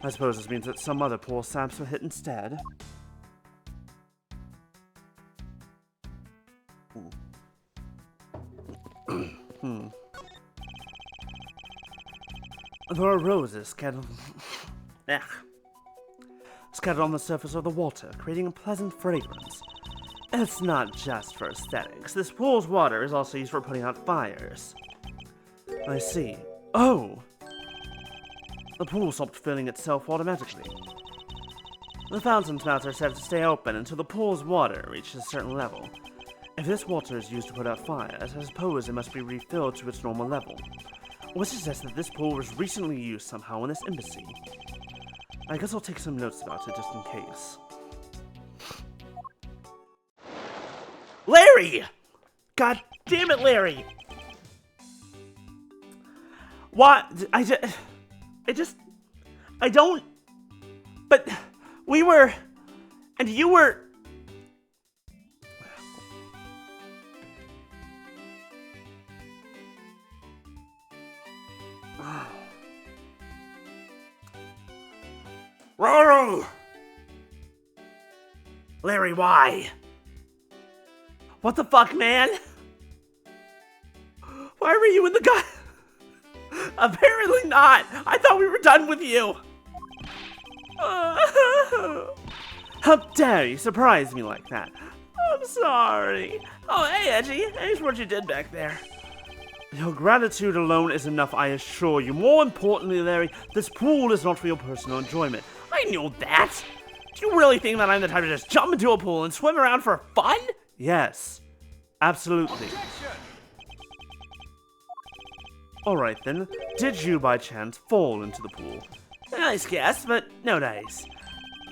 A: I suppose this means that some other poor saps were hit instead. There are roses scattered on the surface of the water, creating a pleasant fragrance. It's not just for aesthetics. This pool's water is also used for putting out fires. I see. Oh! The pool stopped filling itself automatically. The fountain spouts are set to stay open until the pool's water reaches a certain level. If this water is used to put out fires, I suppose it must be refilled to its normal level. Which suggests that this pool was recently used somehow in this embassy. I guess I'll take some notes about it just in case. Larry! God damn it, Larry! What? I don't... But we were... And you were... Larry, why? What the fuck, man? Why were you in the Apparently not! I thought we were done with you! How dare you surprise me like that? I'm sorry. Oh, hey, Edgy. Here's what you did back there. Your gratitude alone is enough, I assure you. More importantly, Larry, this pool is not for your personal enjoyment. I knew that. Do you really think that I'm the type to just jump into a pool and swim around for fun? Yes. Absolutely.
C: Objection!
A: Alright then, did you by chance fall into the pool? Nice guess, but no dice.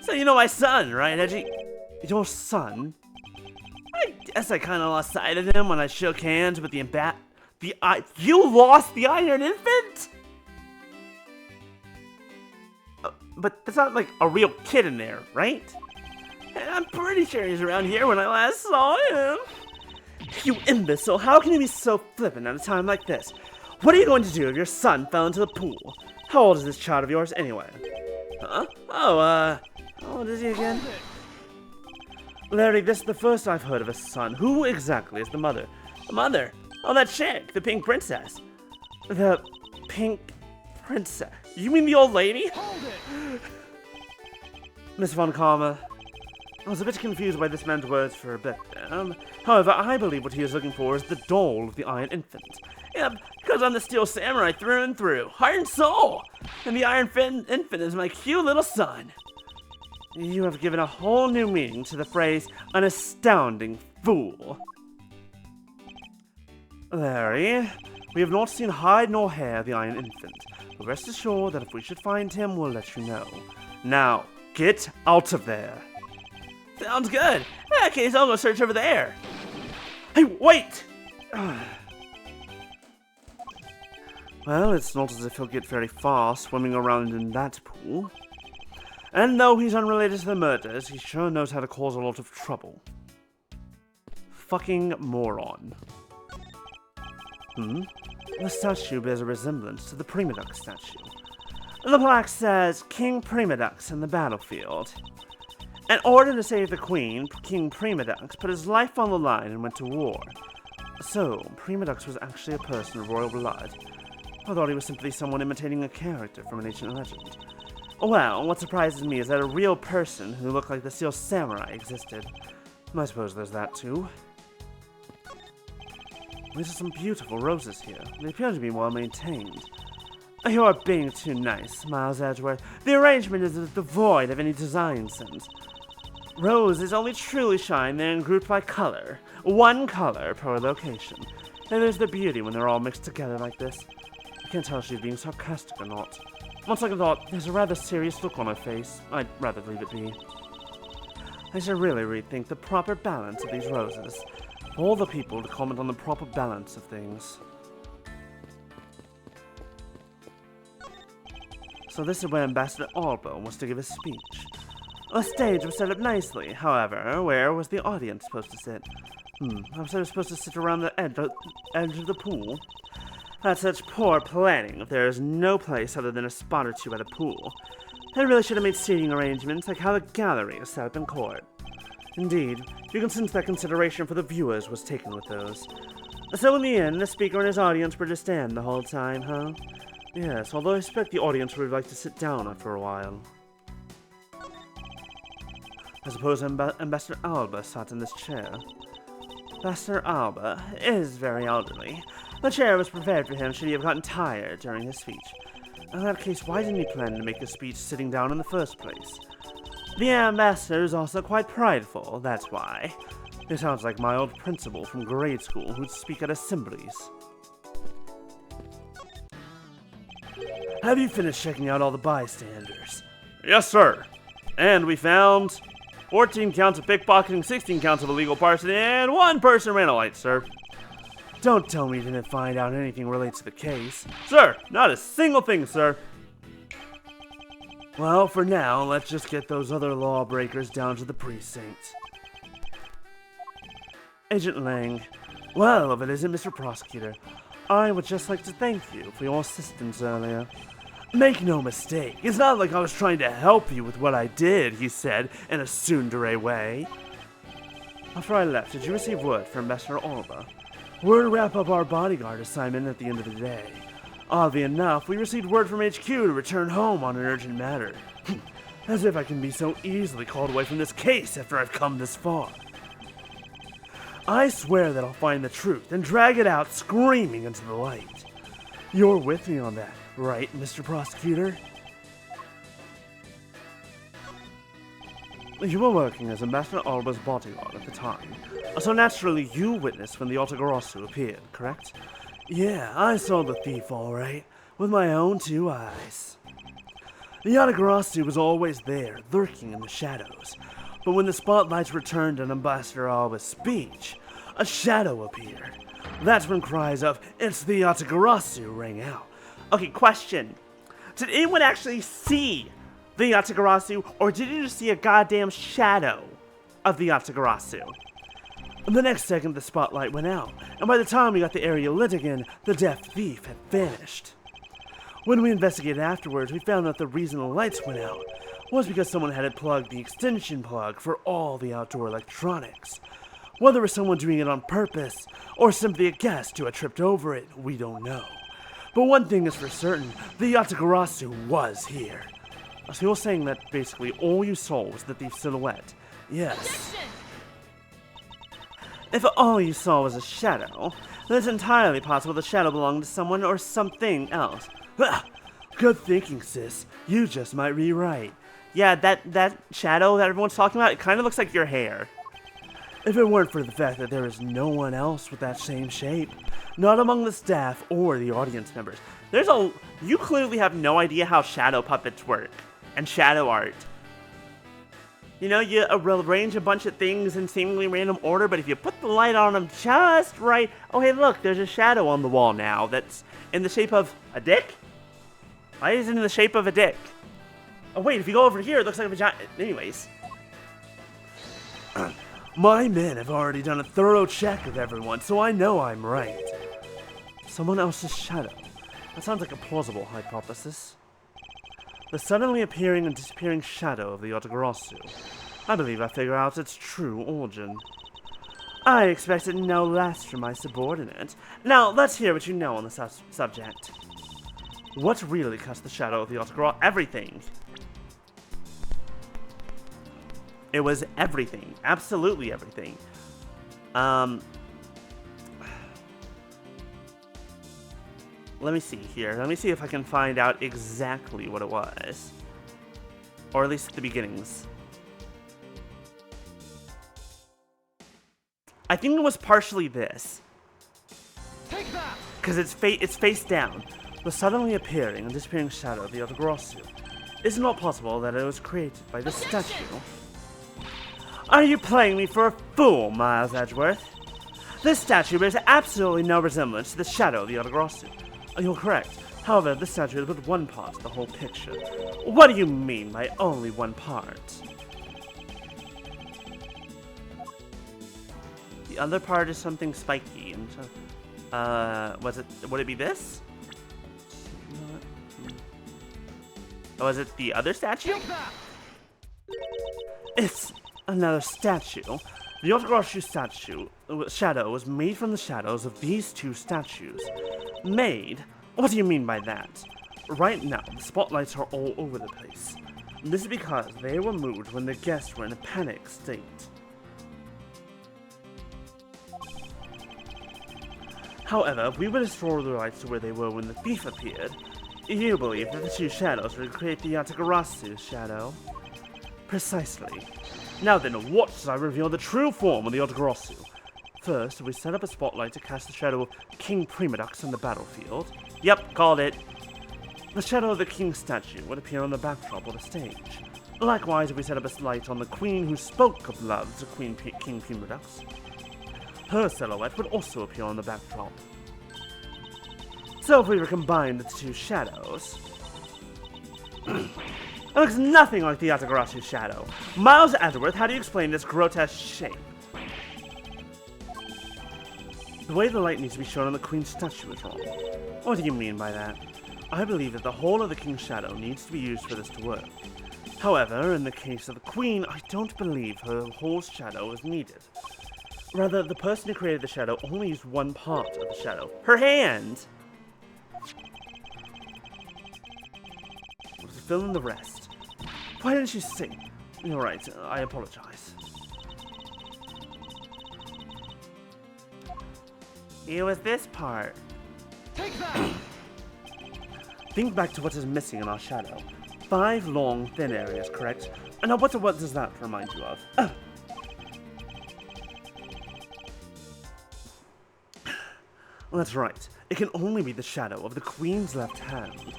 A: So you know my son, right, Edgy? Your son? I guess I kinda lost sight of him when I shook hands with you lost the Iron Infant? But that's not like a real kid in there, right? I'm pretty sure he's around here when I last saw him. You imbecile, how can you be so flippant at a time like this? What are you going to do if your son fell into the pool? How old is this child of yours anyway? Huh? Oh, how old is he again?
C: Hold it.
A: Larry, this is the first I've heard of a son. Who exactly is the mother? The mother? Oh, that chick, the pink princess. The pink princess? You mean the old lady?
C: Hold it.
A: Miss Von Karma, I was a bit confused by this man's words for a bit. However, I believe what he is looking for is the doll of the Iron Infant. Yeah, because I'm the Steel Samurai through and through, heart and soul. And the Iron Infant is my cute little son. You have given a whole new meaning to the phrase, an astounding fool. Larry, we have not seen hide nor hair of the Iron Infant, but rest assured that if we should find him, we'll let you know. Now, get out of there. Sounds good. In that case, I'll go search over there. Hey, wait! Well, it's not as if he'll get very far swimming around in that pool. And though he's unrelated to the murders, he sure knows how to cause a lot of trouble. Fucking moron. The statue bears a resemblance to the Prima Duck statue. The plaque says, King Prima Duck's in the battlefield. In order to save the Queen, King Prima Duck put his life on the line and went to war. So, Prima Duck was actually a person of royal blood. I thought he was simply someone imitating a character from an ancient legend. Well, what surprises me is that a real person who looked like the Steel Samurai existed. I suppose there's that too. These are some beautiful roses here. They appear to be well maintained. You are being too nice, Miles Edgeworth. The arrangement is devoid of any design sense. Roses only truly shine when grouped by color. One color per location. And there's the beauty when they're all mixed together like this. I can't tell if she's being sarcastic or not. Once I thought, there's a rather serious look on her face. I'd rather leave it be. I should really rethink the proper balance of these roses. All the people to comment on the proper balance of things. So this is where Ambassador Alba was to give a speech. The stage was set up nicely, however, where was the audience supposed to sit? I was supposed to sit around the edge of the pool. That's such poor planning if there is no place other than a spot or two at a pool. I really should have made seating arrangements like how the gallery is set up in court. Indeed, you can sense that consideration for the viewers was taken with those. So in the end, the speaker and his audience were to stand the whole time, huh? Yes, although I expect the audience would like to sit down after a while. I suppose Ambassador Alba sat in this chair. Ambassador Alba is very elderly. The chair was prepared for him should he have gotten tired during his speech. In that case, why didn't he plan to make a speech sitting down in the first place? The ambassador is also quite prideful, that's why. He sounds like my old principal from grade school who'd speak at assemblies. Have you finished checking out all the bystanders? Yes, sir. And we found 14 counts of pickpocketing, 16 counts of illegal larceny, and 1 person ran a light, sir. Don't tell me you didn't find out anything relates to the case. Sir, not a single thing, sir. Well, for now, let's just get those other lawbreakers down to the precinct. Agent Lang, well, if it isn't Mr. Prosecutor, I would just like to thank you for your assistance earlier. Make no mistake, it's not like I was trying to help you with what I did, he said, in a tsundere way. After I left, did you receive word from Ambassador Alba? We're to wrap up our bodyguard assignment at the end of the day.
B: Oddly enough, we received word from HQ to return home on an urgent matter. As if I can be so easily called away from this case after I've come this far. I swear that I'll find the truth and drag it out screaming into the light. You're with me on that, right, Mr. Prosecutor? You were working as Ambassador Alba's bodyguard at the time, so naturally you witnessed when the Otagarasu appeared, correct? Yeah, I saw the thief all right, with my own 2 eyes. The Otagarasu was always there, lurking in the shadows, but when the spotlights returned on Ambassador Alba's speech, a shadow appeared. That's when cries of, "It's the Otagarasu" rang out.
A: Okay, question. Did anyone actually see the Otagarasu, or did you just see a goddamn shadow of the Otagarasu?
B: The next second, the spotlight went out, and by the time we got the area lit again, the deaf thief had vanished. When we investigated afterwards, we found that the reason the lights went out was because someone had plugged the extension plug for all the outdoor electronics. Whether it was someone doing it on purpose, or simply a guest who had tripped over it, we don't know. But one thing is for certain, the Otagarasu was here. So you're saying that basically all you saw was the thief's silhouette? Yes.
A: If all you saw was a shadow, then it's entirely possible the shadow belonged to someone or something else.
B: Good thinking, sis. You just might be right.
A: Yeah, that shadow that everyone's talking about, it kind of looks like your hair.
B: If it weren't for the fact that there is no one else with that same shape, not among the staff or the audience members.
A: You clearly have no idea how shadow puppets work, and shadow art. You know, you arrange a bunch of things in seemingly random order, but if you put the light on them just right... Oh, hey, look, there's a shadow on the wall now that's in the shape of a dick? Why is it in the shape of a dick? Oh, wait, if you go over here, it looks like a vagina... Anyways.
B: My men have already done a thorough check of everyone, so I know I'm right.
A: Someone else's shadow. That sounds like a plausible hypothesis.
B: The suddenly appearing and disappearing shadow of the Otagarasu. I believe I figure out its true origin.
A: I expected no less from my subordinate. Now, let's hear what you know on the subject.
B: What really cast the shadow of the Otagarasu?
A: Everything. It was everything. Absolutely everything. Let me see here. Let me see if I can find out exactly what it was. Or at least at the beginnings. I think it was partially this.
C: Take that!
A: Because it's face down.
B: The suddenly appearing and disappearing shadow of the Otagarasu. Is it not possible that it was created by this statue?
A: Are you playing me for a fool, Miles Edgeworth? This statue bears absolutely no resemblance to the shadow of the Otagarasu.
B: You're correct. However, this statue is but one part of the whole picture.
A: What do you mean by only one part? The other part is something spiky, and would it be this? Oh, is it the other statue?
B: It's another statue. The Otagarasu shadow was made from the shadows of these 2 statues.
A: Made? What do you mean by that?
B: Right now, the spotlights are all over the place. This is because they were moved when the guests were in a panic state. However, if we would restore the lights to where they were when the thief appeared, you believe that the 2 shadows would create the Otagarasu shadow? Precisely. Now then, watch as I reveal the true form of the Otagarasu. First, we set up a spotlight to cast the shadow of King Primadux on the battlefield.
A: Yep, called it.
B: The shadow of the king statue would appear on the backdrop of the stage. Likewise, we set up a light on the queen who spoke of love to King Primadux. Her silhouette would also appear on the backdrop. So if we were combined the 2 shadows...
A: It looks nothing like the Otagarasu shadow. Miles Edgeworth, how do you explain this grotesque shape?
B: The way the light needs to be shown on the queen's statue is wrong. What do you mean by that? I believe that the whole of the king's shadow needs to be used for this to work. However, in the case of the queen, I don't believe her whole shadow is needed. Rather, the person who created the shadow only used one part of the shadow.
A: Her hand! fill in the rest. Why didn't you see? You're right, I apologize. It was this part.
C: Take that!
A: Think back to what is missing in our shadow. 5 long, thin areas, correct? Now, what does that remind you of? Well, that's right. It can only be the shadow of the Queen's left hand.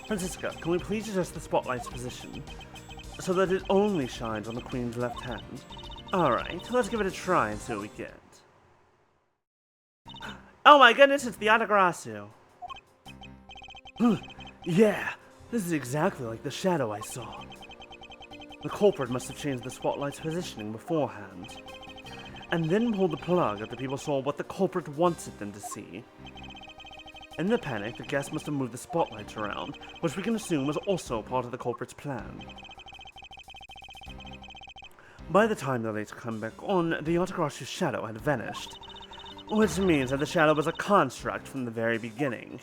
A: Francisca, can we please adjust the spotlight's position so that it only shines on the Queen's left hand? Alright, let's give it a try and see what we get. Oh my goodness, it's the Yatagarasu! Yeah, this is exactly like the shadow I saw. The culprit must have changed the spotlight's positioning beforehand, and then pulled the plug after people saw what the culprit wanted them to see. In the panic, the guests must have moved the spotlights around, which we can assume was also part of the culprit's plan. By the time the lights come back on, the Yatagarasu's shadow had vanished, which means that the shadow was a construct from the very beginning.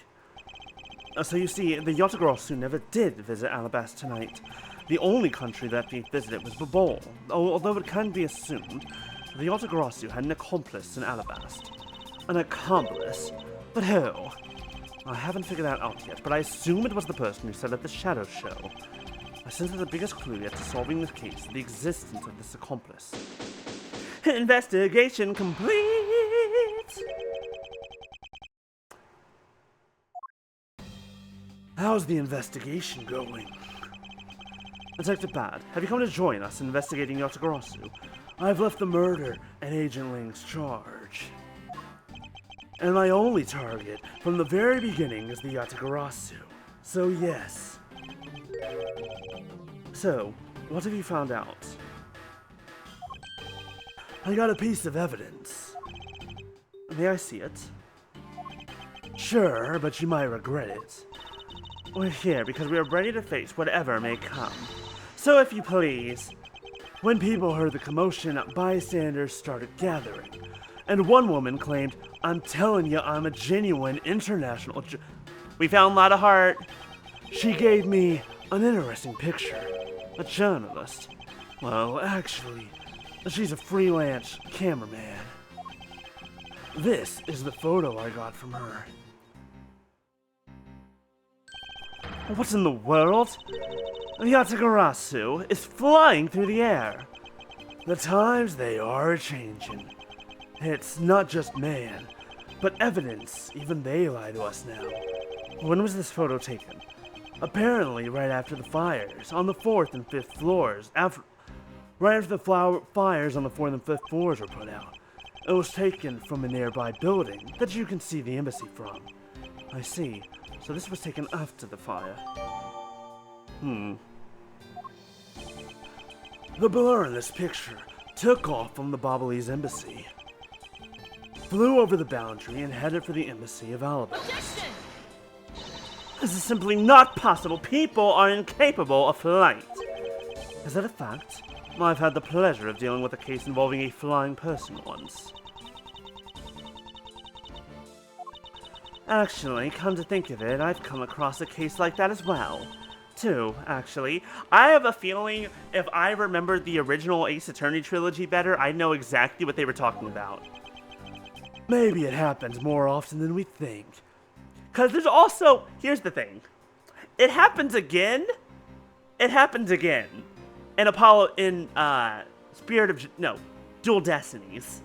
A: So you see, the Yatagarasu never did visit Alabasta tonight. The only country that they visited was Babol, although it can be assumed the Yatagarasu had an accomplice in Alabasta. An accomplice? But who? I haven't figured that out yet, but I assume it was the person who said at the Shadow Show. I sense that the biggest clue yet to solving this case is the existence of this accomplice. Investigation complete!
B: How's the investigation going?
A: Detective Bad, have you come to join us in investigating Yatagarasu?
B: I've left the murder in Agent Ling's charge. And my only target from the very beginning is the Yatagarasu. So yes.
A: So, what have you found out?
B: I got a piece of evidence.
A: May I see it?
B: Sure, but you might regret it.
A: We're here because we are ready to face whatever may come. So if you please.
B: When people heard the commotion, bystanders started gathering. And one woman claimed, "I'm telling you, I'm a genuine international
A: We found Lotta Hart.
B: She gave me an interesting picture.
A: A journalist.
B: Well, actually, she's a freelance cameraman. This is the photo I got from her.
A: What in the world? The Yatagarasu is flying through the air.
B: The times they are changing. It's not just man, but evidence. Even they lie to us now.
A: When was this photo taken?
B: Apparently right after the fires on the 4th and 5th floors. Right after the fires on the 4th and 5th floors were put out. It was taken from a nearby building that you can see the embassy from.
A: I see. So this was taken after the fire.
B: The blur in this picture took off from the Babalese embassy, flew over the boundary, and headed for the embassy of Alabama.
A: This is simply not possible. People are incapable of flight. Is that a fact? I've had the pleasure of dealing with a case involving a flying person once. Actually, come to think of it, I've come across a case like that as well. Too, actually. I have a feeling if I remembered the original Ace Attorney trilogy better, I'd know exactly what they were talking about.
B: Maybe it happens more often than we think.
A: Because there's also... Here's the thing. It happens again. It happens again. In Dual Destinies.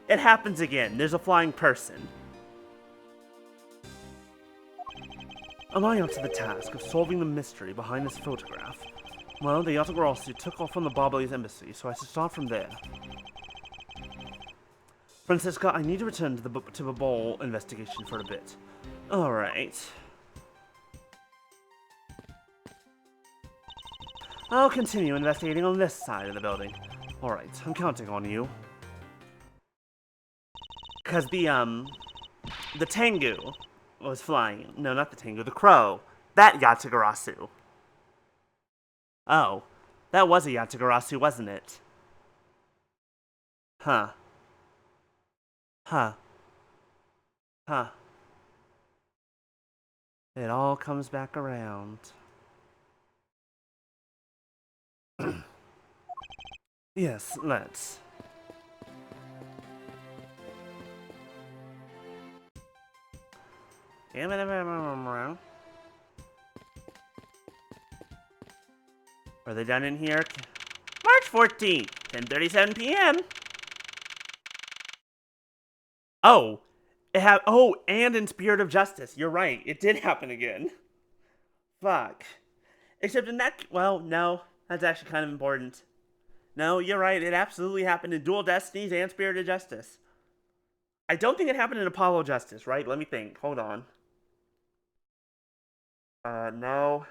A: It happens again. There's a flying person. Am I up to the task of solving the mystery behind this photograph? Well, the Yatagarasu took off from the Babalese embassy, so I should start from there. Francisca, I need to return to the Babol investigation for a bit. Alright. I'll continue investigating on this side of the building. Alright, I'm counting on you. Because the Tengu was flying. No, not the Tengu, the crow. That Yatagarasu. Oh, that was a Yatagarasu, wasn't it? Huh. Huh. Huh. It all comes back around.
B: Yes, let's.
A: Are they done in here? March 14th, 10:37 p.m. Oh, and in Spirit of Justice. You're right. It did happen again. Fuck. Except in that, well, no, that's actually kind of important. No, you're right. It absolutely happened in Dual Destinies and Spirit of Justice. I don't think it happened in Apollo Justice, right? Let me think. Hold on. No.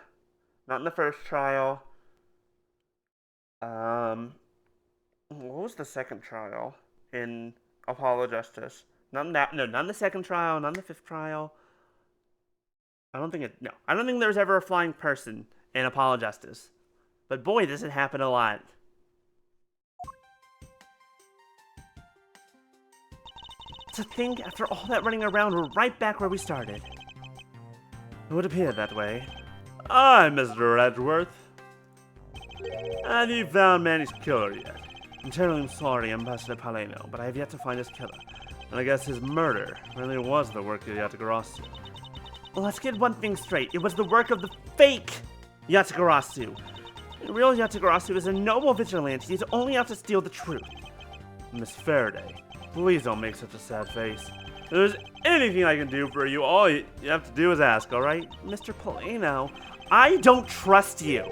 A: Not in the first trial. What was the second trial in Apollo Justice? Not in that. No, not in the second trial. Not in the fifth trial. I don't think there was ever a flying person in Apollo Justice. But boy, does it happen a lot. To think, after all that running around, we're right back where we started.
B: It would appear that way. I'm Mr. Edgeworth. Have you found Manny's killer yet? I'm terribly sorry, Ambassador Paleno, but I have yet to find his killer. And I guess his murder really was the work of Yatagarasu.
A: Well, let's get one thing straight. It was the work of the fake Yatagarasu. The real Yatagarasu is a noble vigilante. He's only out to steal the truth.
B: Miss Faraday, please don't make such a sad face. If there's anything I can do for you, all you have to do is ask, alright?
A: Mr. Paleno, I don't trust you.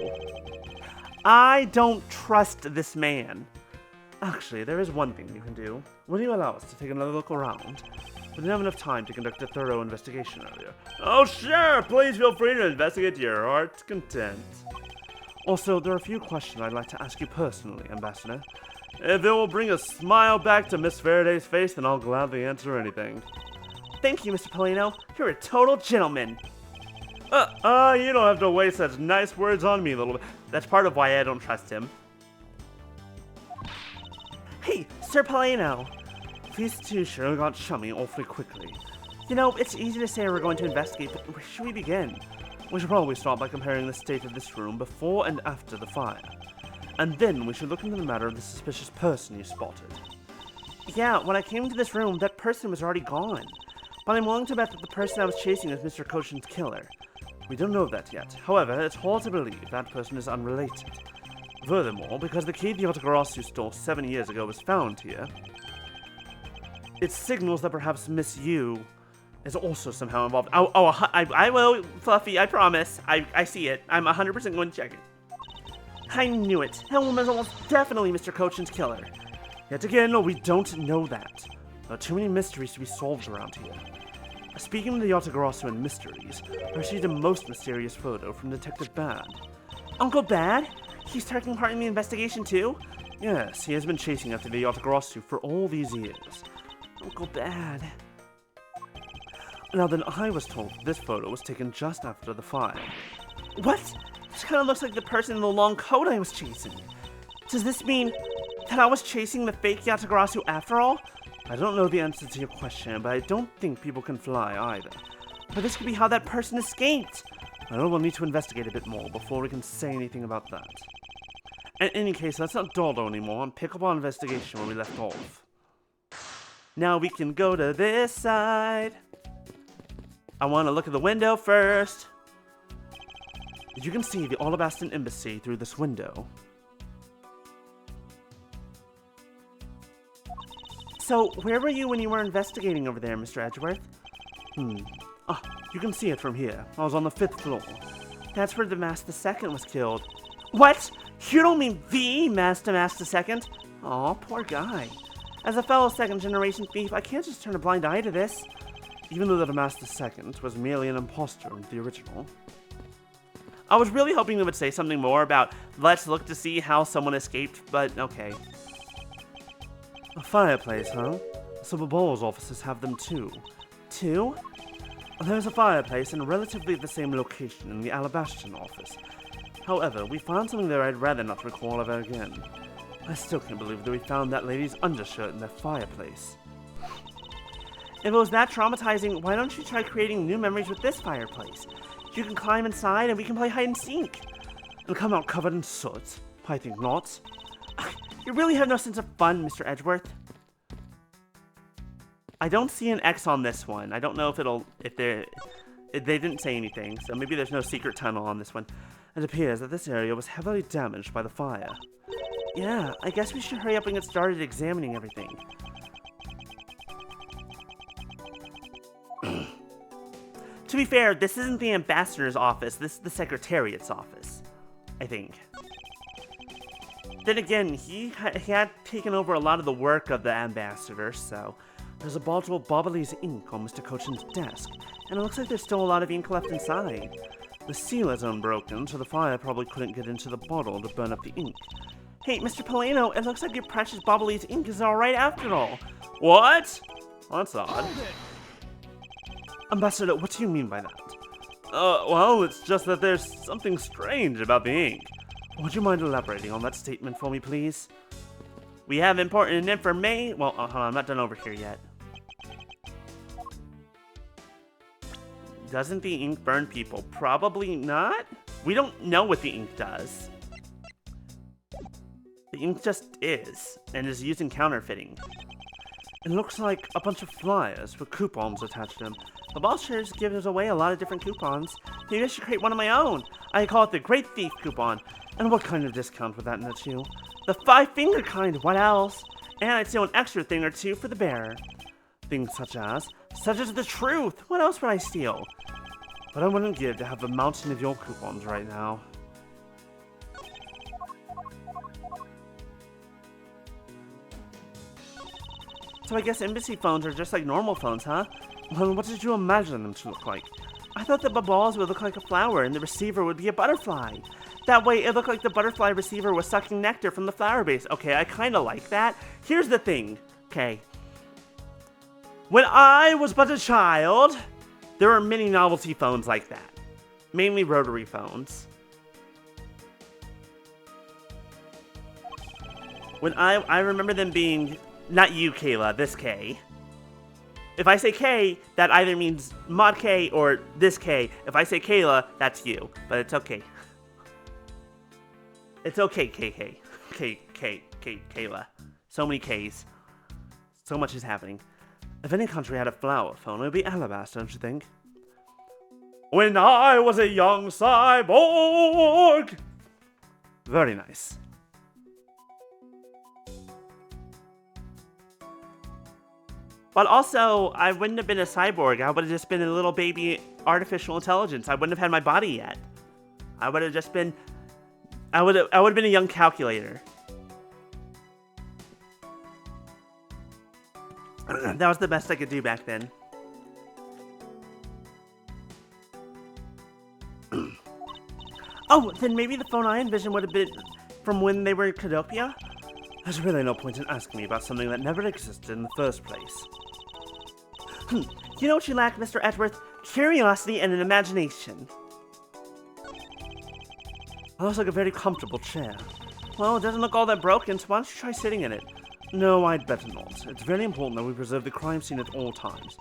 A: I don't trust this man.
B: Actually, there is one thing you can do. Will you allow us to take another look around? We didn't have enough time to conduct a thorough investigation earlier. Oh, sure! Please feel free to investigate to your heart's content. Also, there are a few questions I'd like to ask you personally, Ambassador. If it will bring a smile back to Miss Faraday's face, then I'll gladly answer anything.
A: Thank you, Mr. Paleno. You're a total gentleman.
B: You don't have to waste such nice words on me, little bit.
A: That's part of why I don't trust him. Hey, Sir Paleno.
B: These two sure got chummy awfully quickly.
A: You know, it's easy to say we're going to investigate, but where should we begin?
B: We should probably start by comparing the state of this room before and after the fire. And then we should look into the matter of the suspicious person you spotted.
A: Yeah, when I came into this room, that person was already gone. But I'm willing to bet that the person I was chasing is Mr. Koshin's killer.
B: We don't know that yet. However, it's hard to believe that person is unrelated. Furthermore, because the key the Yatagarasu stole 7 years ago was found here, it signals that perhaps Miss Yu is also somehow involved.
A: I will, Fluffy, I promise. I see it. I'm 100% going to check it. I knew it. That woman is almost definitely Mr. Koshin's killer.
B: Yet again, we don't know that. There are too many mysteries to be solved around here. Speaking of the Yatagarasu and mysteries, I received a most mysterious photo from Detective Bad.
A: Uncle Bad? He's taking part in the investigation too?
B: Yes, he has been chasing after the Yatagarasu for all these years.
A: Uncle Bad.
B: Now then, I was told this photo was taken just after the fire.
A: What? This kind of looks like the person in the long coat I was chasing. Does this mean that I was chasing the fake Yatagarasu after all?
B: I don't know the answer to your question, but I don't think people can fly either.
A: But this could be how that person escaped.
B: I know we'll need to investigate a bit more before we can say anything about that. In any case, let's not dawdle anymore and pick up our investigation where we left off.
A: Now we can go to this side. I want to look at the window first.
B: You can see the Alabastan Embassy through this window.
A: So, where were you when you were investigating over there, Mr. Edgeworth?
B: You can see it from here. I was on the 5th floor.
A: That's where the Master II was killed. What? You don't mean the Master II? Aw, poor guy. As a fellow second-generation thief, I can't just turn a blind eye to this.
B: Even though the Master II was merely an imposter in the original.
A: I was really hoping they would say something more about, let's look to see how someone escaped, but okay.
B: A fireplace, huh? Some of Ball's offices have them too.
A: Two?
B: There's a fireplace in relatively the same location in the Alabastan office. However, we found something there I'd rather not recall ever again. I still can't believe that we found that lady's undershirt in the fireplace.
A: If it was that traumatizing, why don't you try creating new memories with this fireplace? You can climb inside and we can play hide and seek.
B: And come out covered in soot.
A: I think not. You really have no sense of fun, Mr. Edgeworth. I don't see an X on this one. I don't know if they didn't say anything, so maybe there's no secret tunnel on this one. It appears that this area was heavily damaged by the fire. Yeah, I guess we should hurry up and get started examining everything. To be fair, this isn't the ambassador's office, this is the secretariat's office, I think. Then again, he had taken over a lot of the work of the ambassador, so there's a bottle of Bobbly's ink on Mr. Cochin's desk, and it looks like there's still a lot of ink left inside. The seal is unbroken, so the fire probably couldn't get into the bottle to burn up the ink. Hey, Mr. Polino, it looks like your precious Bobbly's ink is alright after all. What? Well, that's odd.
C: Hold it!
A: Ambassador, what do you mean by that? Well, it's just that there's something strange about the ink. Would you mind elaborating on that statement for me, please? We have important information. Well, hold on, I'm not done over here yet. Doesn't the ink burn people? Probably not. We don't know what the ink does. The ink just is, and is used in counterfeiting. It looks like a bunch of flyers with coupons attached to them. The boss shares gives away a lot of different coupons. Maybe I should create one of my own. I call it the Great Thief Coupon. And what kind of discount would that net you? The 5-finger kind, what else? And I'd steal an extra thing or two for the bearer. Things such as the truth. What else would I steal? But I wouldn't give to have a mountain of your coupons right now. So I guess embassy phones are just like normal phones, huh? Well, what did you imagine them to look like? I thought the balls would look like a flower and the receiver would be a butterfly. That way, it looked like the butterfly receiver was sucking nectar from the flower base. Okay, I kind of like that. Here's the thing, okay. When I was but a child, there were many novelty phones like that. Mainly rotary phones. When I remember them being, not you, Kayla, this K. If I say K, that either means Mod K or this K. If I say Kayla, that's you. But it's okay. It's okay, Kayla. So many Ks. So much is happening. If any country had a flower phone, it would be Alabasta, don't you think? When I was a young cyborg! Very nice. But also, I wouldn't have been a cyborg. I would have just been a little baby artificial intelligence. I wouldn't have had my body yet. I would have just been... I would have been a young calculator. That was the best I could do back then. Oh, then maybe the phone I envisioned would have been from when they were in Cadopia? There's really no point in asking me about something that never existed in the first place. You know what you lack, Mr. Edgeworth? Curiosity and an imagination. That looks like a very comfortable chair. Well, it doesn't look all that broken, so why don't you try sitting in it? No, I'd better not. It's very important that we preserve the crime scene at all times.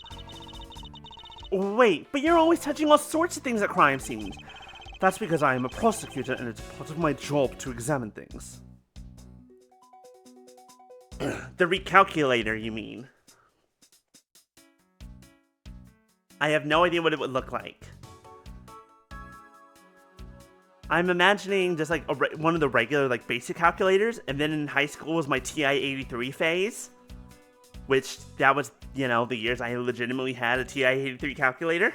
A: Wait, but you're always touching all sorts of things at crime scenes. That's because I am a prosecutor and it's part of my job to examine things. The recalculator, you mean? I have no idea what it would look like. I'm imagining just like one of the regular like basic calculators, and then in high school was my TI-83 phase, which that was, you know, the years I legitimately had a TI-83 calculator.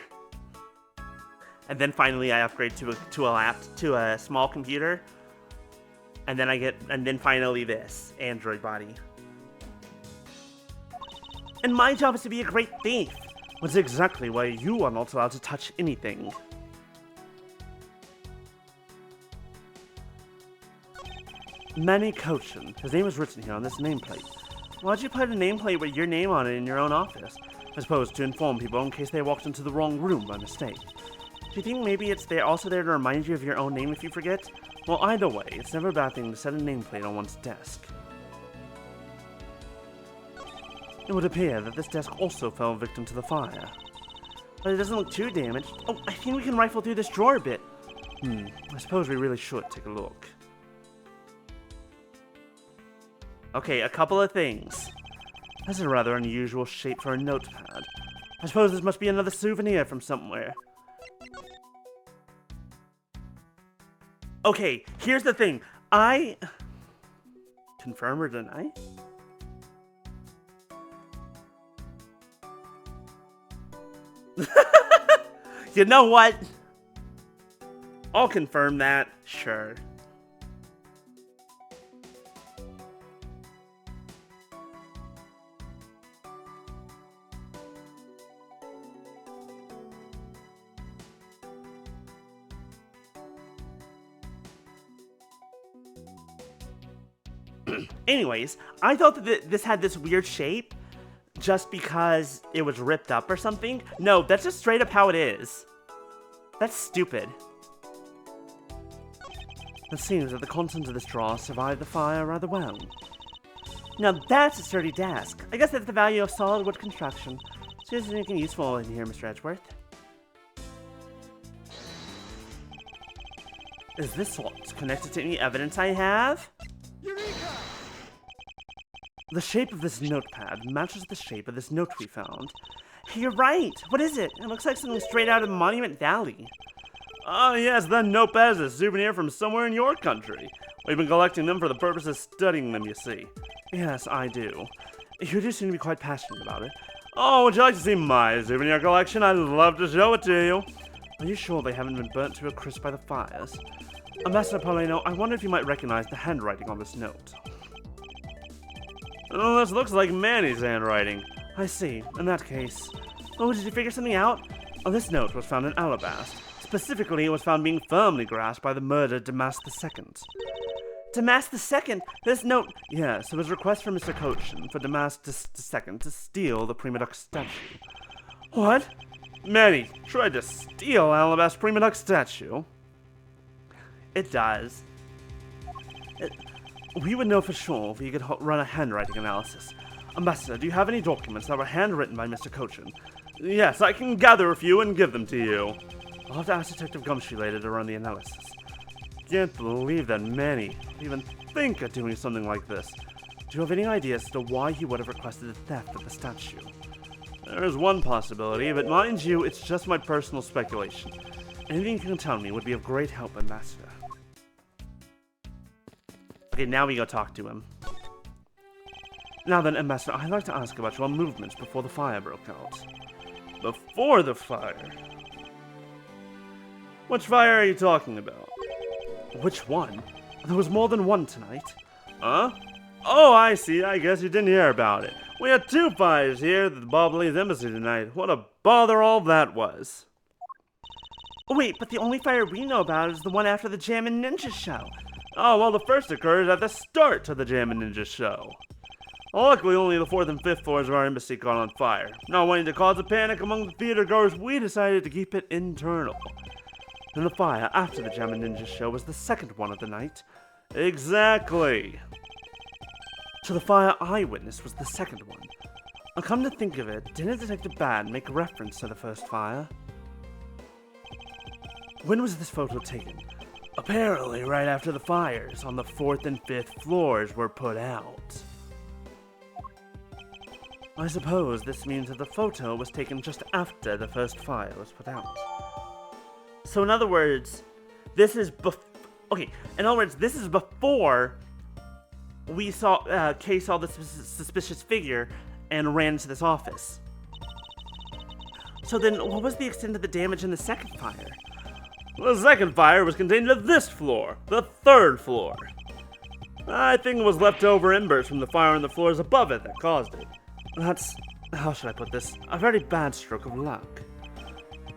A: And then finally I upgrade to a small computer, and then finally this Android body. And my job is to be a great thief. Which is exactly why you are not allowed to touch anything. Manny Cochin. His name is written here on this nameplate. Why'd you put a nameplate with your name on it in your own office? I suppose to inform people in case they walked into the wrong room by mistake. Do you think maybe it's also there to remind you of your own name if you forget? Well, either way, it's never a bad thing to set a nameplate on one's desk. It would appear that this desk also fell victim to the fire. But it doesn't look too damaged. Oh, I think we can rifle through this drawer a bit. I suppose we really should take a look. Okay, a couple of things. That's a rather unusual shape for a notepad. I suppose this must be another souvenir from somewhere. Okay, here's the thing. Confirm or deny? You know what? I'll confirm that, sure. Anyways, I thought that this had this weird shape just because it was ripped up or something. No, that's just straight up how it is. That's stupid. It seems that the contents of this drawer survived the fire rather well. Now that's a sturdy desk. I guess that's the value of solid wood construction. So is there anything useful in here, Mr. Edgeworth? Is this what's connected to any evidence I have?
C: Eureka!
A: The shape of this notepad matches the shape of this note we found. Hey, you're right! What is it? It looks like something straight out of Monument Valley.
B: Oh yes, that notepad is a souvenir from somewhere in your country. We've been collecting them for the purpose of studying them, you see.
A: Yes, I do. You do seem to be quite passionate about it.
B: Oh, would you like to see my souvenir collection? I'd love to show it to you.
A: Are you sure they haven't been burnt to a crisp by the fires? Ambassador Polino, I wonder if you might recognize the handwriting on this note.
B: Oh, this looks like Manny's handwriting.
A: I see. In that case... Oh, did you figure something out? Oh, this note was found in Alabast. Specifically, it was found being firmly grasped by the murdered Damas II. Damas II? This note... Yes, it was a request from Mr. Cochin for Damas II to steal the Prima Duck statue. What?
B: Manny tried to steal Alabast's Prima Duck statue?
A: It does. We would know for sure if we could run a handwriting analysis. Ambassador, do you have any documents that were handwritten by Mr. Cochin?
B: Yes, I can gather a few and give them to you.
A: I'll have to ask Detective Gumshoe later to run the analysis.
B: Can't believe that Manny would even think of doing something like this.
A: Do you have any idea as to why he would have requested the theft of the statue?
B: There is one possibility, but mind you, it's just my personal speculation.
A: Anything you can tell me would be of great help, Ambassador. Okay, now we go talk to him. Now then, Ambassador, I'd like to ask about your movements before the fire broke out.
B: Before the fire? Which fire are you talking about?
A: Which one? There was more than one tonight.
B: Huh? Oh, I see. I guess you didn't hear about it. We had 2 fires here at the Bobbleys Embassy tonight. What a bother all that was.
A: Wait, but the only fire we know about is the one after the Jammin' Ninja show.
B: Oh, well, the first occurred at the start of the Jammin' Ninja show. Luckily, only the 4th and 5th floors of our embassy caught on fire. Not wanting to cause a panic among the theater goers, we decided to keep it internal.
A: And the fire after the Jammin' Ninja show was the second one of the night.
B: Exactly.
A: So the fire I witnessed was the second one. I'll come to think of it, didn't Detective Bad make reference to the first fire? When was this photo taken?
B: Apparently right after the fires on the 4th and 5th floors were put out.
A: I suppose this means that the photo was taken just after the first fire was put out. So in other words, this is this is before we saw Kay saw the suspicious figure and ran to this office. So then, what was the extent of the damage in the second fire?
B: The second fire was contained to this floor, the 3rd floor. I think it was leftover embers from the fire on the floors above it that caused it.
A: That's, how should I put this, a very bad stroke of luck.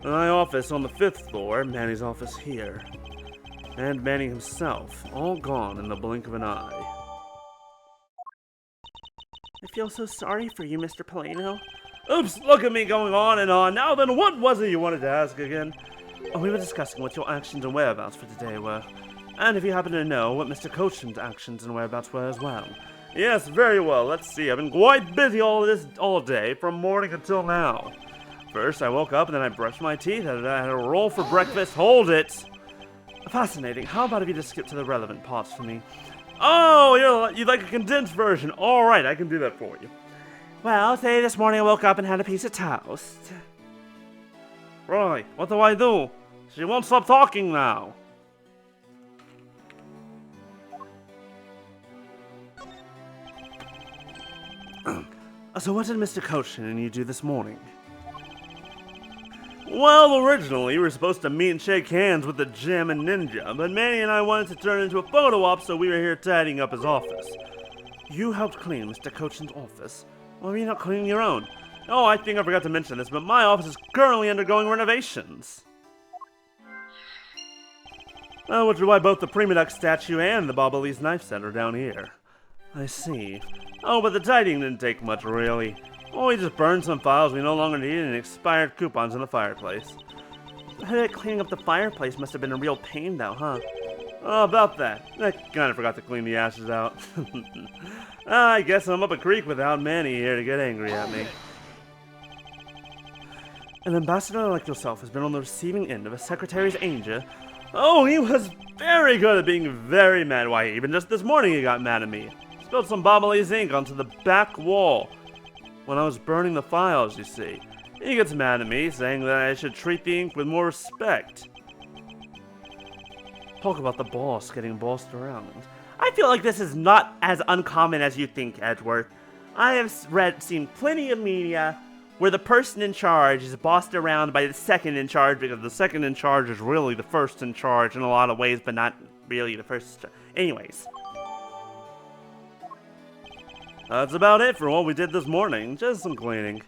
B: My office on the 5th floor, Manny's office here, and Manny himself, all gone in the blink of an eye.
A: I feel so sorry for you, Mr. Polino.
B: Oops, look at me going on and on. Now then, what was it you wanted to ask again?
A: Oh, we were discussing what your actions and whereabouts for today were, and if you happen to know what Mr. Cochin's actions and whereabouts were as well.
B: Yes, very well. Let's see. I've been quite busy all day, from morning until now. First, I woke up and then I brushed my teeth and I had a roll for breakfast. Hold it!
A: Fascinating. How about if you just skip to the relevant parts for me?
B: Oh, you'd like a condensed version. All right, I can do that for you.
A: Well, say this morning I woke up and had a piece of toast.
B: Right, what do I do? She won't stop talking now.
A: So what did Mr. Koshin and you do this morning?
B: Well, originally we were supposed to meet and shake hands with the Gem and Ninja, but Manny and I wanted to turn it into a photo op, so we were here tidying up his office.
A: You helped clean Mr. Koshin's office. Why were you not cleaning your own?
B: Oh, I think I forgot to mention this, but my office is currently undergoing renovations. Which is why both the Prima Duck statue and the Bobbly's knife set are down here.
A: I see.
B: Oh, but the tidying didn't take much, really. Oh, we just burned some files we no longer needed and expired coupons in the fireplace.
A: Cleaning up the fireplace must have been a real pain, though, huh?
B: Oh, about that. I kinda forgot to clean the ashes out. I guess I'm up a creek without Manny here to get angry at me.
A: An ambassador like yourself has been on the receiving end of a secretary's anger.
B: Oh, he was very good at being very mad. Why, even just this morning he got mad at me. Spilled some Bobbly's ink onto the back wall when I was burning the files, you see. He gets mad at me, saying that I should treat the ink with more respect.
A: Talk about the boss getting bossed around. I feel like this is not as uncommon as you think, Edgeworth. I have seen plenty of media where the person in charge is bossed around by the second in charge, because the second in charge is really the first in charge in a lot of ways, but not really the first. Anyways.
B: That's about it for what we did this morning. Just some cleaning.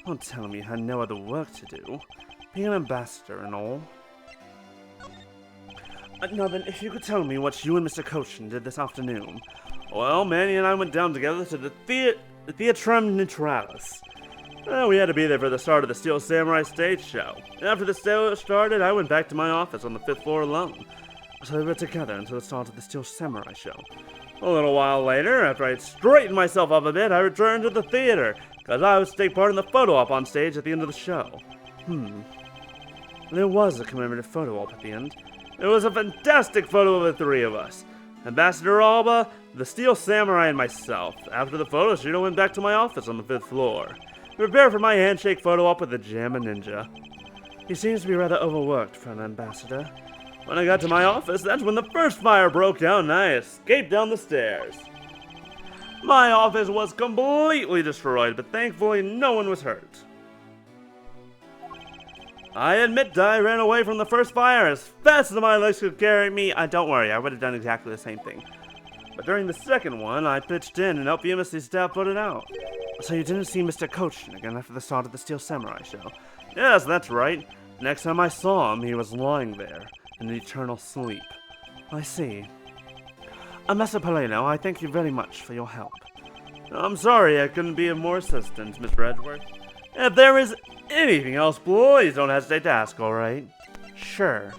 A: Don't tell me you had no other work to do. Being an ambassador and all. Now then, if you could tell me what you and Mr. Koshin did this afternoon.
B: Well, Manny and I went down together to the Theatrum Naturalis. We had to be there for the start of the Steel Samurai stage show. After the show started, I went back to my office on the 5th floor alone.
A: So we were together until the start of the Steel Samurai show.
B: A little while later, after I'd straightened myself up a bit, I returned to the theater, because I was to take part in the photo op on stage at the end of the show.
A: There was a commemorative photo op at the end.
B: It was a fantastic photo of the three of us. Ambassador Alba, the Steel Samurai, and myself. After the photo shoot, I went back to my office on the 5th floor. Prepare for my handshake photo op with the Gem and Ninja.
A: He seems to be rather overworked for an ambassador.
B: When I got to my office, that's when the first fire broke out and I escaped down the stairs. My office was completely destroyed, but thankfully no one was hurt. I admit I ran away from the first fire as fast as my legs could carry me.
A: Don't worry, I would have done exactly the same thing.
B: But during the second one, I pitched in and helped the embassy staff put it out.
A: So you didn't see Mr. Koshin again after the start of the Steel Samurai show?
B: Yes, that's right. Next time I saw him, he was lying there, in eternal sleep.
A: I see. Master Polino, I thank you very much for your help.
B: I'm sorry I couldn't be of more assistance, Mr. Edgeworth. If there is anything else, please don't hesitate to ask, alright?
A: Sure.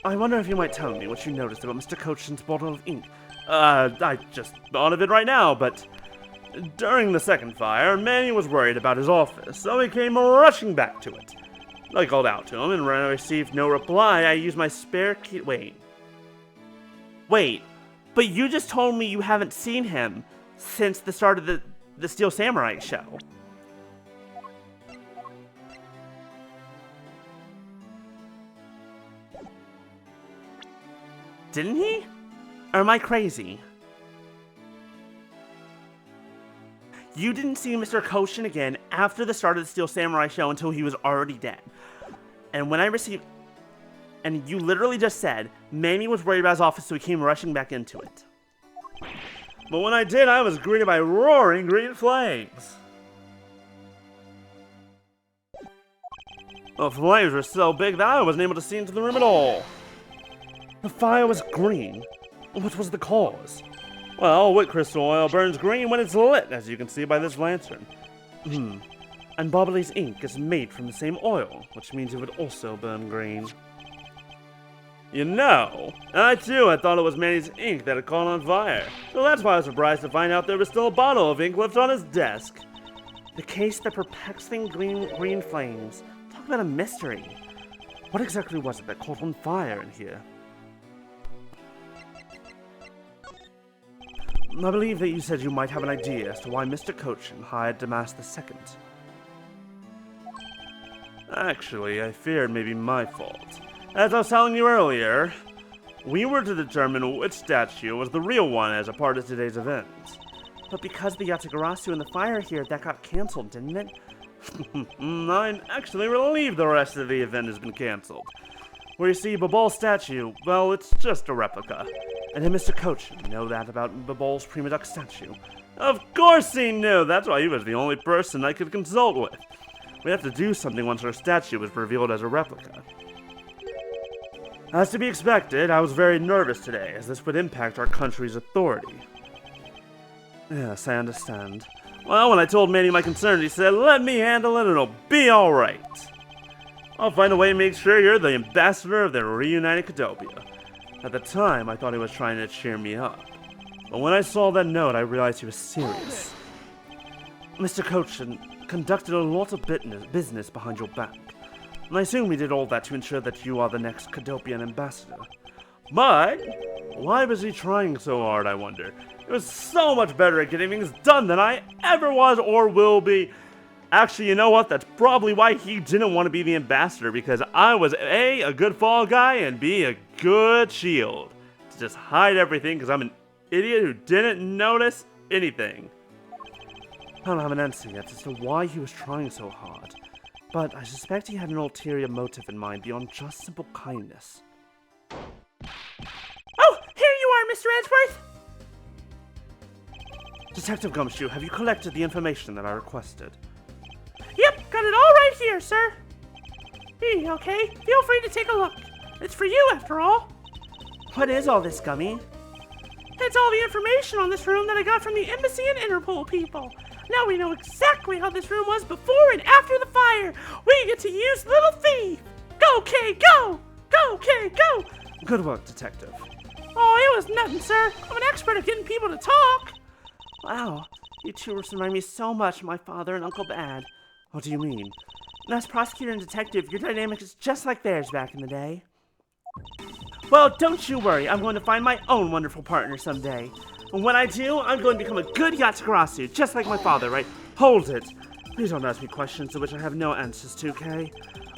A: I wonder if you might tell me what you noticed about Mr. Koshin's bottle of ink.
B: I just thought of it right now, but during the second fire, Manny was worried about his office, so he came rushing back to it. I called out to him, and when I received no reply, I used my spare key.
A: Wait, but you just told me you haven't seen him since the start of the Steel Samurai show. Didn't he? Or am I crazy? You didn't see Mr. Koshin again after the start of the Steel Samurai show until he was already dead. And when I received... And you literally just said Manny was worried about his office, so he came rushing back into it.
B: But when I did, I was greeted by roaring green flames. The flames were so big that I wasn't able to see into the room at all.
A: The fire was green. What was the cause?
B: Well, wood crystal oil burns green when it's lit, as you can see by this lantern.
A: And Bobbly's ink is made from the same oil, which means it would also burn green.
B: You know, I thought it was Manny's ink that had caught on fire. So that's why I was surprised to find out there was still a bottle of ink left on his desk.
A: The case that perplexing green flames. Talk about a mystery. What exactly was it that caught on fire in here?
B: I believe that you said you might have an idea as to why Mr. Cochin hired Damas II. Actually, I fear it may be my fault. As I was telling you earlier, we were to determine which statue was the real one as a part of today's event.
A: But because the Yatagarasu and the fire here, that got cancelled, didn't it?
B: I'm actually relieved the rest of the event has been cancelled. Where you see Babal's statue, well, it's just a replica.
A: And did Mr. Cochin know that about Babal's Prima Duck statue?
B: Of course he knew! That's why he was the only person I could consult with. We have to do something once our statue was revealed as a replica. As to be expected, I was very nervous today, as this would impact our country's authority.
A: Yes, I understand.
B: Well, when I told Manny my concern, he said, let me handle it and it'll be alright. I'll find a way to make sure you're the ambassador of the reunited Cadopia. At the time, I thought he was trying to cheer me up. But when I saw that note, I realized he was serious.
A: Mr. Cochin conducted a lot of business behind your back. And I assume he did all that to ensure that you are the next Cadopian ambassador.
B: But why was he trying so hard, I wonder? He was so much better at getting things done than I ever was or will be. Actually, you know what? That's probably why he didn't want to be the ambassador, because I was A, good fall guy, and B, a good shield. To just hide everything, because I'm an idiot who didn't notice anything.
A: I don't have an answer yet as to why he was trying so hard, but I suspect he had an ulterior motive in mind beyond just simple kindness.
D: Oh, here you are, Mr. Edgeworth!
A: Detective Gumshoe, have you collected the information that I requested?
D: Yep, got it all right here, sir. Okay, feel free to take a look. It's for you, after all.
A: What is all this, Gummy?
D: It's all the information on this room that I got from the Embassy and Interpol people. Now we know exactly how this room was before and after the fire. We get to use Little Thief. Go, Kay, go! Go, Kay, go!
A: Good work, Detective.
D: Oh, it was nothing, sir. I'm an expert at getting people to talk.
A: Wow, you two remind me so much of my father and Uncle Bad. What do you mean? As prosecutor and detective, your dynamic is just like theirs back in the day. Well, don't you worry. I'm going to find my own wonderful partner someday. And when I do, I'm going to become a good Yatagarasu, just like my father, right? Hold it. Please don't ask me questions to which I have no answers to, Kay.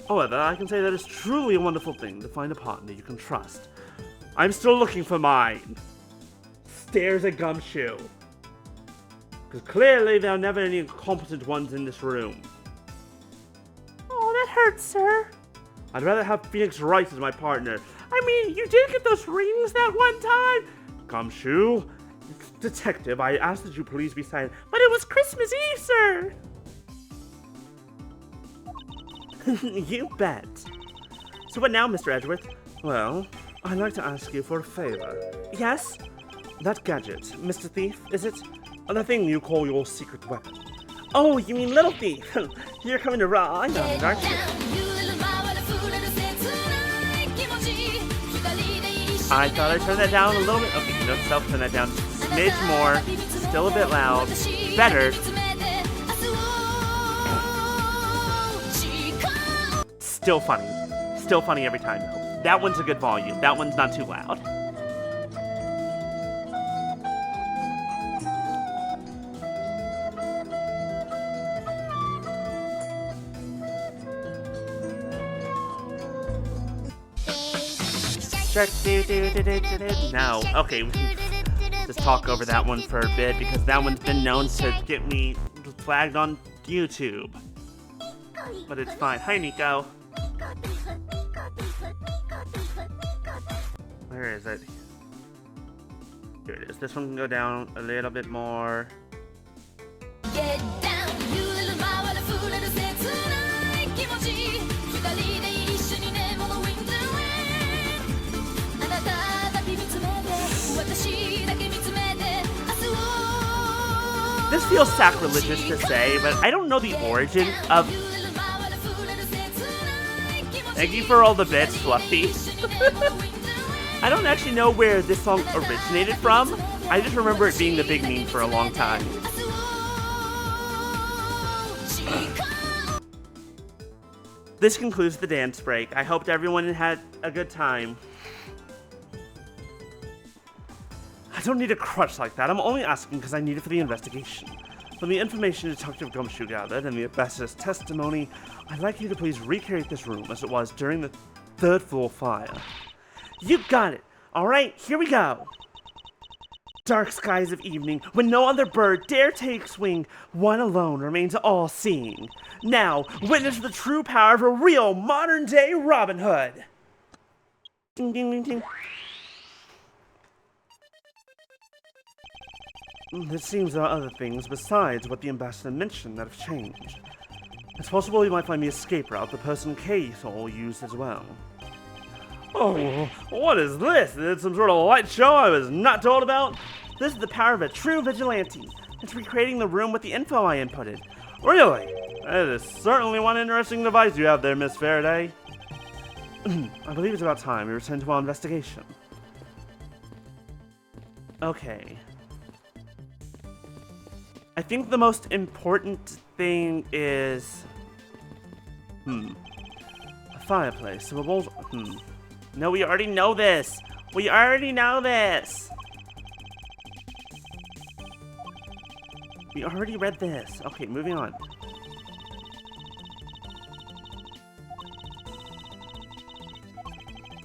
A: However, I can say that it's truly a wonderful thing to find a partner you can trust. I'm still looking for mine. Stares at Gumshoe. Because clearly there are never any incompetent ones in this room.
D: Oh, that hurts, sir.
A: I'd rather have Phoenix Wright as my partner.
D: I mean, you did get those rings that one time.
A: Gumshoe? Detective, I asked that you please be silent.
D: But it was Christmas Eve, sir.
A: You bet. So what now, Mr. Edgeworth? Well, I'd like to ask you for a favor. Yes? That gadget, Mr. Thief, is it? The thing you call your secret weapon. Oh, you mean Little Thief? You're coming to ride on it, aren't you? I thought I'd turn that down a little bit. Okay, you know, turn that down just a smidge more. Still a bit loud. Better. Still funny. Still funny every time, though. That one's a good volume. That one's not too loud. No. Okay, we can just talk over that one for a bit because that one's been known to get me flagged on YouTube. But it's fine. Hi, Nico. Where is it? Here it is. This one can go down a little bit more.
E: Get down, you little flower, the fool, and the
A: This feels sacrilegious to say, but I don't know the origin of... Thank you for all the bits, Fluffy. I don't actually know where this song originated from. I just remember it being the big meme for a long time. This concludes the dance break. I hoped everyone had a good time. don't need a crutch like that. I'm only asking because I need it for the investigation. From the information Detective Gumshoe gathered and the ambassador's testimony, I'd like you to please recreate this room as it was during the third floor fire. You got it. All right, here we go. Dark skies of evening, when no other bird dare take wing, one alone remains all-seeing. Now, witness the true power of a real modern-day Robin Hood. Ding, ding, ding, ding. It seems there are other things besides what the ambassador mentioned that have changed. It's possible you might find the escape route the person K-Sol used as well. Oh, what is this? Is it some sort of light show I was not told about? This is the power of a true vigilante. It's recreating the room with the info I inputted. Really? That is certainly one interesting device you have there, Miss Faraday. I believe it's about time we return to our investigation. Okay. I think the most important thing is... a fireplace. So we'll... No, we already know this! We already know this! We already read this. Okay, moving on.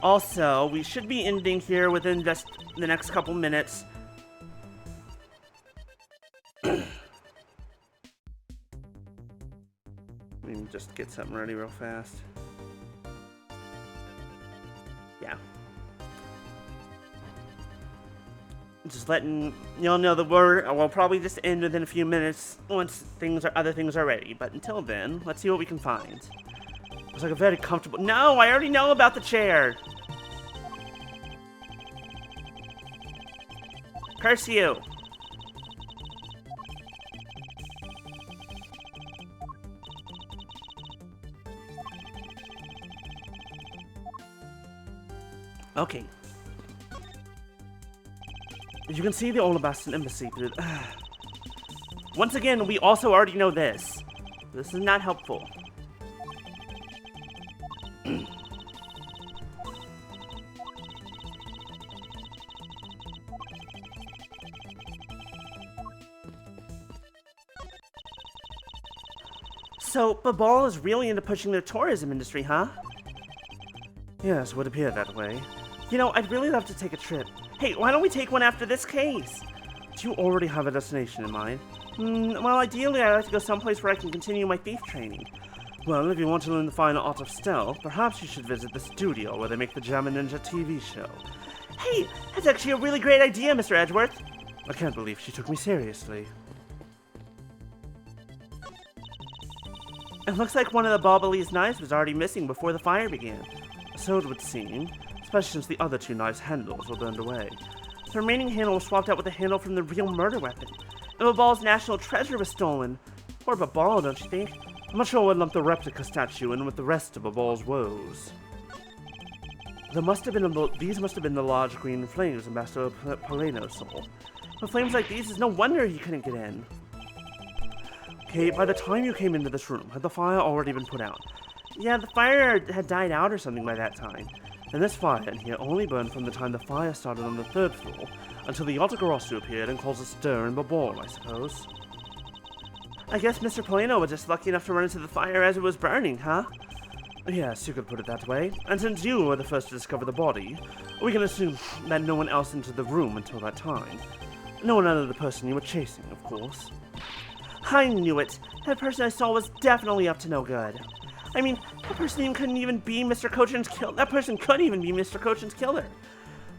A: Also, we should be ending here within just the next couple minutes. Let me just get something ready real fast. Yeah. Just letting y'all know that we'll probably just end within a few minutes once other things are ready. But until then, let's see what we can find. Looks like a very comfortable... No, I already know about the chair! Curse you! Okay. As you can see the Olabaston Embassy through... Once again, we also already know this. This is not helpful. So, Babal is really into pushing their tourism industry, huh? Yes, would appear that way. You know, I'd really love to take a trip. Hey, why don't we take one after this case? Do you already have a destination in mind? Well, ideally I'd like to go someplace where I can continue my thief training. Well, if you want to learn the fine art of stealth, perhaps you should visit the studio where they make the Jammin' Ninja TV show. Hey, that's actually a really great idea, Mr. Edgeworth. I can't believe she took me seriously. It looks like one of the Bobbly's knives was already missing before the fire began. So it would seem, especially since the other two knives' handles were burned away. The remaining handle was swapped out with a handle from the real murder weapon. And Babal's national treasure was stolen. Poor Babal, don't you think? I'm not sure what lumped the replica statue in with the rest of Babal's woes. These must have been the large green flames Ambassador Poleno saw. With flames like these, it's no wonder he couldn't get in. Okay, by the time you came into this room, had the fire already been put out? Yeah, the fire had died out or something by that time. And this fire in here only burned from the time the fire started on the 3rd floor until the Yaltagarossu appeared and caused a stir in Babal, I suppose. I guess Mr. Poleno was just lucky enough to run into the fire as it was burning, huh? Yes, you could put it that way. And since you were the first to discover the body, we can assume that no one else entered the room until that time. No one other than the person you were chasing, of course. I knew it! That person I saw was definitely up to no good. I mean, that person couldn't even be Mr. Cochin's killer. That person couldn't even be Mr. Cochin's killer.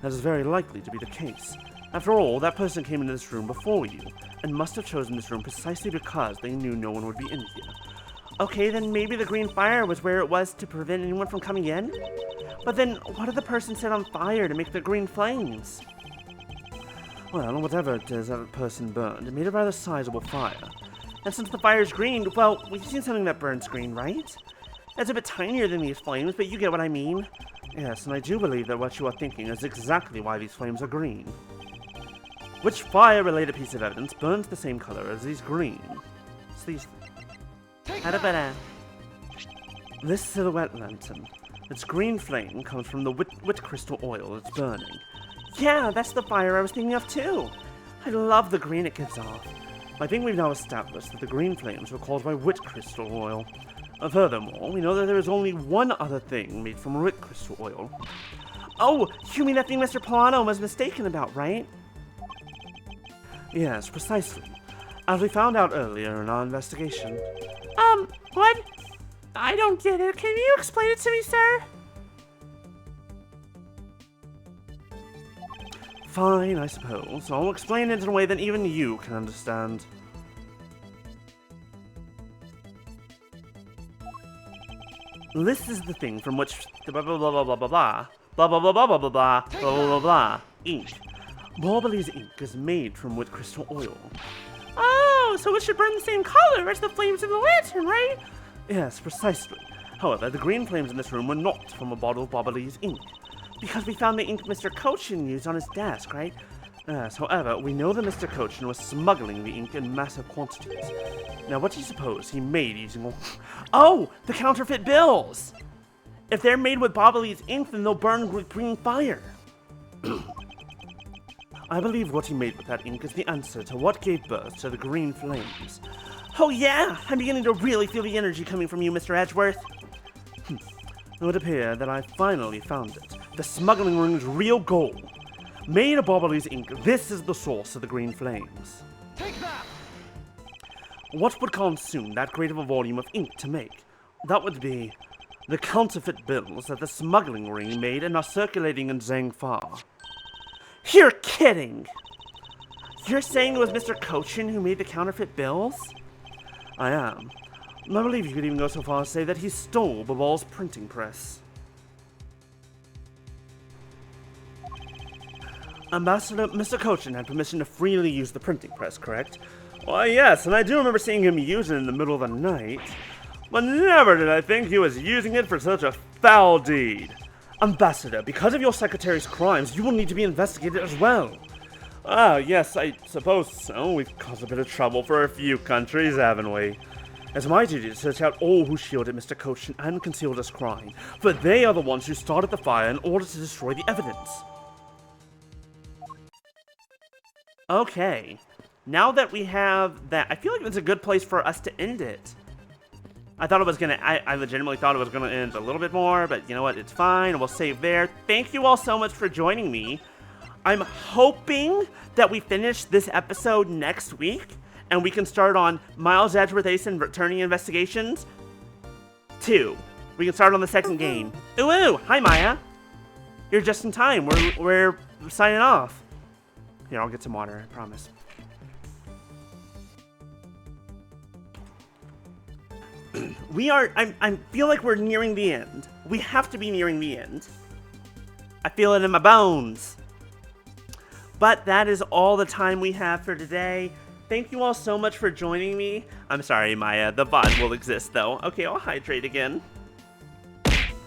A: That is very likely to be the case. After all, that person came into this room before you, and must have chosen this room precisely because they knew no one would be in here. Okay, then maybe the green fire was where it was to prevent anyone from coming in? But then, what did the person set on fire to make the green flames? Well, whatever it is that person burned, it made a rather sizable fire. And since the fire's green, well, we've seen something that burns green, right? It's a bit tinier than these flames, but you get what I mean. Yes, and I do believe that what you are thinking is exactly why these flames are green. Which fire-related piece of evidence burns the same color as these green? It's these... This silhouette lantern. Its green flame comes from the wit crystal oil it's burning. Yeah, that's the fire I was thinking of too. I love the green it gives off. I think we've now established that the green flames were caused by wit crystal oil. Furthermore, we know that there is only one other thing made from wit crystal oil. Oh, you mean that thing Mr. Polano was mistaken about, right?
B: Yes, precisely. As we found out earlier in our investigation.
D: What? I don't get it. Can you explain it to me, sir?
B: Fine, I suppose. I'll explain it in a way that even you can understand. This is the thing from which blah blah blah blah blah blah blah blah blah blah blah blah blah blah blah blah blah ink. Borbely's ink is made from wit crystal oil.
D: Oh, so it should burn the same color as the flames in the lantern, right?
B: Yes, precisely. However, the green flames in this room were not from a bottle of Borbely's ink.
A: Because we found the ink Mr. Cochin used on his desk, right?
B: Yes, however, we know that Mr. Cochin was smuggling the ink in massive quantities. Now, what do you suppose he made using...
A: Oh, the counterfeit bills! If they're made with Bobbly's ink, then they'll burn with green fire.
B: I believe what he made with that ink is the answer to what gave birth to the green flames.
A: Oh yeah, I'm beginning to really feel the energy coming from you, Mr. Edgeworth.
B: It would appear that I finally found it. The smuggling ring's real goal. Made of Bobbly's ink, this is the source of the green flames.
C: Take that!
B: What would consume that great of a volume of ink to make? That would be the counterfeit bills that the smuggling ring made and are circulating in Zhangfa.
A: You're kidding! You're saying it was Mr. Cochin who made the counterfeit bills?
B: I am. I believe you could even go so far as to say that he stole Babal's printing press. Ambassador, Mr. Cochin had permission to freely use the printing press, correct? Why, yes, and I do remember seeing him use it in the middle of the night. But never did I think he was using it for such a foul deed. Ambassador, because of your secretary's crimes, you will need to be investigated as well. Ah, yes, I suppose so. We've caused a bit of trouble for a few countries, haven't we? It's my duty to search out all who shielded Mr. Cochin and concealed his crime, for they are the ones who started the fire in order to destroy the evidence.
A: Okay. Now that we have that, I feel like it's a good place for us to end it. I thought it was gonna, I legitimately thought it was gonna end a little bit more, but you know what, it's fine, we'll save there. Thank you all so much for joining me. I'm hoping that we finish this episode next week, and we can start on Miles Edgeworth Ace and Returning Investigations 2. We can start on the second game. Ooh, hi Maya. You're just in time, we're signing off. Here, I'll get some water, I promise. I feel like we're nearing the end. We have to be nearing the end. I feel it in my bones. But that is all the time we have for today. Thank you all so much for joining me. I'm sorry, Maya, the VOD will exist though. Okay, I'll hydrate again.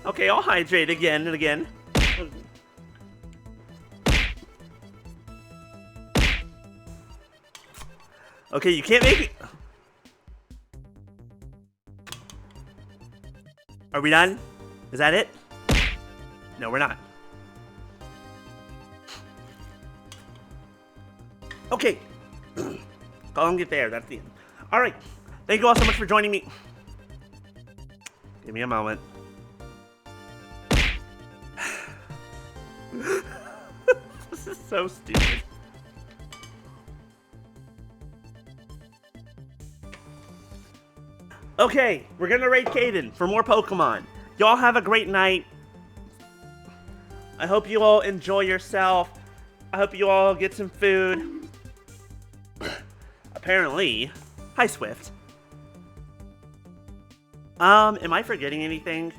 A: Okay, I'll hydrate again and again. Okay, you can't make it. Are we done? Is that it? No, we're not. Okay. Call and get there. That's the end. Alright. Thank you all so much for joining me. Give me a moment. This is so stupid. Okay, we're gonna raid Caden for more Pokemon. Y'all have a great night. I hope you all enjoy yourself. I hope you all get some food. Apparently. Hi, Swift. Am I forgetting anything?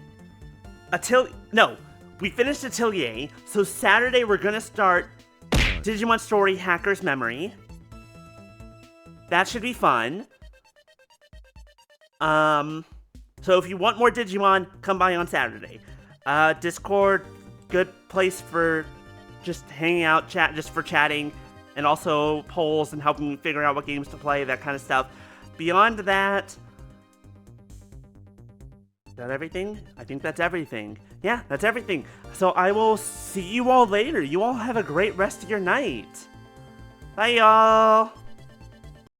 A: No, we finished Atelier, so Saturday we're gonna start Digimon Story Hacker's Memory. That should be fun. So if you want more Digimon, come by on Saturday. Discord, good place for just hanging out, just for chatting, and also polls and helping me figure out what games to play, that kind of stuff. Beyond that, is that everything? I think that's everything. Yeah, that's everything. So I will see you all later. You all have a great rest of your night. Bye, y'all.